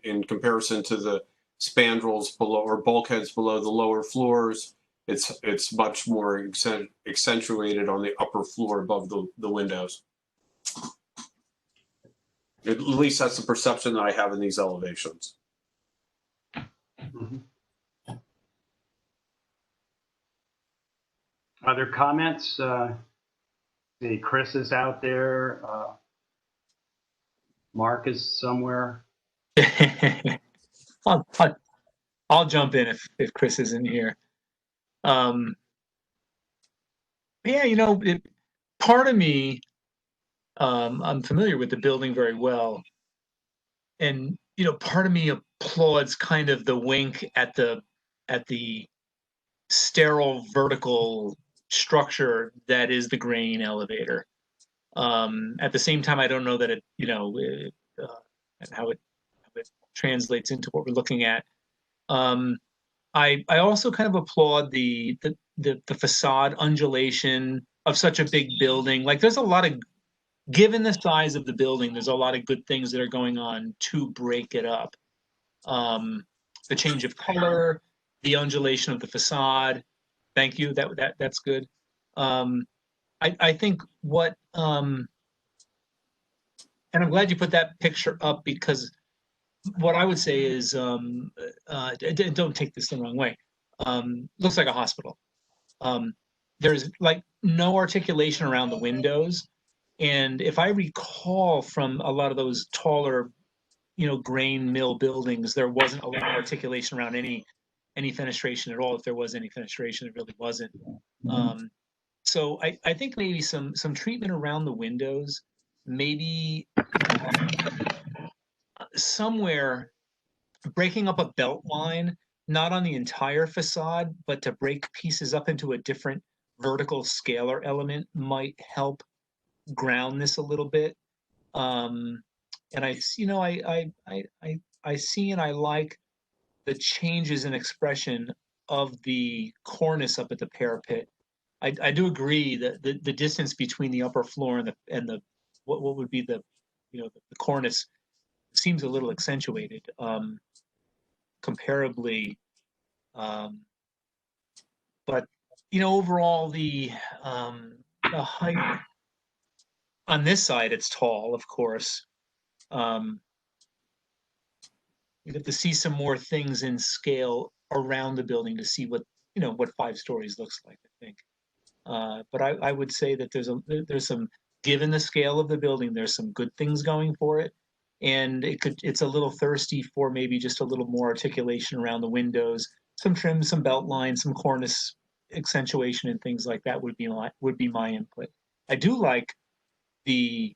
in comparison to the spandrels below or bulkheads below the lower floors, it's much more accentuated on the upper floor above the windows. At least that's the perception that I have in these elevations. Mhm. Other comments? See, Chris is out there. Mark is somewhere. I'll, I'll jump in if Chris isn't here. Yeah, part of me, I'm familiar with the building very well, and part of me applauds kind of the wink at the sterile vertical structure that is the grain elevator. At the same time, I don't know that how it translates into what we're looking at. I also kind of applaud the facade undulation of such a big building. Like, there's a lot of, given the size of the building, there's a lot of good things that are going on to break it up. The change of color, the undulation of the facade. Thank you. That's good. I think and I'm glad you put that picture up, because what I would say is, don't take this the wrong way. Looks like a hospital. There's like no articulation around the windows. And if I recall from a lot of those taller, grain mill buildings, there wasn't a lot of articulation around any fenestration at all. If there was any fenestration, it really wasn't. So I think maybe some treatment around the windows, maybe somewhere breaking up a belt line, not on the entire facade, but to break pieces up into a different vertical scalar element might help ground this a little bit. And I see and I like the changes in expression of the cornice up at the parapet. I do agree that the distance between the upper floor and the what would be the cornice seems a little accentuated comparably, but overall the height on this side, it's tall, of course. You have to see some more things in scale around the building to see what 5 stories looks like, I think. But I would say that there's some, given the scale of the building, there's some good things going for it. And it's a little thirsty for maybe just a little more articulation around the windows, some trim, some belt lines, some cornice accentuation, and things like that would be my input. I do like the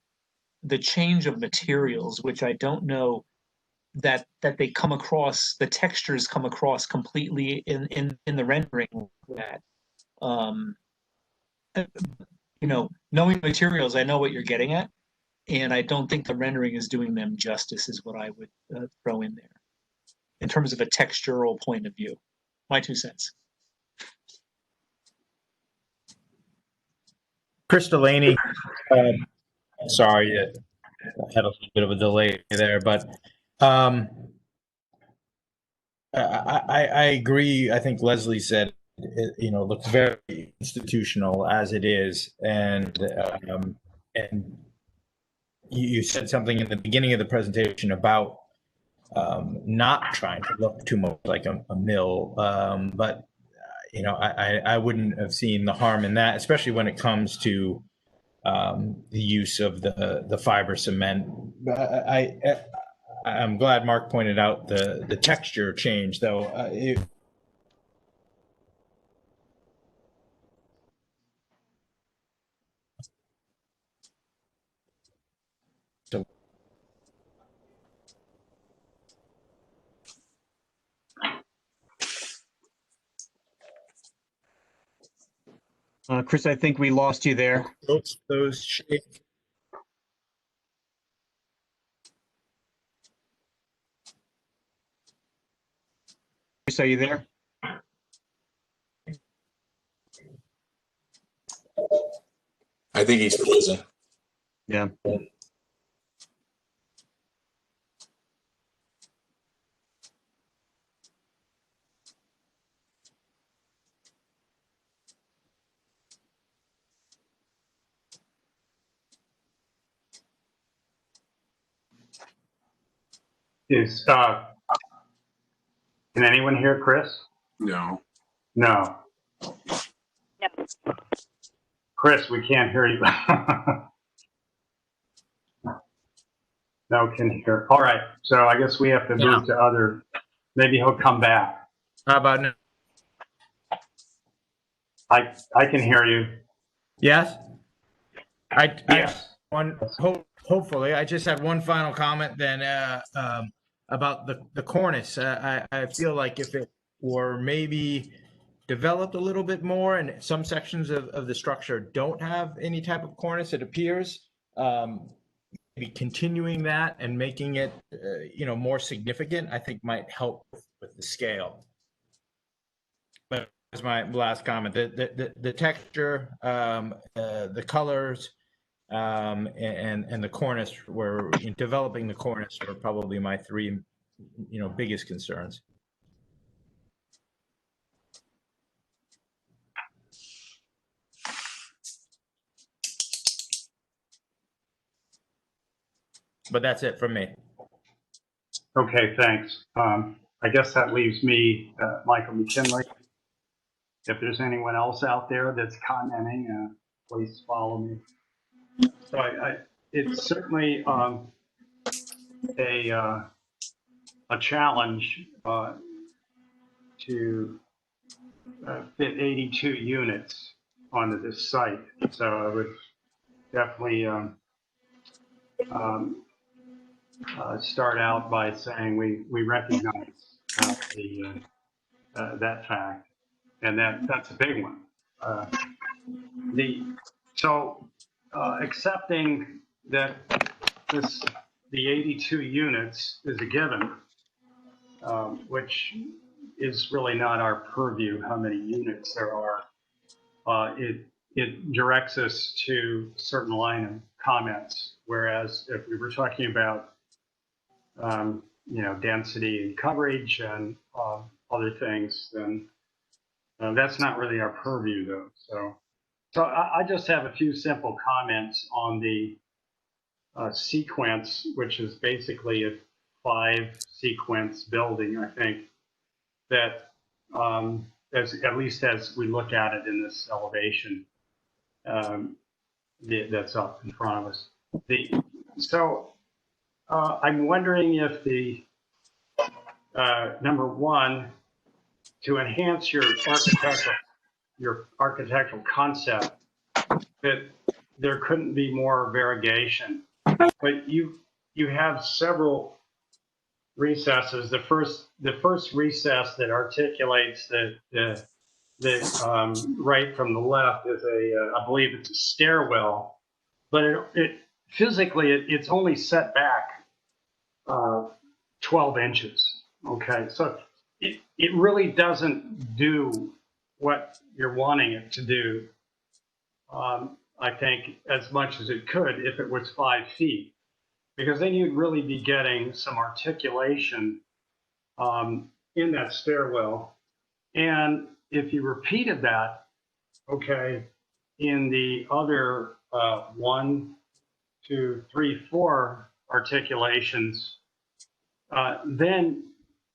change of materials, which I don't know that they come across, the textures come across completely in the rendering. That knowing materials, I know what you're getting at, and I don't think the rendering is doing them justice, is what I would throw in there in terms of a textural point of view. My 2 cents. Chris Delaney, sorry, I had a little bit of a delay there, but I agree. I think Leslie said it, looks very institutional as it is, and you said something in the beginning of the presentation about not trying to look too much like a mill, but I wouldn't have seen the harm in that, especially when it comes to the use of the fiber cement. I'm glad Mark pointed out the texture change, though. Chris, I think we lost you there. Those shapes. Chris, are you there? I think he's frozen. Yeah. Is, can anyone hear Chris? No. No. No. Chris, we can't hear you. No, can hear. All right. So I guess we have to move to other, maybe he'll come back. How about now? I can hear you. Yes? Yes. Hopefully, I just had one final comment then about the cornice. I feel like if it were maybe developed a little bit more and some sections of the structure don't have any type of cornice, it appears, maybe continuing that and making it, more significant, I think might help with the scale. But that's my last comment. The texture, the colors, and the cornice were in developing the cornice were probably my three, biggest concerns. But that's it from me. Okay, thanks. I guess that leaves me, Michael McKinley. If there's anyone else out there that's commenting, please follow me. So it's certainly a challenge to fit 82 units onto this site. So I would definitely start out by saying we recognize that fact, and that's a big one. Accepting that the 82 units is a given, which is really not our purview how many units there are. It directs us to a certain line of comments, whereas if we were talking about density and coverage and other things, then that's not really our purview, though. So I just have a few simple comments on the sequence, which is basically a 5-sequence building. I think that at least as we look at it in this elevation that's up in front of us. I'm wondering if the number one, to enhance your architectural concept, that there couldn't be more variegation. But you have several recesses. The first recess that articulates the right from the left is I believe it's a stairwell, but it physically it's only set back 12 inches. Okay, so it really doesn't do what you're wanting it to do. I think as much as it could if it was 5 feet, because then you'd really be getting some articulation in that stairwell. And if you repeated that, okay, in the other 1, 2, 3, 4 articulations, then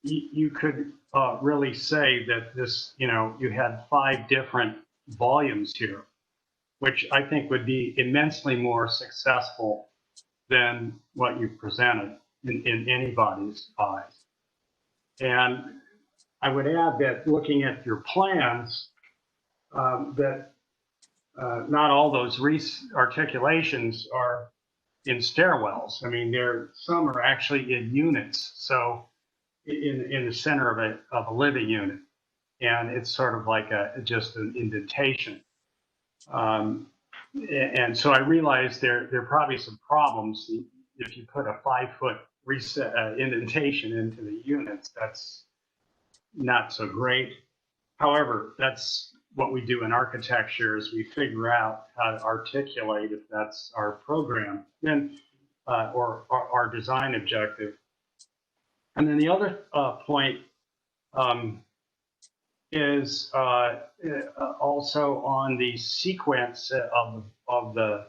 you could really say that this, you had 5 different volumes here, which I think would be immensely more successful than what you presented in anybody's eyes. And I would add that looking at your plans, that not all those articulations are in stairwells. I mean, some are actually in units. So in the center of a living unit, and it's sort of like just an indentation. And so I realized there are probably some problems if you put a 5-foot indentation into the units. That's not so great. However, that's what we do in architecture is we figure out how to articulate if that's our program, then or our design objective. And then the other point is also on the sequence of the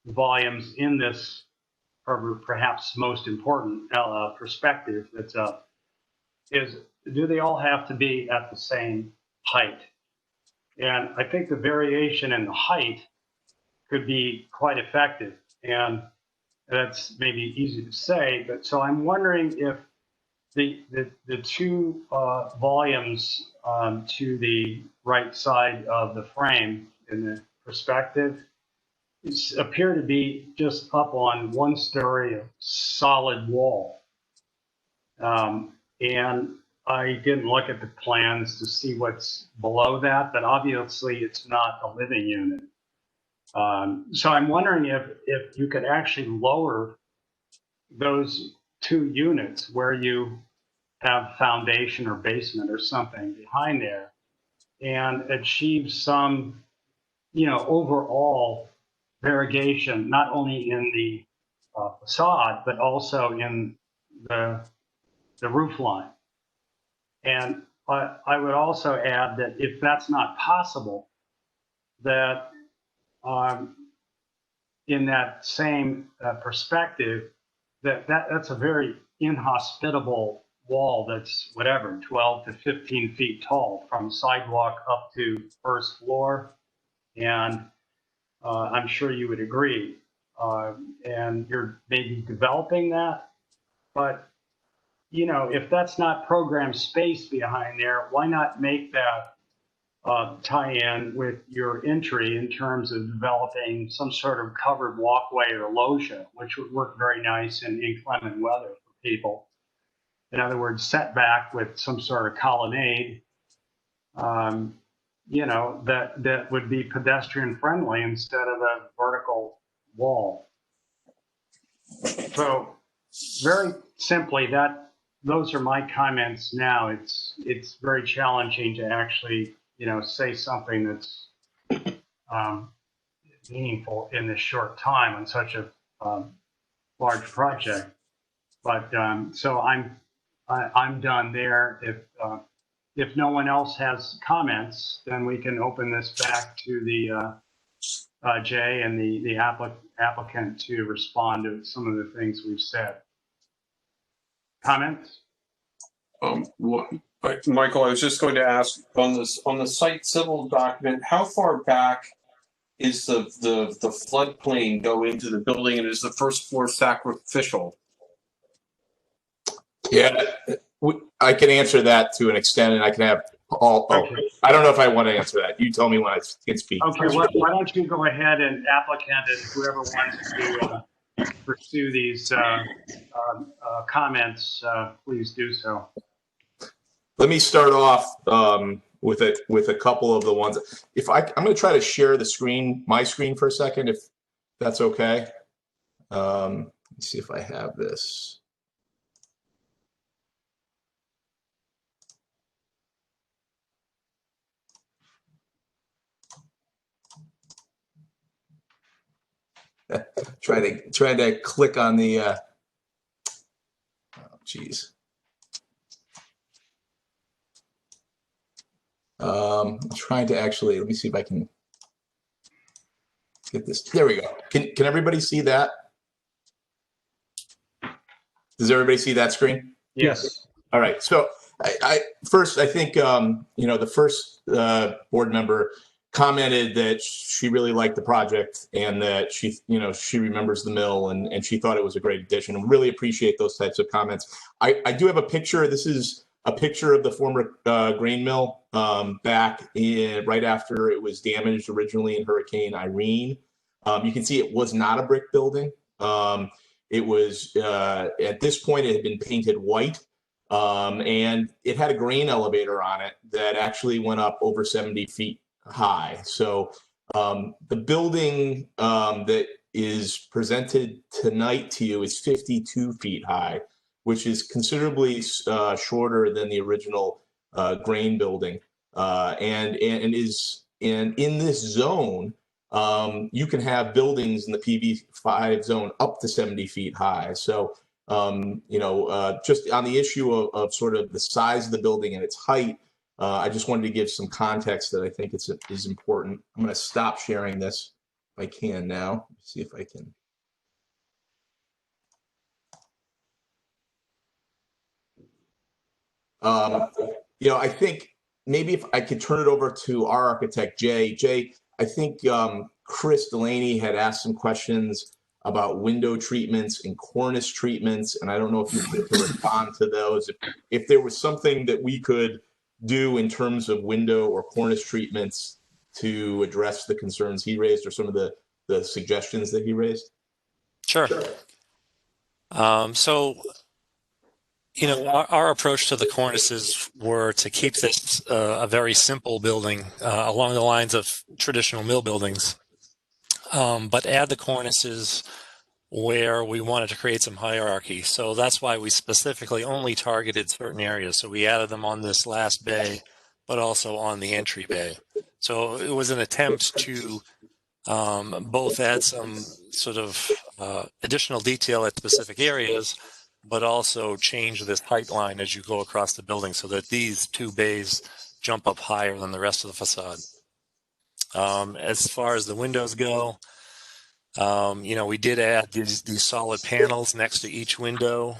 volumes in this or perhaps most important perspective that's up, is do they all have to be at the same height? And I think the variation in the height could be quite effective. And that's maybe easy to say, but so I'm wondering if the two volumes to the right side of the frame in the perspective appear to be just up on one story of solid wall. And I didn't look at the plans to see what's below that, but obviously it's not a living unit. So I'm wondering if you could actually lower those two units where you have foundation or basement or something behind there and achieve some, overall variegation, not only in the facade, but also in the roof line. And I would also add that if that's not possible, that in that same perspective, that's a very inhospitable wall that's whatever, 12 to 15 feet tall from sidewalk up to first floor. And I'm sure you would agree. And you're maybe developing that, but if that's not programmed space behind there, why not make that tie in with your entry in terms of developing some sort of covered walkway or loggia, which would work very nice in inclement weather for people. In other words, setback with some sort of colonnade, that would be pedestrian friendly instead of a vertical wall. So very simply, those are my comments now. It's very challenging to actually, say something that's meaningful in this short time on such a large project. But so I'm done there. If no one else has comments, then we can open this back to the Jay and the applicant to respond to some of the things we've said. Comments? Michael, I was just going to ask on the site civil document, how far back is the floodplain go into the building, and is the first floor sacrificial? Yeah, I can answer that to an extent, and I can have all. Okay. I don't know if I want to answer that. You tell me when I can speak. Okay, why don't you go ahead and applicant and whoever wants to pursue these comments, please do so. Let me start off with a couple of the ones. I'm going to try to share the screen, my screen for a second, if that's okay. Let's see if I have this. trying to click on the. Oh, geez. I'm trying to actually. Let me see if I can get this. There we go. Can everybody see that? Does everybody see that screen? Yes. All right. So I think the first board member commented that she really liked the project and that she remembers the mill and she thought it was a great addition, and really appreciate those types of comments. I do have a picture. This is a picture of the former grain mill back in right after it was damaged originally in Hurricane Irene. You can see it was not a brick building. It was at this point it had been painted white. And it had a grain elevator on it that actually went up over 70 feet high. So the building that is presented tonight to you is 52 feet high, which is considerably shorter than the original grain building. And in this zone, you can have buildings in the PV5 zone up to 70 feet high. So just on the issue of sort of the size of the building and its height, I just wanted to give some context that I think is important. I'm going to stop sharing this if I can now. See if I can. I think maybe if I could turn it over to our architect, Jay. Jay, I think Chris Delaney had asked some questions about window treatments and cornice treatments, and I don't know if you wanted to respond to those. If there was something that we could do in terms of window or cornice treatments to address the concerns he raised, or some of the suggestions that he raised. Sure. So, our approach to the cornices were to keep this a very simple building along the lines of traditional mill buildings, but add the cornices where we wanted to create some hierarchy. So that's why we specifically only targeted certain areas. So we added them on this last bay, but also on the entry bay. So it was an attempt to both add some sort of additional detail at specific areas, but also change this height line as you go across the building so that these two bays jump up higher than the rest of the facade. As far as the windows go, we did add these solid panels next to each window.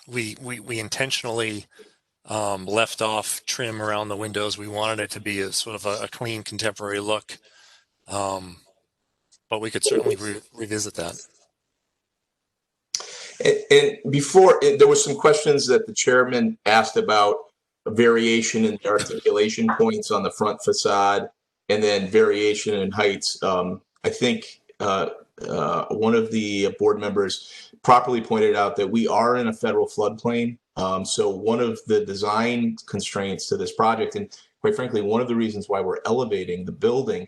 We intentionally left off trim around the windows. We wanted it to be a sort of a clean contemporary look. But we could certainly revisit that. And before, there was some questions that the chairman asked about a variation in the articulation points on the front facade, and then variation in heights. I think one of the board members properly pointed out that we are in a federal floodplain. So one of the design constraints to this project, and quite frankly, one of the reasons why we're elevating the building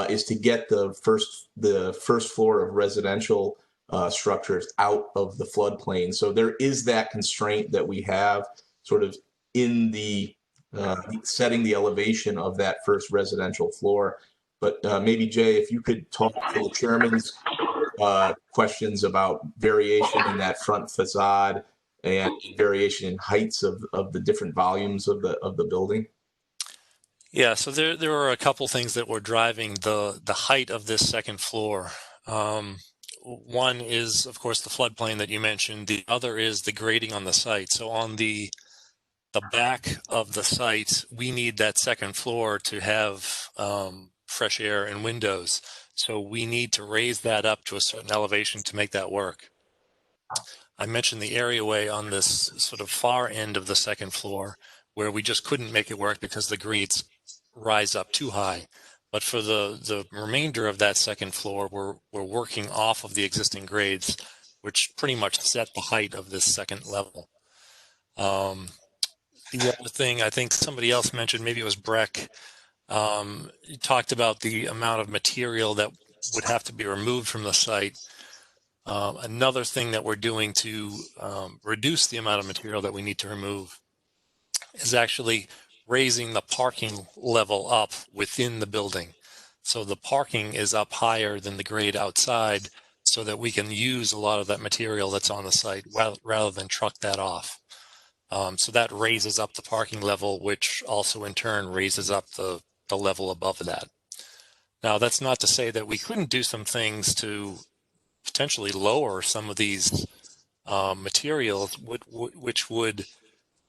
is to get the first floor of residential structures out of the floodplain. So there is that constraint that we have sort of in the setting the elevation of that first residential floor. But maybe Jay, if you could talk to the chairman's questions about variation in that front facade and variation in heights of the different volumes of the building. Yeah, so there were a couple things that were driving the height of this second floor. One is, of course, the floodplain that you mentioned. The other is the grading on the site. So on the back of the site, we need that second floor to have fresh air and windows. So we need to raise that up to a certain elevation to make that work. I mentioned the areaway on this sort of far end of the second floor, where we just couldn't make it work because the grades rise up too high. But for the remainder of that second floor, we're working off of the existing grades, which pretty much set the height of this second level. The other thing I think somebody else mentioned, maybe it was Breck, he talked about the amount of material that would have to be removed from the site. Another thing that we're doing to reduce the amount of material that we need to remove is actually raising the parking level up within the building. So the parking is up higher than the grade outside so that we can use a lot of that material that's on the site rather than truck that off. So that raises up the parking level, which also in turn raises up the level above that. Now, that's not to say that we couldn't do some things to potentially lower some of these materials, which would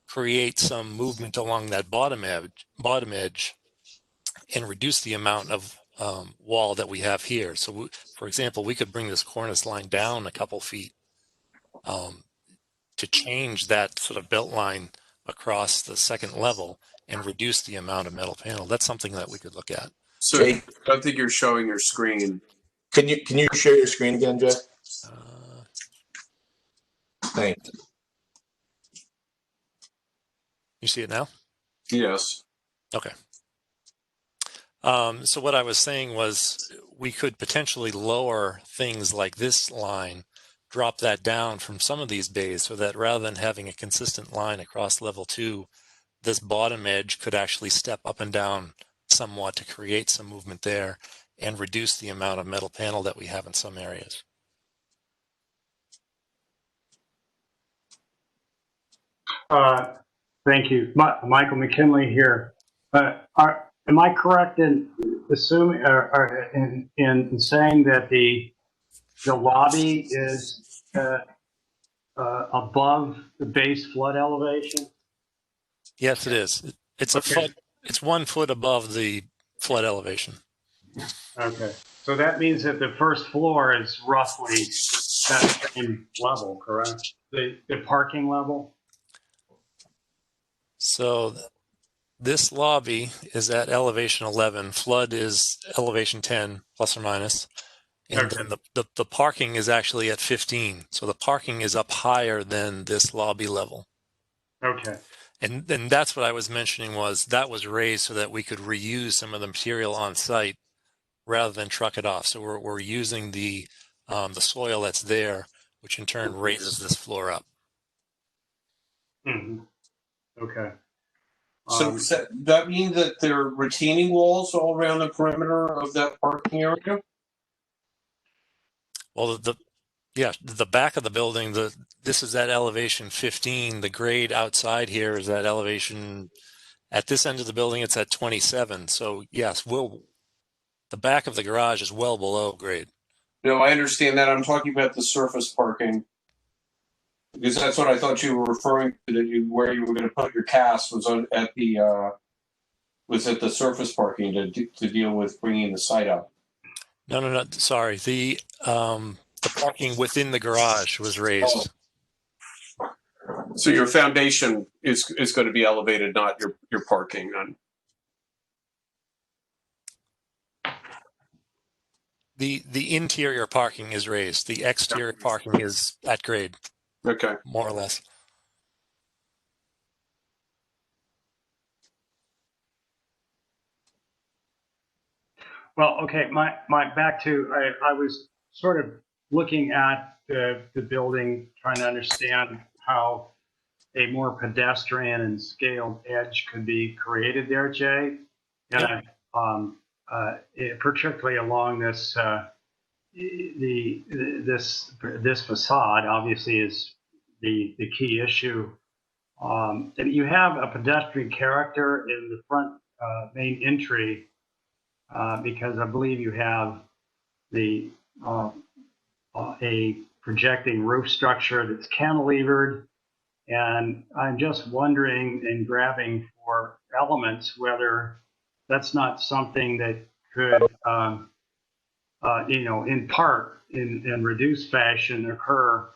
create some movement along that bottom edge and reduce the amount of wall that we have here. So, for example, we could bring this cornice line down a couple feet to change that sort of belt line across the second level and reduce the amount of metal panel. That's something that we could look at. So Jay, I don't think you're showing your screen. Can you share your screen again, Jay? Thanks. You see it now? Yes. Okay. So what I was saying was we could potentially lower things like this line, drop that down from some of these bays so that rather than having a consistent line across level 2, this bottom edge could actually step up and down somewhat to create some movement there and reduce the amount of metal panel that we have in some areas. Thank you. Michael McKinley here. Am I correct in assuming or in saying that the lobby is above the base flood elevation? Yes, it is. It's a Okay. foot. It's 1 foot above the flood elevation. Okay. So that means that the first floor is roughly that same level, correct? The parking level? So this lobby is at elevation 11. Flood is elevation 10, plus or minus. And Okay. then the parking is actually at 15. So the parking is up higher than this lobby level. Okay. And that's what I was mentioning, was that was raised so that we could reuse some of the material on site rather than truck it off. So we're using the soil that's there, which in turn raises this floor up. Mm-hmm. Okay. So does that mean that there are retaining walls all around the perimeter of that parking area? Well, the back of the building, this is at elevation 15. The grade outside here is at elevation, at this end of the building, it's at 27. So yes, the back of the garage is well below grade. No, I understand that. I'm talking about the surface parking. Because that's what I thought you were referring to, that where you were going to put your cast was at the surface parking to deal with bringing the site up. No. Sorry. The parking within the garage was raised. So your foundation is going to be elevated, not your parking. The interior parking is raised. The exterior parking is at grade. Okay. More or less. Well, okay. My back to, I was sort of looking at the building, trying to understand how a more pedestrian and scaled edge could be created there, Jay. And particularly along this this facade, obviously, is the key issue. And you have a pedestrian character in the front main entry because I believe you have the a projecting roof structure that's cantilevered. And I'm just wondering and grabbing for elements whether that's not something that could, in part, in reduced fashion, occur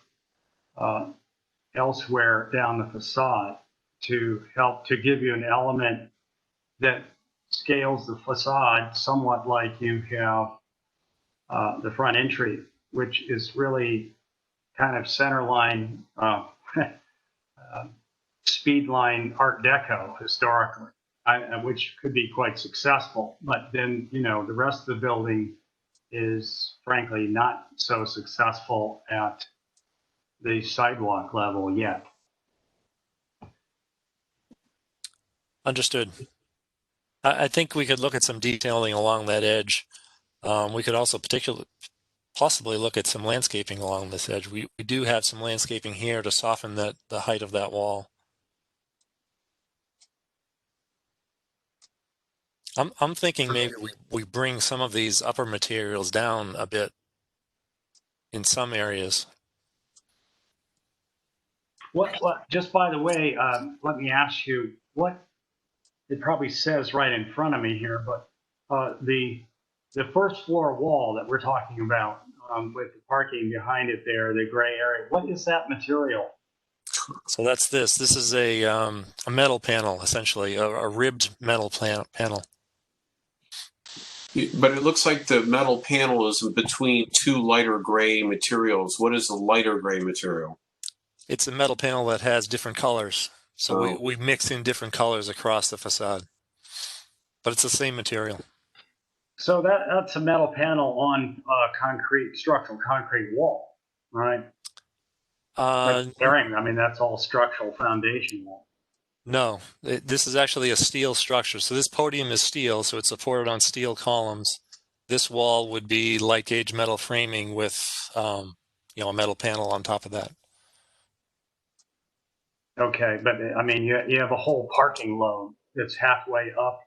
elsewhere down the facade to help to give you an element that scales the facade somewhat like you have the front entry, which is really kind of centerline speed line Art Deco historically, which could be quite successful. But then, the rest of the building is frankly not so successful at the sidewalk level yet. Understood. I think we could look at some detailing along that edge. We could also possibly look at some landscaping along this edge. We do have some landscaping here to soften the height of that wall. I'm thinking maybe we bring some of these upper materials down a bit in some areas. What just by the way, let me ask you, what it probably says right in front of me here, but the first floor wall that we're talking about with the parking behind it there, the gray area, what is that material? So that's this. This is a metal panel, essentially, a ribbed metal panel. But it looks like the metal panel is between two lighter gray materials. What is the lighter gray material? It's a metal panel that has different colors. So we mix in different colors across the facade. But it's the same material. So that's a metal panel on a structural concrete wall, right? I mean, that's all structural foundation wall. No, this is actually a steel structure. So this podium is steel, so it's supported on steel columns. This wall would be light gauge metal framing with, a metal panel on top of that. Okay, but I mean, you have a whole parking load that's halfway up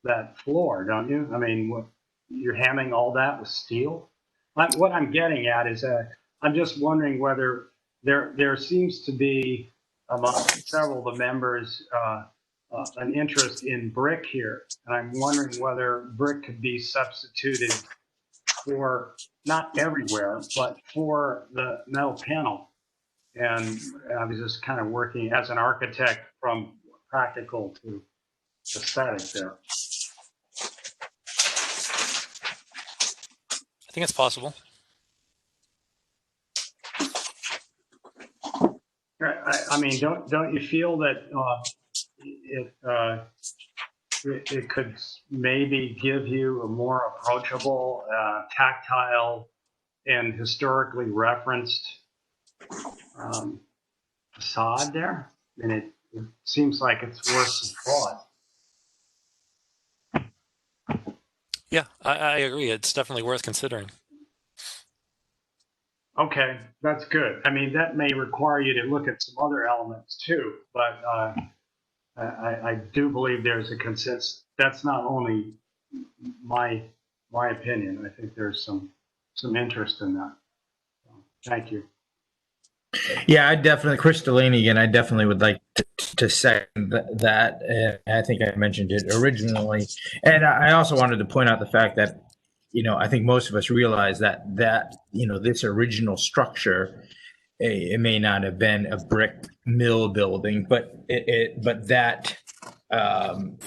that floor, don't you? I mean, you're hamming all that with steel? What I'm getting at is I'm just wondering whether there seems to be among several of the members an interest in brick here, and I'm wondering whether brick could be substituted for, not everywhere, but for the metal panel. And I was just kind of working as an architect from practical to aesthetic there. I think it's possible. I mean, don't you feel that it could maybe give you a more approachable, tactile, and historically referenced facade there? And it seems like it's worth some thought. Yeah, I agree. It's definitely worth considering. Okay, that's good. I mean, that may require you to look at some other elements too, but I do believe there's a consensus. That's not only my opinion. I think there's some interest in that. So, thank you. Yeah, I definitely, Chris Delaney again, I definitely would like to second that. I think I mentioned it originally. And I also wanted to point out the fact that, I think most of us realize that, this original structure, it may not have been a brick mill building, but that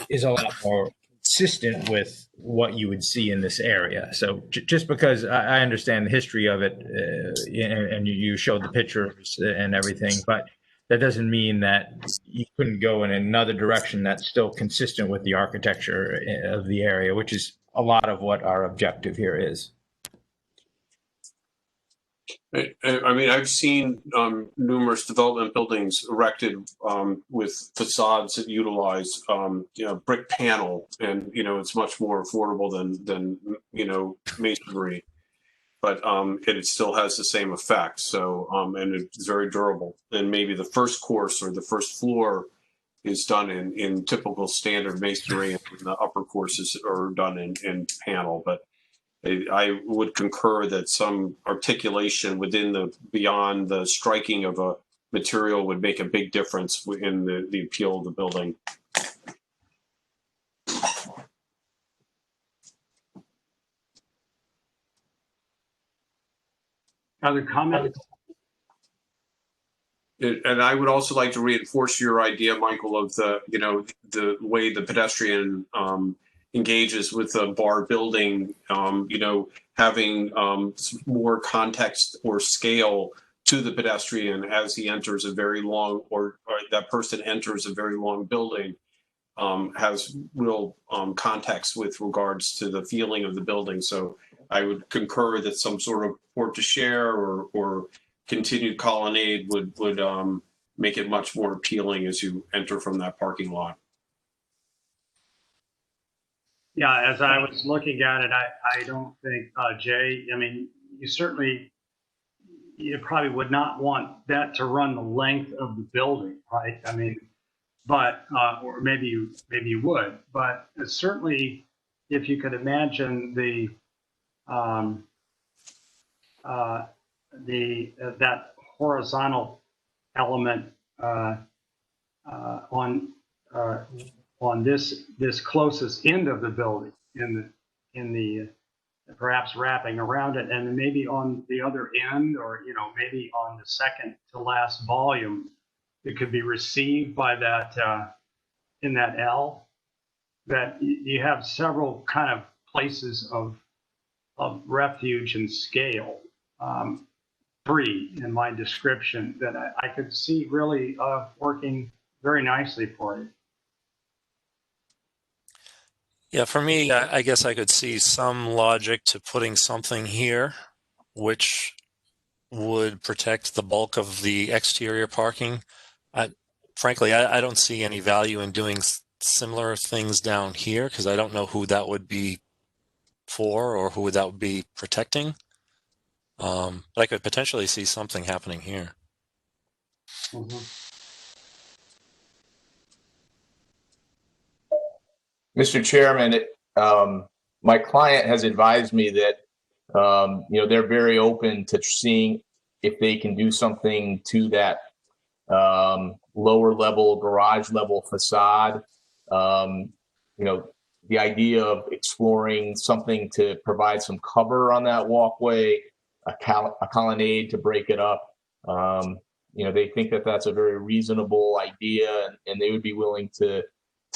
is a lot more consistent with what you would see in this area. So just because I understand the history of it, and you showed the pictures and everything, but that doesn't mean that you couldn't go in another direction that's still consistent with the architecture of the area, which is a lot of what our objective here is. I mean, I've seen numerous development buildings erected with facades that utilize, brick panel, and it's much more affordable than masonry, but it still has the same effect. So and it's very durable. And maybe the first course or the first floor is done in typical standard masonry, and the upper courses are done in panel, but I would concur that some articulation beyond the striking of a material would make a big difference in the appeal of the building. Other comments? And I would also like to reinforce your idea, Michael, of the way the pedestrian engages with a bar building, having more context or scale to the pedestrian as he enters a very long, or that person enters a very long building, has real context with regards to the feeling of the building. So I would concur that some sort of porte cochere or continued colonnade would make it much more appealing as you enter from that parking lot. Yeah, as I was looking at it, I don't think, Jay, I mean, you probably would not want that to run the length of the building, right? I mean, but, or maybe you would, but certainly if you could imagine that horizontal element on this closest end of the building, in the perhaps wrapping around it, and maybe on the other end, or maybe on the second to last volume, it could be received by that in that L. That you have several kind of places of refuge and scale. Three in my description that I could see really working very nicely for you. Yeah, for me, I guess I could see some logic to putting something here, which would protect the bulk of the exterior parking. Frankly, I don't see any value in doing similar things down here, because I don't know who that would be for or who that would be protecting. But I could potentially see something happening here. Mm-hmm. Mr. Chairman, my client has advised me that they're very open to seeing if they can do something to that lower level, garage level facade. The idea of exploring something to provide some cover on that walkway, a colonnade to break it up. They think that that's a very reasonable idea, and they would be willing to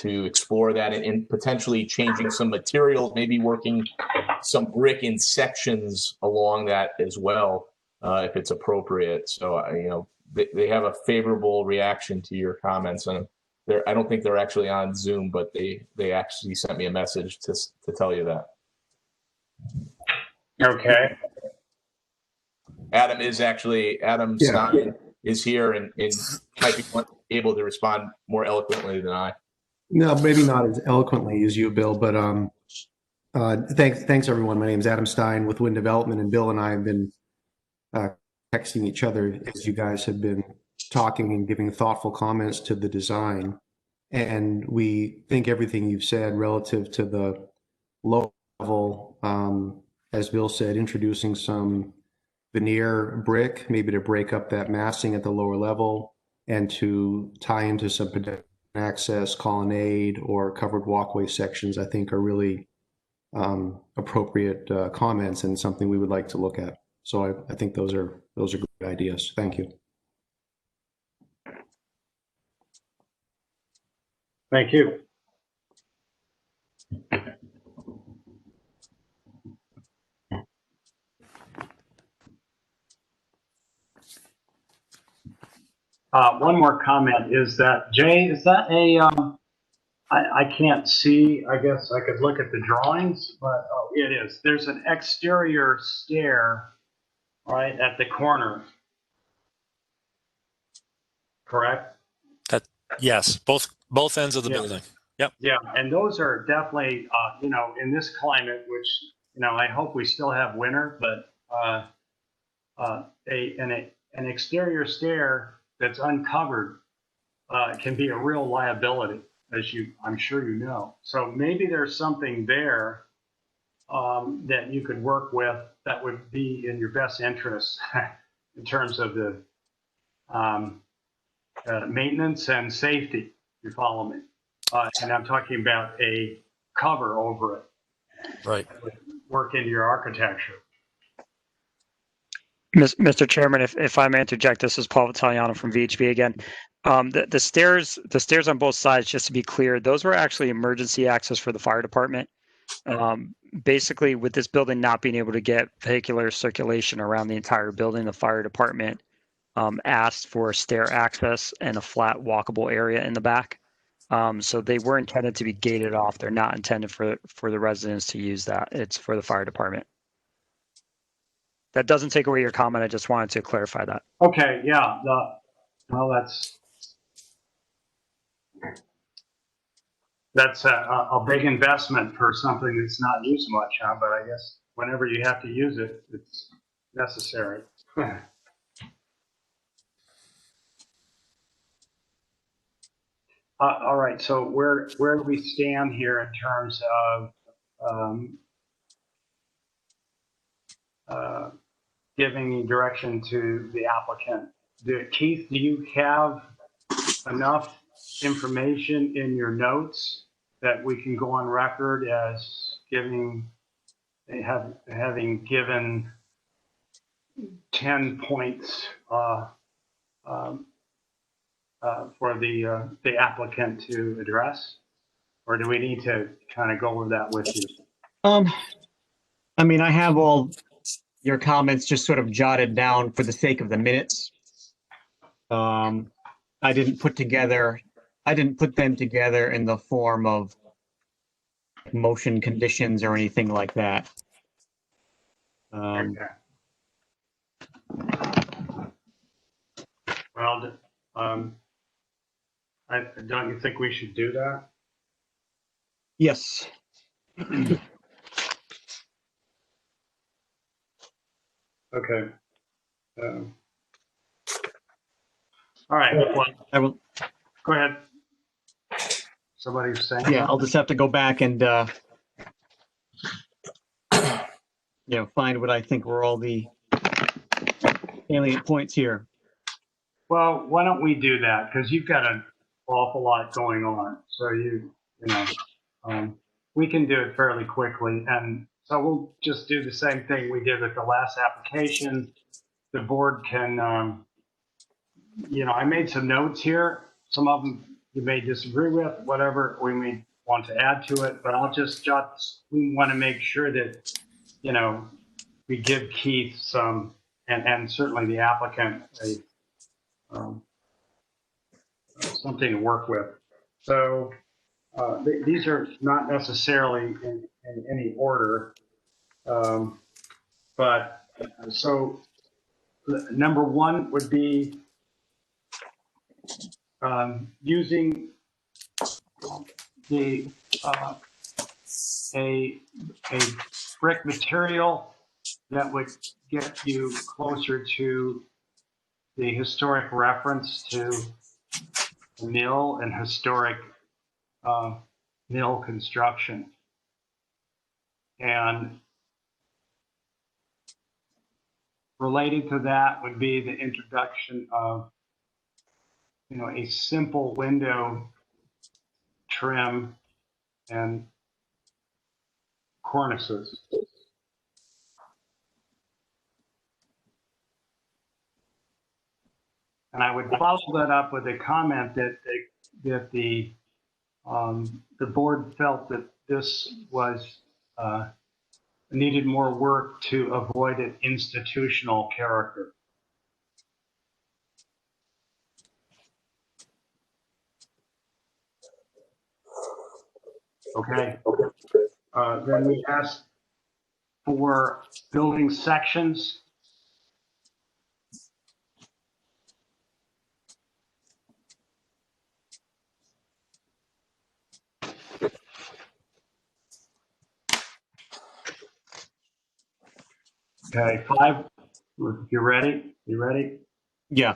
explore that and potentially changing some materials, maybe working some brick in sections along that as well, if it's appropriate. So, they have a favorable reaction to your comments, and I don't think they're actually on Zoom, but they actually sent me a message to tell you that. Okay. Adam Stein is here and might be able to respond more eloquently than I. No, maybe not as eloquently as you, Bill, but thanks everyone. My name is Adam Stein with Wind Development, and Bill and I have been texting each other as you guys have been talking and giving thoughtful comments to the design. And we think everything you've said relative to the low level, as Bill said, introducing some veneer brick, maybe to break up that massing at the lower level and to tie into some pedestrian access, colonnade, or covered walkway sections, I think are really appropriate comments and something we would like to look at. So I think those are good ideas. Thank you. Thank you. One more comment is that, Jay, is that I can't see, I guess I could look at the drawings, but oh, it is. There's an exterior stair right at the corner, correct? Yes, both ends of the building. Yep. Yeah, and those are definitely, in this climate, which, I hope we still have winter, but an exterior stair that's uncovered can be a real liability, as I'm sure you know. So maybe there's something there that you could work with that would be in your best interest in terms of the maintenance and safety. You follow me? And I'm talking about a cover over it. Right. That would work into your architecture. Mr. Chairman, if I may interject, this is Paul Italiano from VHB again. The stairs on both sides, just to be clear, those were actually emergency access for the fire department. Basically, with this building not being able to get vehicular circulation around the entire building, the fire department asked for stair access and a flat walkable area in the back. So they were intended to be gated off. They're not intended for the residents to use that. It's for the fire department. That doesn't take away your comment. I just wanted to clarify that. Okay, yeah. Well, that's a big investment for something that's not used much, huh? But I guess whenever you have to use it, it's necessary. All right, so where do we stand here in terms of giving direction to the applicant? Keith, do you have enough information in your notes that we can go on record as having given 10 points for the applicant to address, or do we need to kind of go over that with you? I mean, I have all your comments just sort of jotted down for the sake of the minutes. I didn't put them together in the form of motion conditions or anything like that. Okay. Well, don't you think we should do that? Yes. Okay. All right. Well, I will. Go ahead. Somebody's saying. Yeah, I'll just have to go back and find what I think were all the salient points here. Well, why don't we do that? Because you've got an awful lot going on. So we can do it fairly quickly. And so we'll just do the same thing we did with the last application. The board can, I made some notes here. Some of them you may disagree with, whatever we may want to add to it, but we want to make sure that, we give Keith some, and certainly the applicant, something to work with. So these are not necessarily in any order, but so number one would be using the a brick material that would get you closer to the historic reference to the mill and historic mill construction. And related to that would be the introduction of, a simple window trim and cornices. And I would follow that up with a comment that the board felt that this was needed more work to avoid an institutional character. Okay. Then we asked for building sections. Okay, 5. You ready? You ready? Yeah.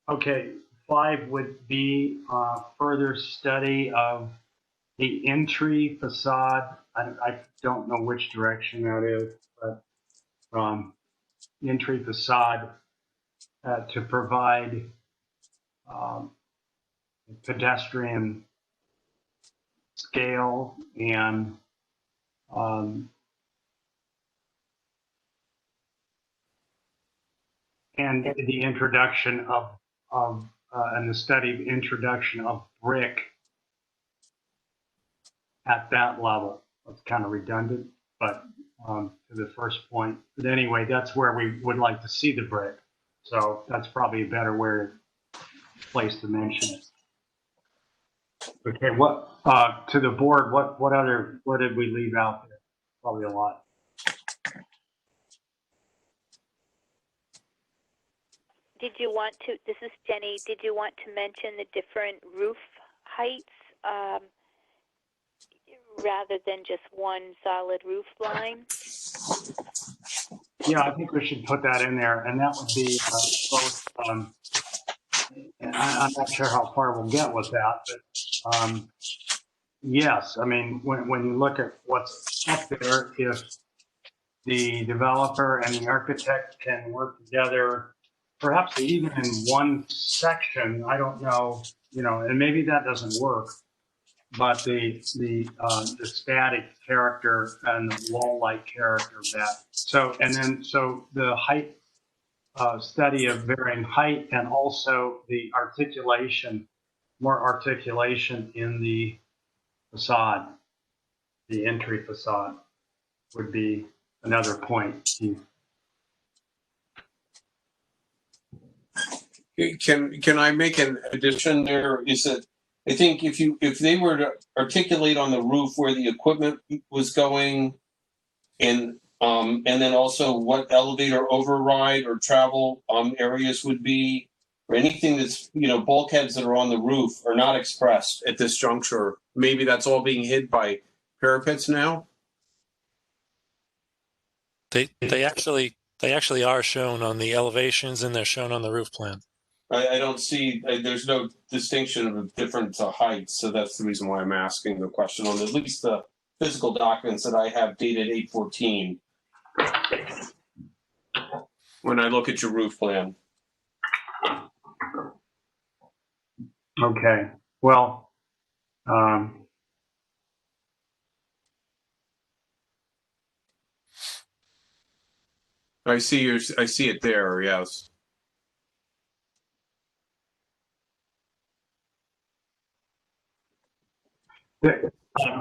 Okay, 5 would be further study of the entry facade. I don't know which direction that is, but entry facade to provide pedestrian scale and the introduction and the study of introduction of brick at that level. That's kind of redundant, but to the first point. But anyway, that's where we would like to see the brick. So that's probably a better place to mention it. Okay, what to the board? What did we leave out there? Probably a lot. Did you want to? This is Jenny. Did you want to mention the different roof heights rather than just one solid roof line? Yeah, I think we should put that in there, and that would be both. I'm not sure how far we'll get with that, but yes, I mean when you look at what's up there, if the developer and the architect can work together, perhaps even in one section, I don't know, and maybe that doesn't work, but the static character and the wall-like character of that. So the height study of varying height and also the articulation, more articulation in the facade, the entry facade would be another point. Can I make an addition there? Is that I think if they were to articulate on the roof where the equipment was going, and then also what elevator override or travel areas would be, or anything that's bulkheads that are on the roof are not expressed at this juncture. Maybe that's all being hid by parapets now. They actually are shown on the elevations, and they're shown on the roof plan. I don't see, there's no distinction of different heights, so that's the reason why I'm asking the question on at least the physical documents that I have dated 8/14. when I look at your roof plan. Okay, well, I see it there, yes.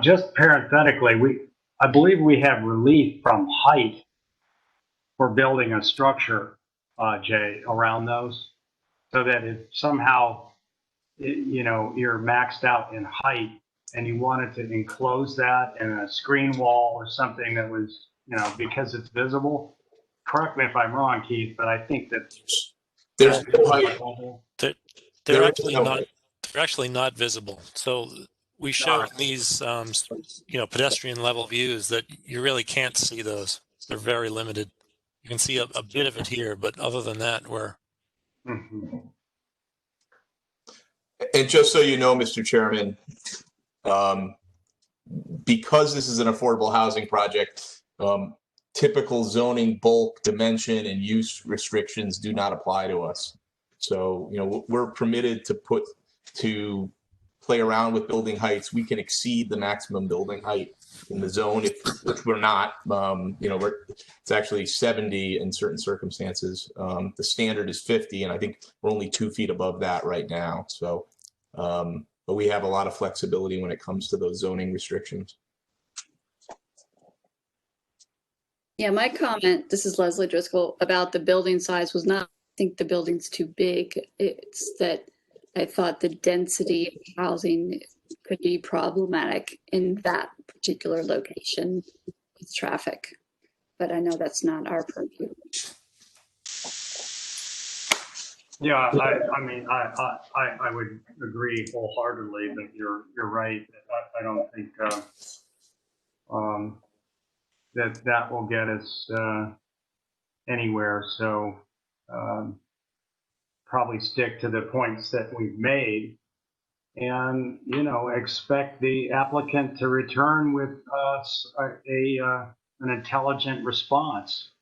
just parenthetically, I believe we have relief from height for building a structure, Jay, around those, so that if somehow, you're maxed out in height and you wanted to enclose that in a screen wall or something that was, because it's visible. Correct me if I'm wrong, Keith, but I think that There's no height. They're There is actually no not. height. They're actually not visible. So we show in these, pedestrian level views that you really can't see those. They're very limited. You can see a bit of it here, but other than that, we're. Mhm. And just so you know, Mr. Chairman, because this is an affordable housing project, typical zoning bulk, dimension, and use restrictions do not apply to us. So, we're permitted to play around with building heights. We can exceed the maximum building height in the zone, which we're not. It's actually 70 in certain circumstances. The standard is 50, and I think we're only 2 feet above that right now. So, but we have a lot of flexibility when it comes to those zoning restrictions. Yeah, my comment, this is Leslie Driscoll, about the building size was not, I think the building's too big. It's that I thought the density of housing could be problematic in that particular location with traffic. But I know that's not our purview. Yeah, I would agree wholeheartedly that you're right. I don't think that will get us anywhere. So probably stick to the points that we've made, and expect the applicant to return with us an intelligent response.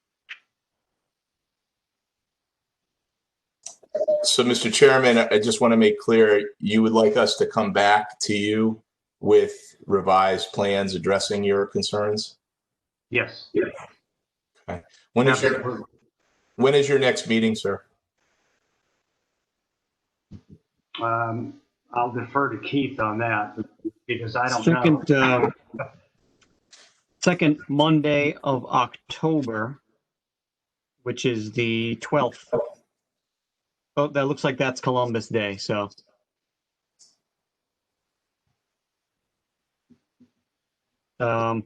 So, Mr. Chairman, I just want to make clear, you would like us to come back to you with revised plans addressing your concerns? Yes. Okay. When is your next meeting, sir? I'll defer to Keith on that because I don't know. Second Monday of October, which is the 12th. Oh, that looks like that's Columbus Day, so. I'll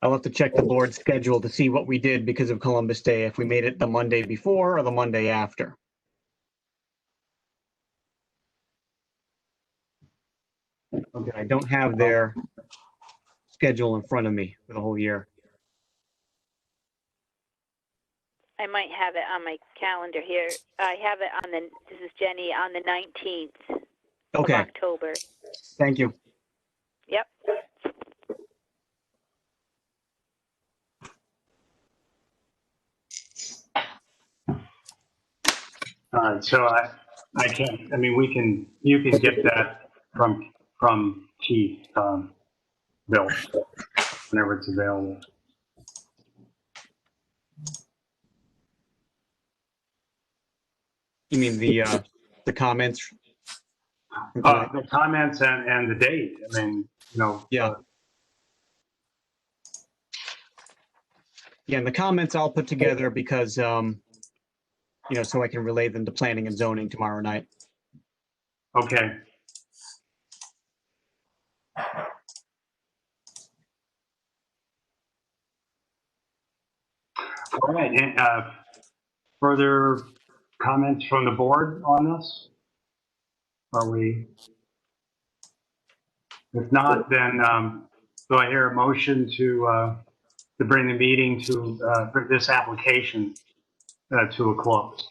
have to check the board schedule to see what we did because of Columbus Day, if we made it the Monday before or the Monday after. Okay, I don't have their schedule in front of me for the whole year. I might have it on my calendar here. I have it on this is Jenny, on the 19th of October. Thank you. Yep. All right, so I can't. I mean, you can get that from Keith, Bill, whenever it's available. You mean the comments? The comments and the date. I mean, Yeah. Yeah, and the comments I'll put together because, so I can relay them to planning and zoning tomorrow night. Okay. All right. And, further comments from the board on this? Are we? If not, then do I hear a motion to bring the meeting to bring this application to a close?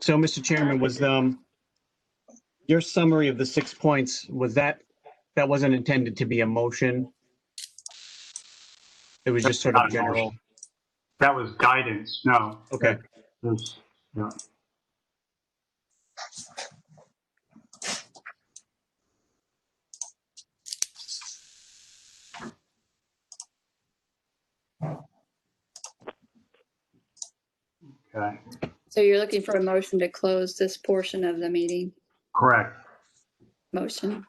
So, Mr. Chairman, was your summary of the 6 points, was that wasn't intended to be a motion? It was just sort of general. That was guidance. No. Okay. That was, yeah. Okay. So you're looking for a motion to close this portion of the meeting? Correct. Motion.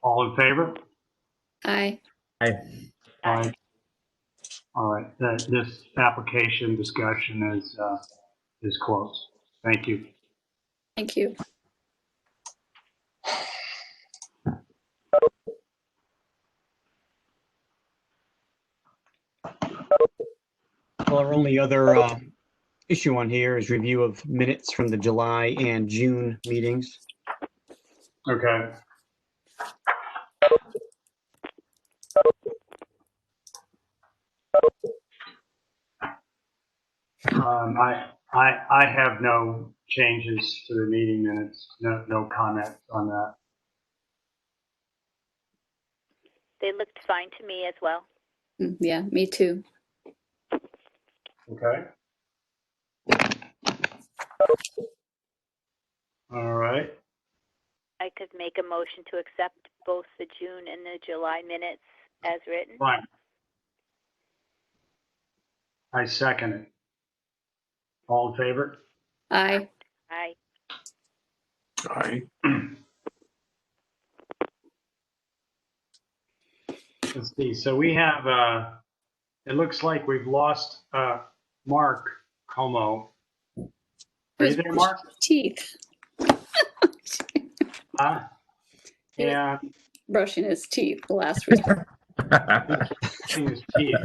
All in favor? Aye. Aye. All right. This application discussion is closed. Thank you. Thank you. Well, our only other issue on here is review of minutes from the July and June meetings. Okay. I have no changes to the meeting minutes. No comment on that. They looked fine to me as well. Yeah, me too. Okay. All right. I could make a motion to accept both the June and the July minutes as written. Fine. I second it. All in favor? Aye. Aye. Aye. Let's see. So we have, it looks like we've lost Mark Como. Are you there, Mark? Teeth. Yeah. Brushing his teeth the last week. Brushing his teeth.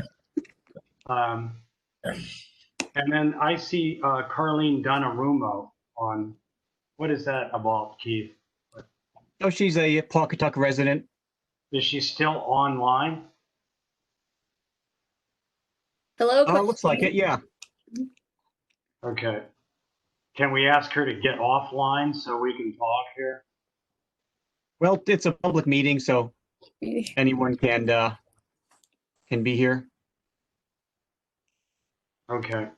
And then I see Carlene Donarumo on, what is that about, Keith? Oh, she's a Pawcatuck resident. Is she still online? Hello? Oh, looks like it, yeah. Okay. Can we ask her to get offline so we can talk here? Well, it's a public meeting, so anyone can be here. Okay.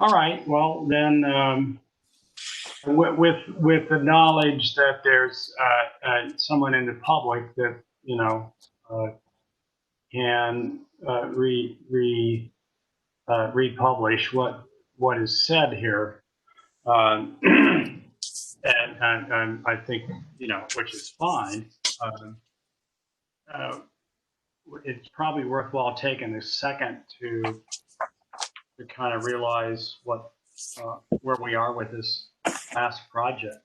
All right. Well, then, with the knowledge that there's someone in the public that can republish what is said here, and I think which is fine. It's probably worthwhile taking a second to kind of realize where we are with this last project.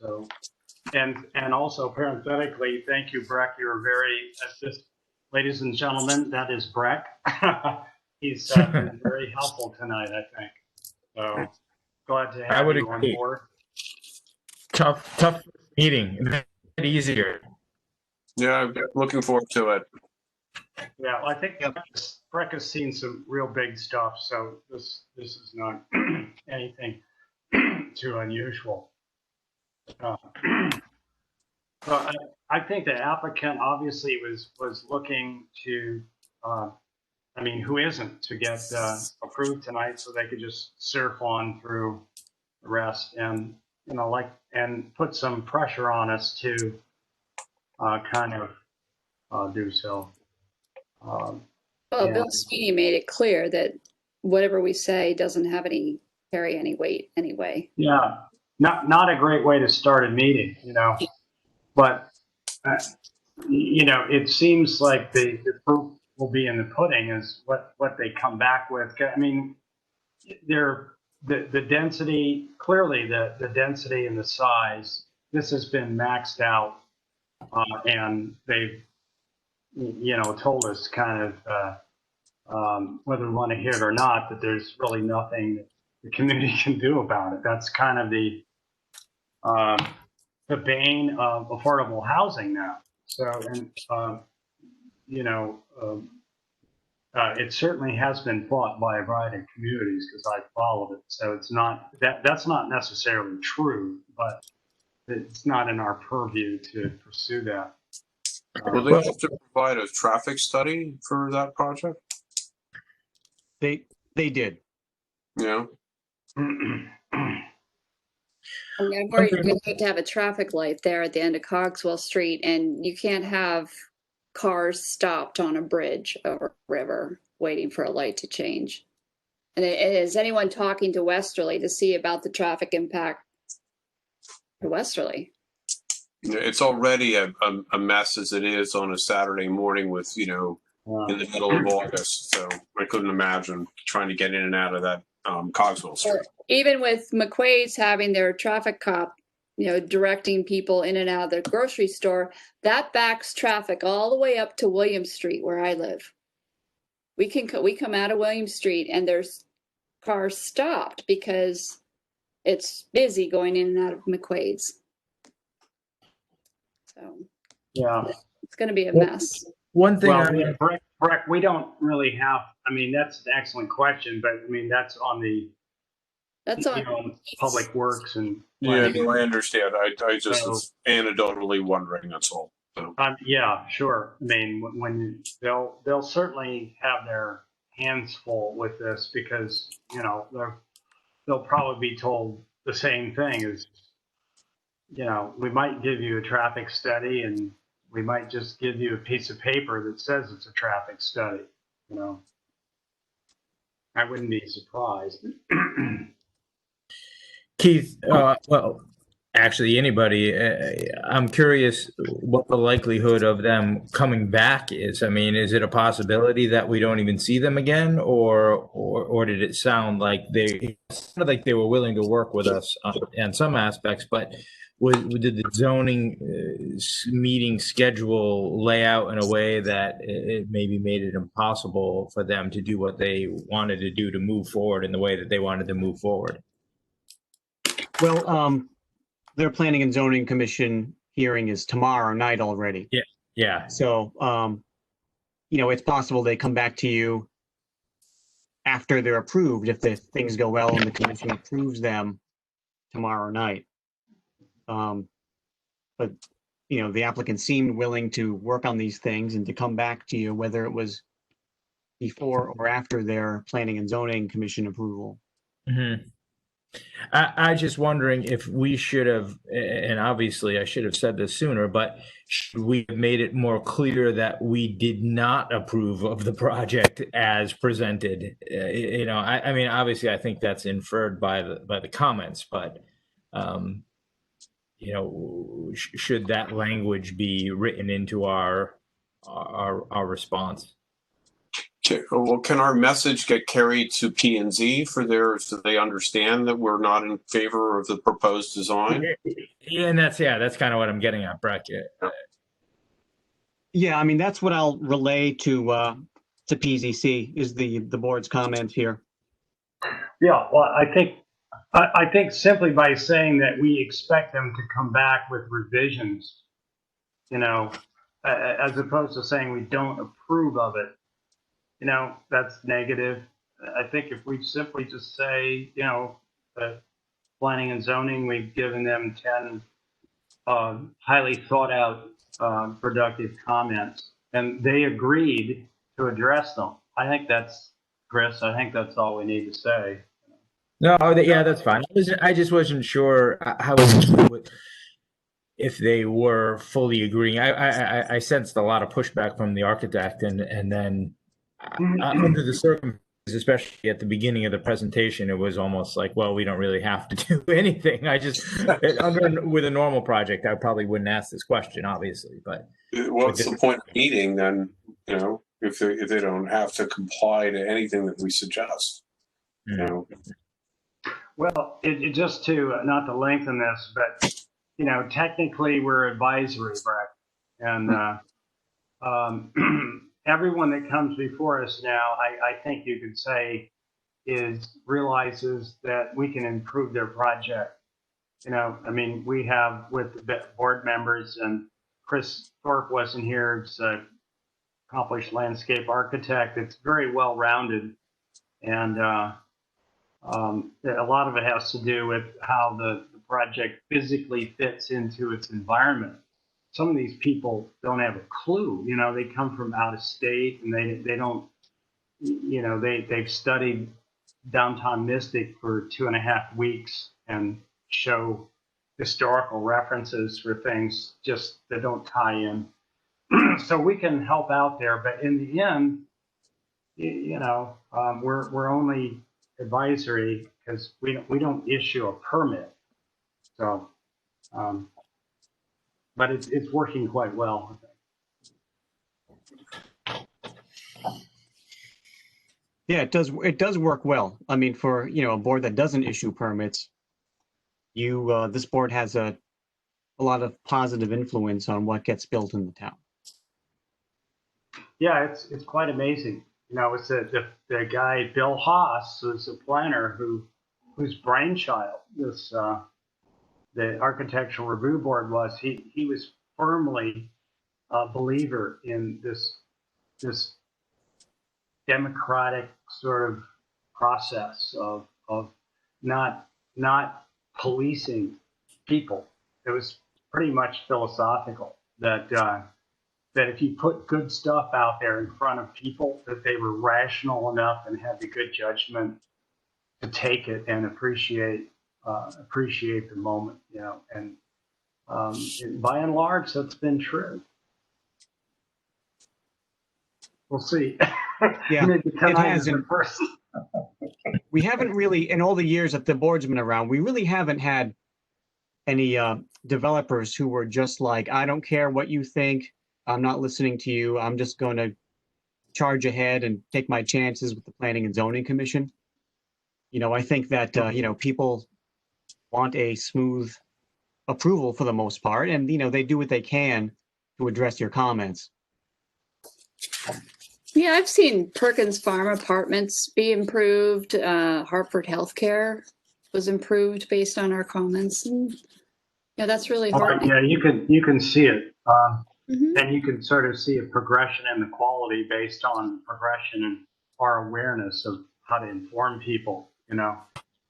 So, and also parenthetically, thank you, Breck. You were very ladies and gentlemen, that is Breck. He's been very helpful tonight, I think. So glad to have you on board. Tough meeting. Easier. Yeah, I'm looking forward to it. Yeah, well, I think Breck has seen some real big stuff, so this is not anything too unusual. So I think the applicant obviously was looking to, who isn't, to get approved tonight so they could just surf on through the rest and and put some pressure on us to kind of do so. Well, Bill Sweeney made it clear that whatever we say doesn't have carry any weight anyway. Yeah, not a great way to start a meeting, but it seems like the proof will be in the pudding is what they come back with. I mean, the density, clearly the density and the size, this has been maxed out, and they've told us kind of whether we want to hear it or not, that there's really nothing that the community can do about it. That's kind of the bane of affordable housing now. So, and it certainly has been fought by a variety of communities because I followed it. So it's not that's not necessarily true, but it's not in our purview to pursue that. Will they have to provide a traffic study for that project? They did. Yeah. I mean, I've already been to have a traffic light there at the end of Cogswell Street, and you can't have cars stopped on a bridge over a river waiting for a light to change. And is anyone talking to Westerly to see about the traffic impact to Westerly? It's already a mess as it is on a Saturday morning with, in the middle of August. So I couldn't imagine trying to get in and out of that Cogswell Street. Or even with McQuaid's having their traffic cop, directing people in and out of the grocery store, that backs traffic all the way up to William Street where I live. We come out of William Street and there's cars stopped because it's busy going in and out of McQuaid's. So Yeah, it's going to be a mess. One thing Breck, we don't really have. I mean, that's an excellent question, but I mean that's on the Public Works and Yeah, no, I understand. I just was anecdotally wondering. That's all. So. Yeah, sure. I mean, when they'll certainly have their hands full with this because they'll probably be told the same thing as we might give you a traffic study and we might just give you a piece of paper that says it's a traffic study. I wouldn't be surprised. Keith, well, actually, anybody, I'm curious what the likelihood of them coming back is. I mean, is it a possibility that we don't even see them again, or did it sound like they were willing to work with us on some aspects, but did the zoning meeting schedule lay out in a way that it maybe made it impossible for them to do what they wanted to do to move forward in the way that they wanted to move forward? Well, their Planning and Zoning Commission hearing is tomorrow night already. Yeah. So, it's possible they come back to you after they're approved, if the things go well and the commission approves them tomorrow night. But, the applicant seemed willing to work on these things and to come back to you, whether it was before or after their Planning and Zoning Commission approval. Mm-hmm. I just wondering if we should have, and obviously I should have said this sooner, but should we have made it more clear that we did not approve of the project as presented? I mean, obviously I think that's inferred by the comments, but should that language be written into our response? Okay. Well, can our message get carried to P&Z so they understand that we're not in favor of the proposed design? Yeah, and that's kind of what I'm getting at, Breck. Yeah, I mean, that's what I'll relay to PZC is the board's comment here. Yeah, well, I think simply by saying that we expect them to come back with revisions, as opposed to saying we don't approve of it, that's negative. I think if we simply just say, planning and zoning, we've given them 10 highly thought out, productive comments, and they agreed to address them. I think that's, Chris, I think that's all we need to say. No, yeah, that's fine. I just wasn't sure if they were fully agreeing. I sensed a lot of pushback from the architect, and then under the circumstances, especially at the beginning of the presentation, it was almost like, well, we don't really have to do anything. With a normal project, I probably wouldn't ask this question, obviously. But what's the point of meeting then? If they don't have to comply to anything that we suggest, Well, it just to not to lengthen this, but technically we're advisory, Breck, and everyone that comes before us now, I think you could say, realizes that we can improve their project. I mean, we have with the board members, and Chris Thorpe wasn't here, accomplished landscape architect. It's very well rounded, and a lot of it has to do with how the project physically fits into its environment. Some of these people don't have a clue. You know, they come from out of state, and they don't. You know, they've studied downtown Mystic for 2.5 weeks and show historical references for things just that don't tie in. So we can help out there, but in the end, we're only advisory because we don't issue a permit. So, but it's working quite well, I think. Yeah, it does work well. I mean, for, a board that doesn't issue permits, this board has a lot of positive influence on what gets built in the town. Yeah, it's quite amazing. It's the guy Bill Haas, who's a planner, whose brainchild this the architectural review board was. He was firmly a believer in this democratic sort of process of not policing people. It was pretty much philosophical that that if you put good stuff out there in front of people, that they were rational enough and had the good judgment to take it and appreciate the moment, and by and large, that's been true. We'll see. Yeah, Maybe it tonight is the hasn't. first. We haven't really, in all the years that the board's been around, we really haven't had any developers who were just like, I don't care what you think, I'm not listening to you, I'm just going to charge ahead and take my chances with the Planning and Zoning Commission. I think that, people want a smooth approval for the most part, and, they do what they can to address your comments. Yeah, I've seen Perkins Farm Apartments be improved. Hartford Healthcare was improved based on our comments. And yeah, that's really hard. Yeah, you can see it. Mhm. And you can sort of see a progression in the quality based on progression in our awareness of how to inform people,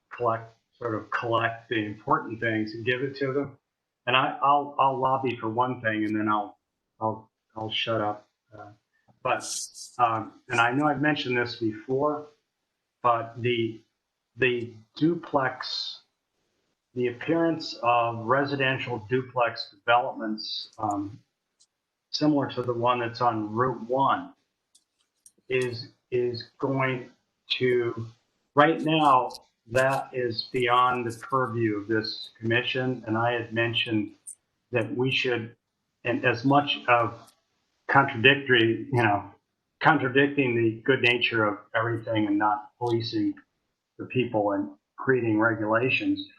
collect the important things and give it to them. And I'll lobby for one thing, and then I'll shut up. And I know I've mentioned this before, but the duplex, the appearance of residential duplex developments, similar to the one that's on Route 1, is going to, right now, that is beyond the purview of this commission. And I had mentioned that we should, and as much of contradicting the good nature of everything and not policing the people and creating regulations,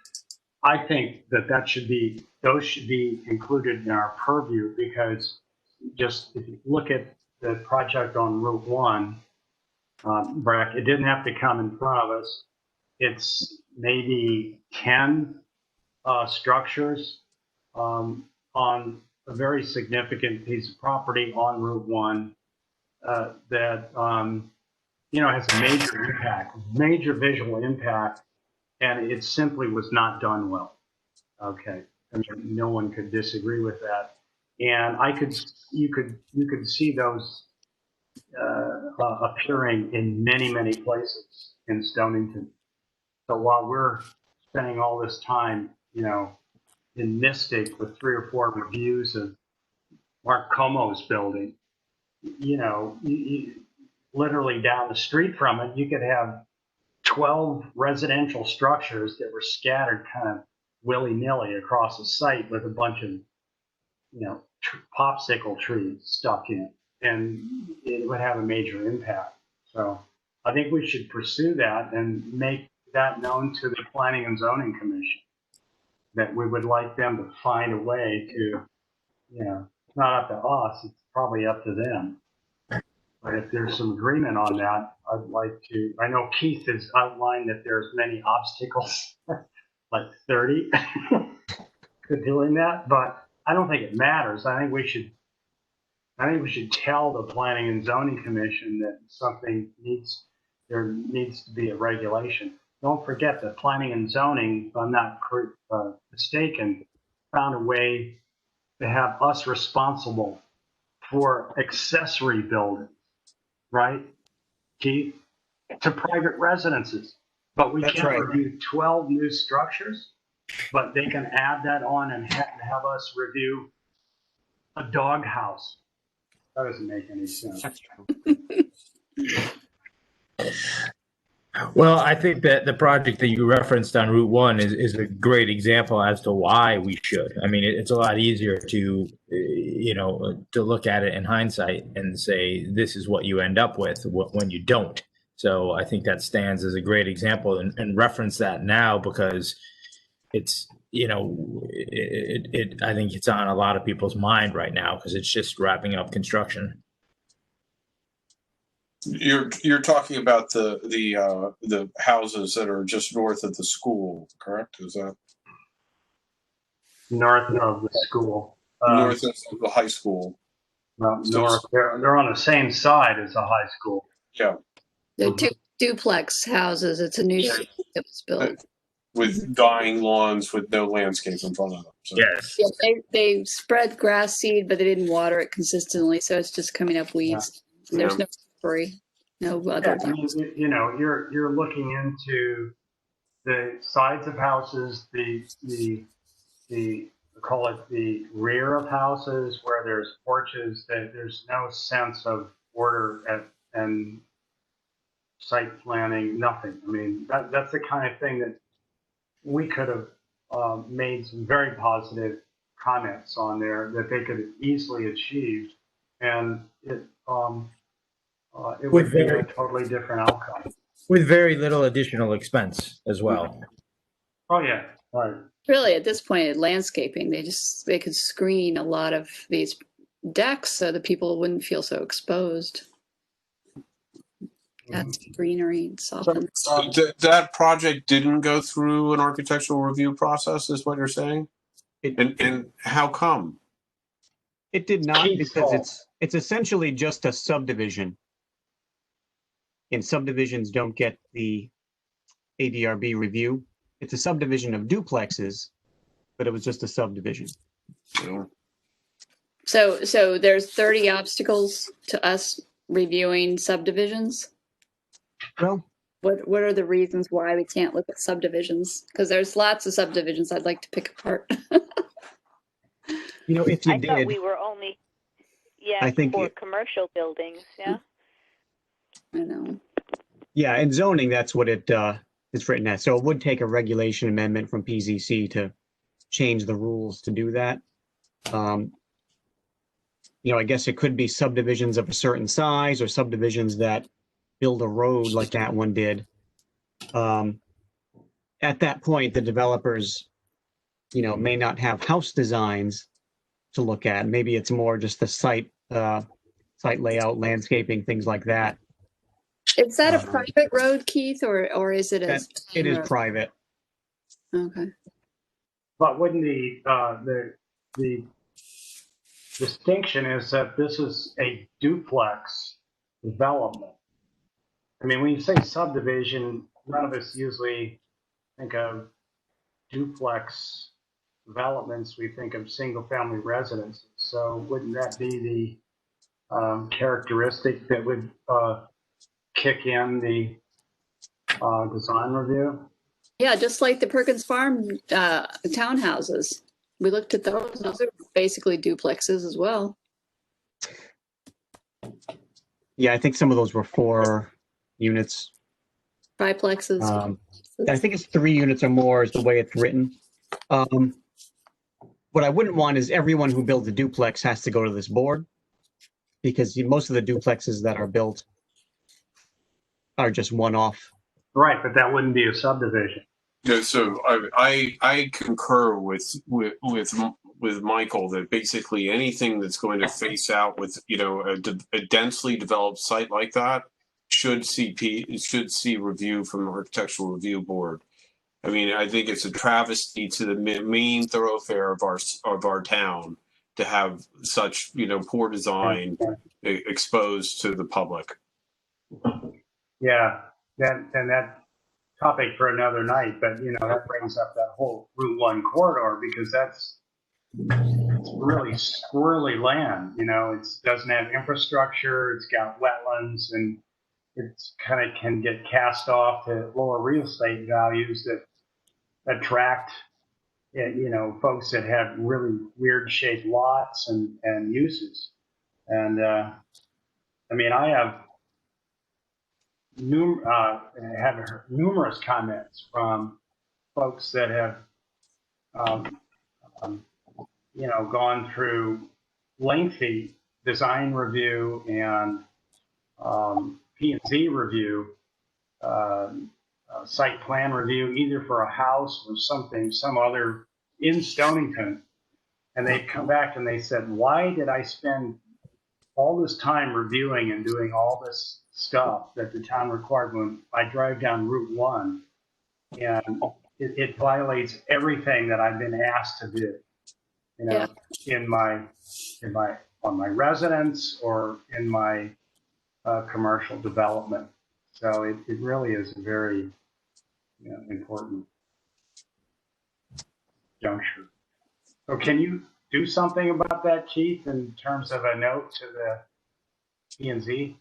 I think those should be included in our purview, because just if you look at the project on Route 1, Breck, it didn't have to come in front of us. It's maybe 10 structures on a very significant piece of property on Route 1 that has a major visual impact, and it simply was not done well. Okay, I mean, no one could disagree with that. And you could see those appearing in many places in Stonington. So while we're spending all this time, in Mystic with 3 or 4 reviews of Mark Como's building, literally down the street from it, you could have 12 residential structures that were scattered kind of willy-nilly across the site with a bunch of, popsicle trees stuck in it, and it would have a major impact. So I think we should pursue that and make that known to the Planning and Zoning Commission, that we would like them to find a way to, it's not up to us, it's probably up to them. But if there's some agreement on that, I'd like to, I know Keith has outlined that there's many obstacles, like 30 to doing that, but I don't think it matters. I think we should I think we should tell the Planning and Zoning Commission that there needs to be a regulation. Don't forget that Planning and Zoning, if I'm not mistaken, found a way to have us responsible for accessory buildings, right, Keith? To private residences. But we That's can't right. review 12 new structures, but they can add that on and have us review a dog house. That doesn't make any sense. That's true. Well, I think that the project that you referenced on Route 1 is a great example as to why we should. I mean, it's a lot easier to, to look at it in hindsight and say, this is what you end up with when you don't. So I think that stands as a great example and reference that now because it's, I think it's on a lot of people's mind right now because it's just wrapping up construction. You're talking about the houses that are just north of the school, correct? Is that North of the school. north of the high school? Well, north. They're on the same side as the high school. Yeah. They're two duplex houses. It's a new street that was built. With dying lawns with no landscape in front of them. So. Yes. Yeah, they spread grass seed, but they didn't water it consistently, so it's just coming up weeds. Yeah. There's no free, no other. Yeah, I mean, you're looking into the sides of houses, the call it the rear of houses where there's porches. That there's no sense of order and site planning. Nothing. I mean, that's the kind of thing that we could have made some very positive comments on there that they could have easily achieved, and it would be a totally different outcome. With very little additional expense as well. Oh yeah, right. Really, at this point, landscaping, they could screen a lot of these decks so that people wouldn't feel so exposed. That's greenery and soften. So that project didn't go through an architectural review process, is what you're saying? And how come? It did not because it's essentially just a subdivision. And subdivisions don't get the ADRB review. It's a subdivision of duplexes, but it was just a subdivision. Yeah. So there's 30 obstacles to us reviewing subdivisions. Well, what are the reasons why we can't look at subdivisions? Because there's lots of subdivisions I'd like to pick apart. If you I did, thought we were only, I think for commercial buildings, yeah? I know. Yeah, in zoning, that's what it's written as. So it would take a regulation amendment from PZC to change the rules to do that. I guess it could be subdivisions of a certain size or subdivisions that build a road like that one did. At that point, the developers, may not have house designs to look at. Maybe it's more just the site layout, landscaping, things like that. Is that a private road, Keith, or is it a? It is private. Okay. But wouldn't the distinction is that this is a duplex development? I mean, when you say subdivision, none of us usually think of duplex developments. We think of single-family residences. So wouldn't that be the characteristic that would kick in the design review? Yeah, just like the Perkins Farm townhouses. We looked at those. Those are basically duplexes as well. Yeah, I think some of those were 4 units. Triplexes. I think it's 3 units or more is the way it's written. What I wouldn't want is everyone who builds a duplex has to go to this board, because most of the duplexes that are built are just one-off. Right, but that wouldn't be a subdivision. Yeah, so I concur with Michael that basically anything that's going to face out with a densely developed site like that should see review from the Architectural Review Board. I mean, I think it's a travesty to the main thoroughfare of our town to have such, poor design exposed to the public. Yeah, that topic for another night, but that brings up that whole Route 1 corridor, because it's really squirrely land. It doesn't have infrastructure, it's got wetlands, and it's kind of can get cast off to lower real estate values that attract folks that have really weird shaped lots and uses. And I have heard numerous comments from folks that have gone through lengthy design review and P&Z review, site plan review, either for a house or some other in Stonington. And they've come back and they said, why did I spend all this time reviewing and doing all this stuff that the town required when I drive down Route 1, and it violates everything that I've been asked to do, on my residence or in my commercial development. So it really is a very important juncture. So can you do something about that, Keith, in terms of a note to the P&Z?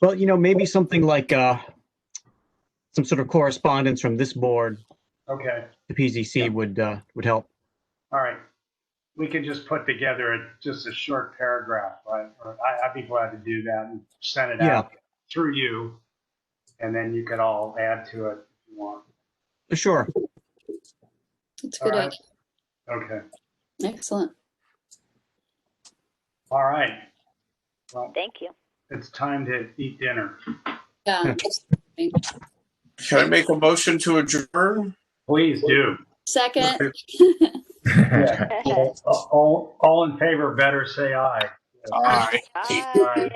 Well, maybe something like some sort of correspondence from this board Okay. to PZC would help. All right. We could just put together just a short paragraph, right? I'd be glad to do that and send it out through you, and then you could all add to it if you want. Sure. That's a good idea. Okay. Excellent. All right. Well, Thank you. it's time to eat dinner. Yeah. Can I make a motion to adjourn? Please do. Second. Yeah. All in favor, better say aye. Aye. Aye.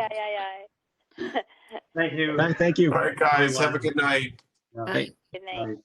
Thank you. Thank you. All right, guys, have a good night. Yeah. Bye. Good night.